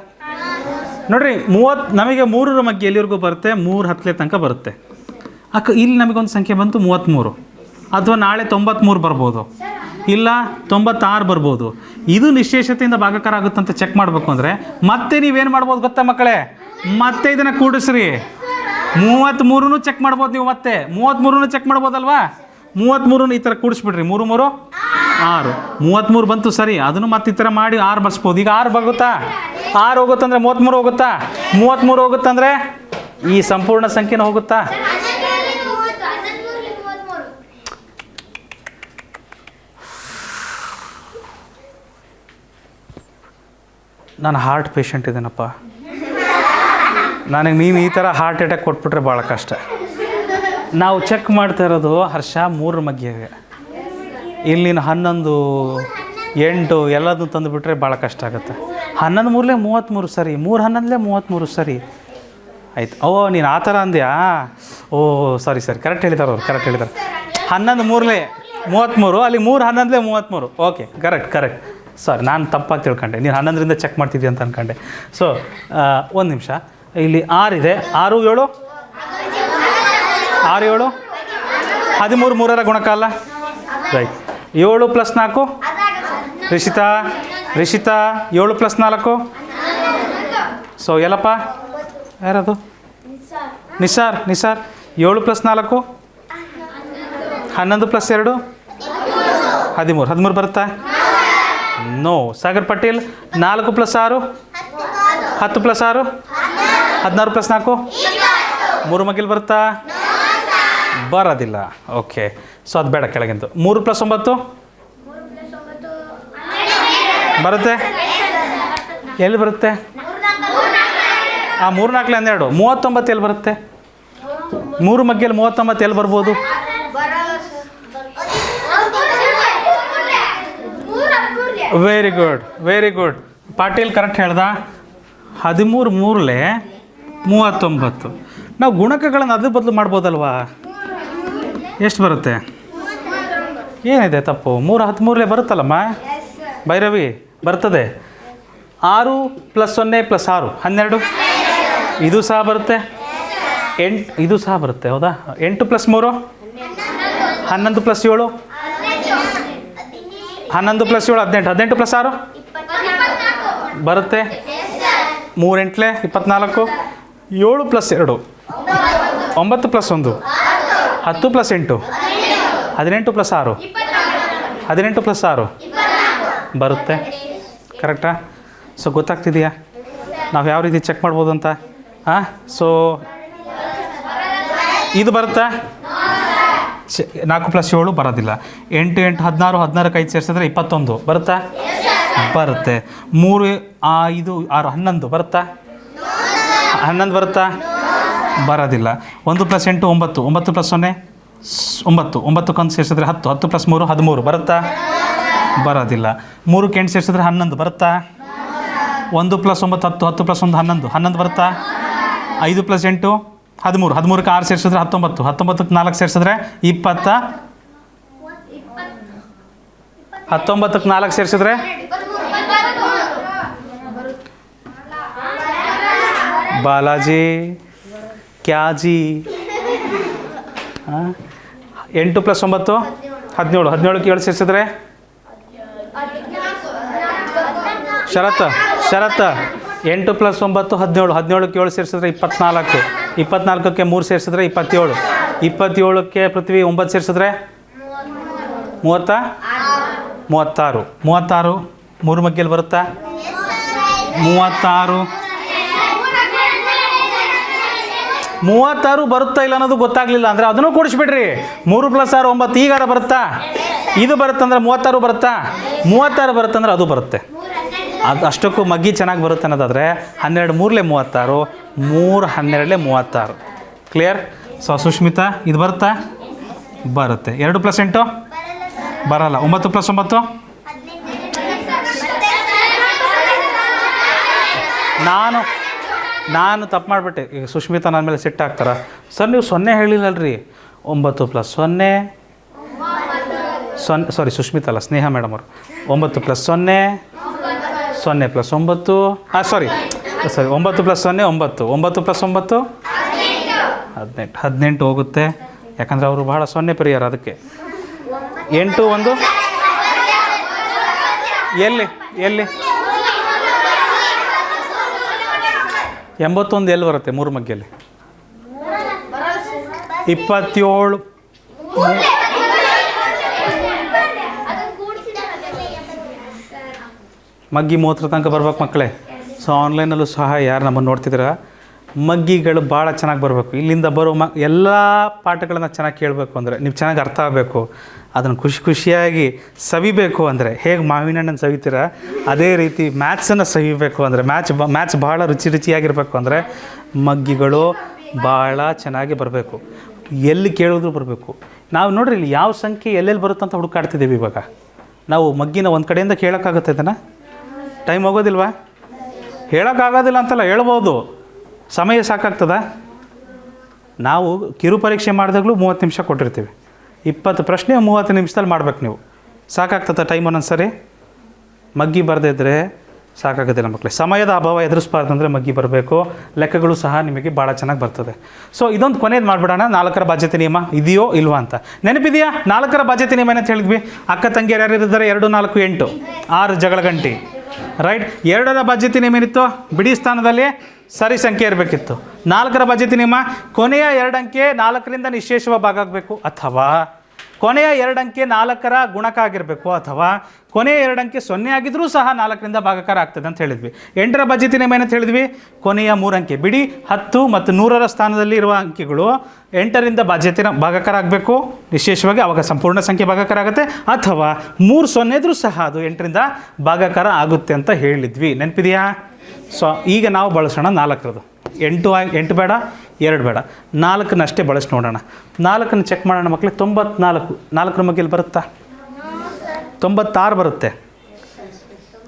ನೋಡಿರಿ, 30 ನಮಗೆ 3ರ ಮಧ್ಯೆ ಎಲ್ಲಿವರೆಗೂ ಬರುತ್ತೆ? 3 10 ತನಕ ಬರುತ್ತೆ. ಇಲ್ಲಿ ನಮಗೊಂದು ಸಂಖ್ಯೆ ಬಂತು 33, ಅಥವಾ ನಾಳೆ 93 ಬರ್ಬೋದು, ಇಲ್ಲ 96 ಬರ್ಬೋದು. ಇದು ನಿಶೇಷತೆಯಿಂದ ಭಾಗಾಕಾರ ಆಗುತ್ತಂತ ಚೆಕ್ ಮಾಡಬೇಕು ಅಂದರೆ ಮತ್ತೆ ನೀವೇನು ಮಾಡ್ಬೋದು ಗೊತ್ತಾ ಮಕ್ಕಳೇ? ಮತ್ತೆ ಇದನ್ನು ಕೂಡಿಸ್ರಿ. 33 ಚೆಕ್ ಮಾಡ್ಬೋದು ನೀವು. ಮತ್ತೆ 33 ಚೆಕ್ ಮಾಡ್ಬೋದಲ್ವಾ? 33 ಈ ಥರ ಕೂಡಿಸ್ಬಿಡ್ರಿ. 3 3 6 33 ಬಂತು. ಸರಿ, ಅದನ್ನು ಮತ್ತೆ ಈ ಥರ ಮಾಡಿ 6 ಬರ್ಸ್ಬೋದು. ಈಗ 6 ಬಗುತ್ತಾ? 6 ಹೋಗುತ್ತಂದ್ರೆ 33 ಹೋಗುತ್ತಾ? 33 ಹೋಗುತ್ತಂದ್ರೆ ಈ ಸಂಪೂರ್ಣ ಸಂಖ್ಯೆನ ಹೋಗುತ್ತಾ? ನಾನು ಹಾರ್ಟ್ ಪೇಷಂಟ್ ಇದ್ದೇನಪ್ಪ. ನನಗೆ ನೀನು ಈ ಥರ ಹಾರ್ಟ್ ಅಟ್ಯಾಕ್ ಕೊಟ್ಬಿಟ್ರೆ ಭಾಳ ಕಷ್ಟ. ನಾವು ಚೆಕ್ ಮಾಡ್ತಾ ಇರೋದು ಹರ್ಷ 3ರ ಮಧ್ಯೆ. ಇಲ್ಲಿನ 11 8 ಎಲ್ಲದನ್ನು ತಂದುಬಿಟ್ರೆ ಭಾಳ ಕಷ್ಟ ಆಗುತ್ತೆ. 11 3 33 ಸರಿ, 3 11 33 ಸರಿ ಆಯ್ತು. ನೀನು ಆ ಥರ ಅಂದ್ಯಾ? ಸರಿ ಕರೆಕ್ಟ್ ಹೇಳಿದ್ದಾರೆ ಅವ್ರು, ಕರೆಕ್ಟ್ ಹೇಳಿದ್ದಾರೆ. 11 3 33, ಅಲ್ಲಿ 3 11 33. Okay, correct. ಸಾರಿ, ನಾನು ತಪ್ಪಾಗಿ ತಿಳ್ಕೊಂಡೆ. ನೀನು 11ರಿಂದ ಚೆಕ್ ಮಾಡ್ತಿದ್ದೆ ಅಂತ ಅಂದ್ಕೊಂಡೆ. ಸೊ 1 ನಿಮಿಷ. ಇಲ್ಲಿ 6 ಇದೆ. 6 7 6 7 13, 3ರ ಗುಣಕ ಅಲ್ಲ? ರೈಟ್. 7 + 4 ರಿಷಿತಾ 7 + 4. ಸೊ ಎಲ್ಲಪ್ಪ ಯಾರದು? ನಿಸಾರ್ 7 + 4 11 + 2 13 ಬರುತ್ತಾ? ನೋ. ಸಾಗರ್ ಪಟೇಲ್ 4 + 6 10 + 6 16 + 4 3 ಮಗಿಲ್ ಬರುತ್ತಾ? ಬರೋದಿಲ್ಲ. ಓಕೆ, ಸೊ ಅದು ಬೇಡ ಕೆಳಗಿಂದು. 3 + 9 ಬರುತ್ತೆ? ಎಲ್ಲಿ ಬರುತ್ತೆ? ಆ 3 4 12 39 ಎಲ್ಲಿ ಬರುತ್ತೆ? 3 ಮಗ್ಗೆಯಲ್ಲಿ 39 ಎಲ್ಲಿ ಬರ್ಬೋದು? Very good very good. Patil correct ಹೇಳ್ದ. 13 3 39. ನಾವು ಗುಣಕಗಳನ್ನು ಅದ್ರ ಬದಲು ಮಾಡ್ಬೋದಲ್ವಾ? ಎಷ್ಟು ಬರುತ್ತೆ? ಏನಿದೆ ತಪ್ಪು? 3 13 ಬರುತ್ತಲ್ಲಮ್ಮ ಭೈರವಿ, ಬರ್ತದೆ. 6 + 0 + 6 12. ಇದು ಸಹ ಬರುತ್ತೆ. 8 ಇದು ಸಹ ಬರುತ್ತೆ, ಹೌದಾ? 8 + 3 11 + 7 11 + 7 18 18 + 6 ಬರುತ್ತೆ. 3 8 24 7 + 2 9 + 1 10 + 8 18 + 6 18 + 6 ಬರುತ್ತೆ. ಕರೆಕ್ಟಾ? ಸೊ ಗೊತ್ತಾಗ್ತಿದೆಯಾ ನಾವು ಯಾವ ರೀತಿ ಚೆಕ್ ಮಾಡ್ಬೋದು ಅಂತ? ಹಾಂ, ಸೊ ಇದು ಬರುತ್ತಾ? 4 + 7 ಬರೋದಿಲ್ಲ. 8 8 16 16ಕ್ಕೆ 5 ಸೇರಿಸಿದ್ರೆ 21 ಬರುತ್ತಾ? ಬರುತ್ತೆ. 3 5 6 11 ಬರುತ್ತಾ? 11 ಬರುತ್ತಾ? ಬರೋದಿಲ್ಲ. 1 + 8 9 9 + 0 9 9ಕ್ಕೆ ಸೇರಿಸಿದ್ರೆ 10 10 + 3 13 ಬರುತ್ತಾ? ಬರೋದಿಲ್ಲ. 3ಕ್ಕೆ 8 ಸೇರಿಸಿದ್ರೆ 11 ಬರುತ್ತಾ? 1 + 9 10 10 + 1 11 11 ಬರುತ್ತಾ? 5 + 8 13 13ಕ್ಕೆ 6 ಸೇರಿಸಿದ್ರೆ 19 19ಕ್ಕೆ 4 ಸೇರಿಸಿದ್ರೆ 20 19ಕ್ಕೆ 4 ಸೇರಿಸಿದ್ರೆ ಬಾಲಾಜಿ ಕ್ಯಾಜಿ 8 + 9 17 17ಕ್ಕೆ 7 ಸೇರಿಸಿದ್ರೆ ಶರತ್ 8 + 9 17 17ಕ್ಕೆ 7 ಸೇರಿಸಿದ್ರೆ 24 24ಕ್ಕೆ 3 ಸೇರಿಸಿದ್ರೆ 27 27ಕ್ಕೆ ಪೃಥ್ವಿ 9 ಸೇರಿಸಿದ್ರೆ 30 36 36 3 ಮಗ್ಗೆಯಲ್ಲಿ ಬರುತ್ತಾ? 36 ಬರುತ್ತಾ ಇಲ್ಲ ಅನ್ನೋದು ಗೊತ್ತಾಗಲಿಲ್ಲ ಅಂದರೆ ಅದನ್ನು ಕೂಡಿಸ್ಬಿಡ್ರಿ. 3 + 6 9 ಈಗಾರ ಬರುತ್ತಾ? ಇದು ಬರುತ್ತಂದ್ರೆ 36 ಬರುತ್ತಾ? 36 ಬರುತ್ತಂದ್ರೆ ಅದು ಬರುತ್ತೆ. ಅದು ಅಷ್ಟಕ್ಕೂ ಮಗ್ಗಿ ಚೆನ್ನಾಗಿ ಬರುತ್ತೆ ಅನ್ನೋದಾದರೆ 12 3 36 3 12 36. ಕ್ಲಿಯರ್? ಸೊ ಸುಷ್ಮಿತಾ ಇದು ಬರುತ್ತಾ? ಬರುತ್ತೆ. 2 + 8 ಬರಲ್ಲ. 9 + 9 ನಾನು ತಪ್ಪು ಮಾಡಿಬಿಟ್ಟೆ. ಈಗ ಸುಷ್ಮಿತಾ ನನ್ನ ಮೇಲೆ ಸಿಟ್ಟು ಹಾಕ್ತಾರ. ಸರ್ ನೀವು 0 ಹೇಳಿಲ್ಲಲ್ರಿ. 9 + 0 ಸಾರಿ ಸುಷ್ಮಿತಾ ಅಲ್ಲ, ಸ್ನೇಹ ಮೇಡಮ್ ಅವರು. 9 + 0 0 + 9 ಸಾರಿ 9 + 0 9 9 + 9 18 18 ಹೋಗುತ್ತೆ. ಯಾಕಂದರೆ ಅವರು ಬಹಳ 0 ಪ್ರಿಯರು, ಅದಕ್ಕೆ 8 1 ಎಲ್ಲಿ 81 ಎಲ್ಲಿ ಬರುತ್ತೆ? 3 ಮಗ್ಗೆಯಲ್ಲಿ 27 ಮಗ್ಗಿ 30 ತನಕ ಬರ್ಬೇಕು ಮಕ್ಕಳೇ. ಸೊ ಆನ್ಲೈನಲ್ಲೂ ಸಹ ಯಾರು ನಮ್ಮನ್ನು ನೋಡ್ತಿದ್ದೀರ, ಮಗ್ಗಿಗಳು ಭಾಳ ಚೆನ್ನಾಗಿ ಬರಬೇಕು. ಇಲ್ಲಿಂದ ಬರೋ ಎಲ್ಲ ಪಾಠಗಳನ್ನು ಚೆನ್ನಾಗಿ ಕೇಳಬೇಕು ಅಂದರೆ, ನೀವು ಚೆನ್ನಾಗಿ ಅರ್ಥ ಆಗಬೇಕು, ಅದನ್ನು ಖುಷಿಯಾಗಿ ಸವಿಬೇಕು ಅಂದರೆ ಹೇಗೆ ಮಾವಿನ ಹಣ್ಣನ್ನು ಸವಿತೀರ ಅದೇ ರೀತಿ ಮ್ಯಾಥ್ಸನ್ನು ಸವಿಬೇಕು ಅಂದರೆ, ಮ್ಯಾಥ್ಸ್ ಭಾಳ ರುಚಿಯಾಗಿರಬೇಕು ಅಂದರೆ ಮಗ್ಗಿಗಳು ಭಾಳ ಚೆನ್ನಾಗಿ ಬರಬೇಕು. ಎಲ್ಲಿ ಕೇಳಿದ್ರು ಬರಬೇಕು. ನಾವು ನೋಡ್ರಿ ಇಲ್ಲಿ ಯಾವ ಸಂಖ್ಯೆ ಎಲ್ಲೆಲ್ಲಿ ಬರುತ್ತೆ ಅಂತ ಹುಡುಕಾಡ್ತಿದ್ದೀವಿ. ಇವಾಗ ನಾವು ಮಗ್ಗಿನ ಒಂದು ಕಡೆಯಿಂದ ಕೇಳೋಕ್ಕಾಗುತ್ತೆ ಇದನ್ನು? ಟೈಮ್ ಹೋಗೋದಿಲ್ವಾ? ಹೇಳೋಕ್ಕಾಗೋದಿಲ್ಲ ಅಂತಲ್ಲ, ಹೇಳ್ಬೋದು. ಸಮಯ ಸಾಕಾಗ್ತದ? ನಾವು ಕಿರು ಪರೀಕ್ಷೆ ಮಾಡಿದಾಗಲೂ 30 ನಿಮಿಷ ಕೊಟ್ಟಿರ್ತೀವಿ. 20 ಪ್ರಶ್ನೆ 30 ನಿಮಿಷದಲ್ಲಿ ಮಾಡ್ಬೇಕು. ನೀವು ಸಾಕಾಗ್ತದ ಟೈಮ್ ಒಂದೊಂದು ಸರಿ? ಮಗ್ಗಿ ಬರದಿದ್ದರೆ ಸಾಕಾಗೋದಿಲ್ಲ ಮಕ್ಕಳೇ. ಸಮಯದ ಅಭಾವ ಎದುರಿಸಬಾರ್ದಂದ್ರೆ ಮಗ್ಗಿ ಬರಬೇಕು. ಲೆಕ್ಕಗಳು ಸಹ ನಿಮಗೆ ಭಾಳ ಚೆನ್ನಾಗಿ ಬರ್ತದೆ. ಸೊ ಇದೊಂದು ಕೊನೆಯದು ಮಾಡಿಬಿಡೋಣ. 4ರ ಬಾಧ್ಯತೆ ನಿಯಮ ಇದೆಯೋ ಇಲ್ವಾ ಅಂತ ನೆನಪಿದೆಯಾ? 4ರ ಬಾಧ್ಯತೆ ನಿಯಮ ಏನಂತ ಹೇಳಿದ್ವಿ? ಅಕ್ಕ ತಂಗಿಯರು ಯಾರಿದ್ದಾರೆ? 2 4 8 6 ಜಗಳ ಗಂಟಿ. ರೈಟ್. 2ರ ಬಾಧ್ಯತೆ ನಿಯಮ ಏನಿತ್ತು? ಬಿಡಿ ಸ್ಥಾನದಲ್ಲಿ ಸರಿ ಸಂಖ್ಯೆ ಇರಬೇಕಿತ್ತು. 4ರ ಬಾಧ್ಯತೆ ನಿಯಮ ಕೊನೆಯ 2 ಅಂಕೆ 4ರಿಂದ ನಿಶ್ಶೇಷವ ಭಾಗ ಆಗಬೇಕು, ಅಥವಾ ಕೊನೆಯ 2 ಅಂಕೆ 4ರ ಗುಣಕ ಆಗಿರಬೇಕು, ಅಥವಾ ಕೊನೆಯ 2 ಅಂಕೆ 0 ಆಗಿದ್ರೂ ಸಹ 4ರಿಂದ ಭಾಗಾಕಾರ ಆಗ್ತದೆ ಅಂತ ಹೇಳಿದ್ವಿ. 8ರ ಬಾಧ್ಯತೆ ನಿಯಮ ಏನಂತ ಹೇಳಿದ್ವಿ? ಕೊನೆಯ 3 ಅಂಕೆ ಬಿಡಿ 10 ಮತ್ತು 100ರ ಸ್ಥಾನದಲ್ಲಿ ಇರುವ ಅಂಕೆಗಳು 8ರಿಂದ ಭಾಗಾಕಾರ ಆಗಬೇಕು ವಿಶೇಷವಾಗಿ, ಅವಾಗ ಸಂಪೂರ್ಣ ಸಂಖ್ಯೆ ಭಾಗಾಕಾರ ಆಗುತ್ತೆ, ಅಥವಾ 3 0 ಇದ್ರೂ ಸಹ ಅದು 8ರಿಂದ ಭಾಗಾಕಾರ ಆಗುತ್ತೆ ಅಂತ ಹೇಳಿದ್ವಿ. ನೆನಪಿದೆಯಾ? ಸೊ ಈಗ ನಾವು ಬಳಸೋಣ 4ರದು. 8 ಬೇಡ, 2 ಬೇಡ, 4ನಷ್ಟೇ ಬಳಸಿ ನೋಡೋಣ. 4ನ್ನು ಚೆಕ್ ಮಾಡೋಣ ಮಕ್ಕಳೇ. 94 4ರ ಮಗ್ಗಲ್ಲಿ ಬರುತ್ತಾ? 96 ಬರುತ್ತೆ.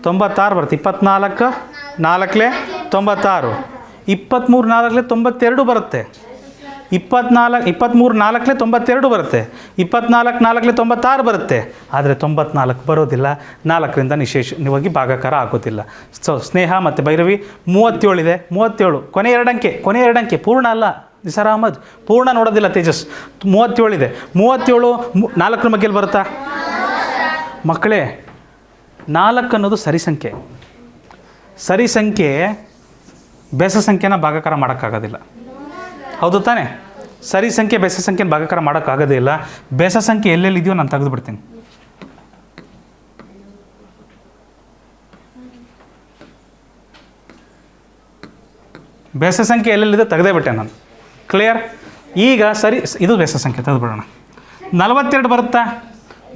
96 ಬರುತ್ತೆ. 24 4ಲೆ 96, 23 4ಲೆ 92 ಬರುತ್ತೆ. 23 4ಲೆ 92 ಬರುತ್ತೆ. 24 4ಲೆ 96 ಬರುತ್ತೆ. ಆದರೆ 94 ಬರೋದಿಲ್ಲ, 4ರಿಂದ ನಿಶೇಷವಾಗಿ ಭಾಗಾಕಾರ ಆಗೋದಿಲ್ಲ. ಸೊ ಸ್ನೇಹ ಮತ್ತು ಭೈರವಿ 37 ಇದೆ. 37 ಕೊನೆ 2 ಅಂಕೆ ಪೂರ್ಣ ಅಲ್ಲ. ನಿಸಾರ್ ಅಹಮದ್ ಪೂರ್ಣ ನೋಡೋದಿಲ್ಲ. ತೇಜಸ್ 37 ಇದೆ. 37 4ರ ಮಗ್ಗಲ್ಲಿ ಬರುತ್ತಾ ಮಕ್ಕಳೇ? 4 ಅನ್ನೋದು ಸರಿ ಸಂಖ್ಯೆ ಬೆಸ ಸಂಖ್ಯೆನ ಭಾಗಾಕಾರ ಮಾಡೋಕ್ಕಾಗೋದಿಲ್ಲ. ಹೌದು ತಾನೇ? ಸರಿ ಸಂಖ್ಯೆ ಬೆಸ ಸಂಖ್ಯೆನ ಭಾಗಾಕಾರ ಮಾಡೋಕ್ಕಾಗೋದೇ ಇಲ್ಲ. ಬೆಸ ಸಂಖ್ಯೆ ಎಲ್ಲೆಲ್ಲಿದೆಯೋ ನಾನು ತೆಗೆದು ಬಿಡ್ತೀನಿ. ಬೆಸ ಸಂಖ್ಯೆ ಎಲ್ಲೆಲ್ಲಿದೆ ತೆಗೆದೇ ಬಿಟ್ಟೆ ನಾನು. ಕ್ಲಿಯರ್? ಈಗ ಸರಿ, ಇದು ಬೆಸ ಸಂಖ್ಯೆ ತೆಗೆದುಬಿಡೋಣ. 42 ಬರುತ್ತಾ?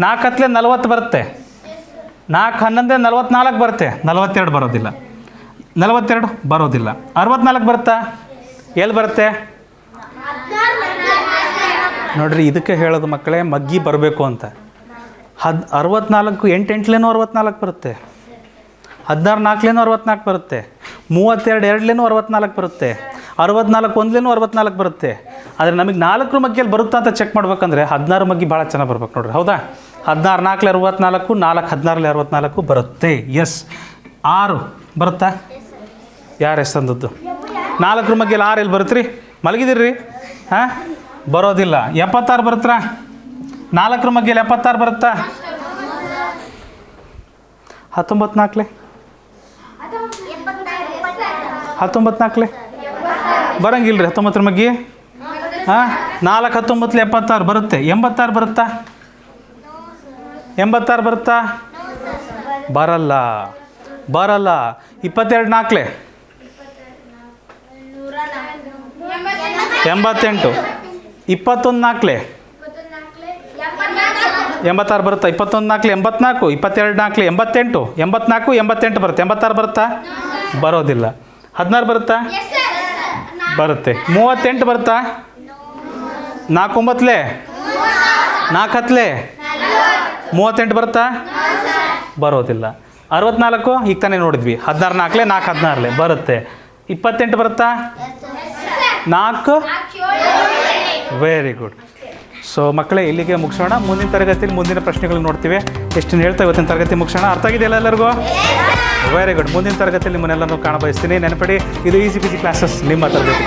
4 ಹತ್ತಲೆ 40 ಬರುತ್ತೆ. 4 11 44 ಬರುತ್ತೆ. 42 ಬರೋದಿಲ್ಲ. 42 ಬರೋದಿಲ್ಲ. 64 ಬರುತ್ತಾ? ಎಲ್ಲಿ ಬರುತ್ತೆ ನೋಡ್ರಿ? ಇದಕ್ಕೆ ಹೇಳೋದು ಮಕ್ಕಳೇ, ಮಗ್ಗಿ ಬರಬೇಕು ಅಂತ. 64 8 8ಲೇನೂ 64 ಬರುತ್ತೆ. 16 4ಲೇನೂ 64 ಬರುತ್ತೆ. 32 2ಲೇನೂ 64 ಬರುತ್ತೆ. 64 1ಲೇನೂ 64 ಬರುತ್ತೆ. ಆದರೆ ನಮಗೆ 4ರ ಮಗ್ಗಿಯಲ್ಲಿ ಬರುತ್ತಾ ಅಂತ ಚೆಕ್ ಮಾಡ್ಬೇಕಂದ್ರೆ 16 ಮಗ್ಗಿ ಭಾಳ ಚೆನ್ನಾಗಿ ಬರ್ಬೇಕು ನೋಡ್ರಿ. ಹೌದಾ? 16 4ಲೆ 64, 4 16ಲೆ 64 ಬರುತ್ತೆ. ಎಸ್. 6 ಬರುತ್ತಾ? ಯಾರು ಎಷ್ಟು ತಂದದ್ದು? 4ರ ಮಗ್ಗಿಯಲ್ಲಿ 6 ಎಲ್ಲಿ ಬರುತ್ತೆ ರೀ? ಮಲಗಿದಿರ್ರಿ? ಹಾಂ, ಬರೋದಿಲ್ಲ. 76 ಬರುತ್ತಾ? 4ರ ಮಗ್ಗಿಯಲ್ಲಿ 76 ಬರುತ್ತಾ? 19 4ಲೆ 19 4ಲೆ ಬರಂಗಿಲ್ಲ ರೀ. 19ರ ಮಗ್ಗಿ ಹಾಂ, 4 19ಲೆ 76 ಬರುತ್ತೆ. 86 ಬರುತ್ತಾ? 86 ಬರುತ್ತಾ? ಬರಲ್ಲ. 22 4ಲೆ 88. 21 4ಲೆ 86 ಬರುತ್ತಾ? 21 4ಲೆ 84, 22 4ಲೆ 88, 84 88 ಬರುತ್ತೆ. 86 ಬರುತ್ತಾ? ಬರೋದಿಲ್ಲ. 16 ಬರುತ್ತಾ? ಬರುತ್ತೆ. 38 ಬರುತ್ತಾ? 4 9ಲೆ 4 10ಲೆ 38 ಬರುತ್ತಾ? ಬರೋದಿಲ್ಲ. 64 ಈಗ ತಾನೇ ನೋಡಿದ್ವಿ. 16 4ಲೆ 4 16ಲೆ ಬರುತ್ತೆ. 28 ಬರುತ್ತಾ? 4 ವೆರಿ ಗುಡ್. ಸೊ ಮಕ್ಕಳೇ, ಇಲ್ಲಿಗೆ ಮುಗಿಸೋಣ. ಮುಂದಿನ ತರಗತಿಯಲ್ಲಿ ಮುಂದಿನ ಪ್ರಶ್ನೆಗಳು ನೋಡ್ತೀವಿ. ಎಷ್ಟು ಹೇಳ್ತಾ ಇವತ್ತಿನ ತರಗತಿ ಮುಗಿಸೋಣ. ಅರ್ಥ ಆಗಿದೆಯಲ್ಲ ಎಲ್ಲರಿಗೂ? Very good. ಮುಂದಿನ ತರಗತಿಯಲ್ಲಿ ನಿಮ್ಮನ್ನೆಲ್ಲರೂ ಕಾಣಬಯಸ್ತೀನಿ. ನೆನಪಡಿ, ಇದು ಈಸಿ ಪಿಸಿ ಕ್ಲಾಸಸ್, ನಿಮ್ಮ ತರಗತಿ.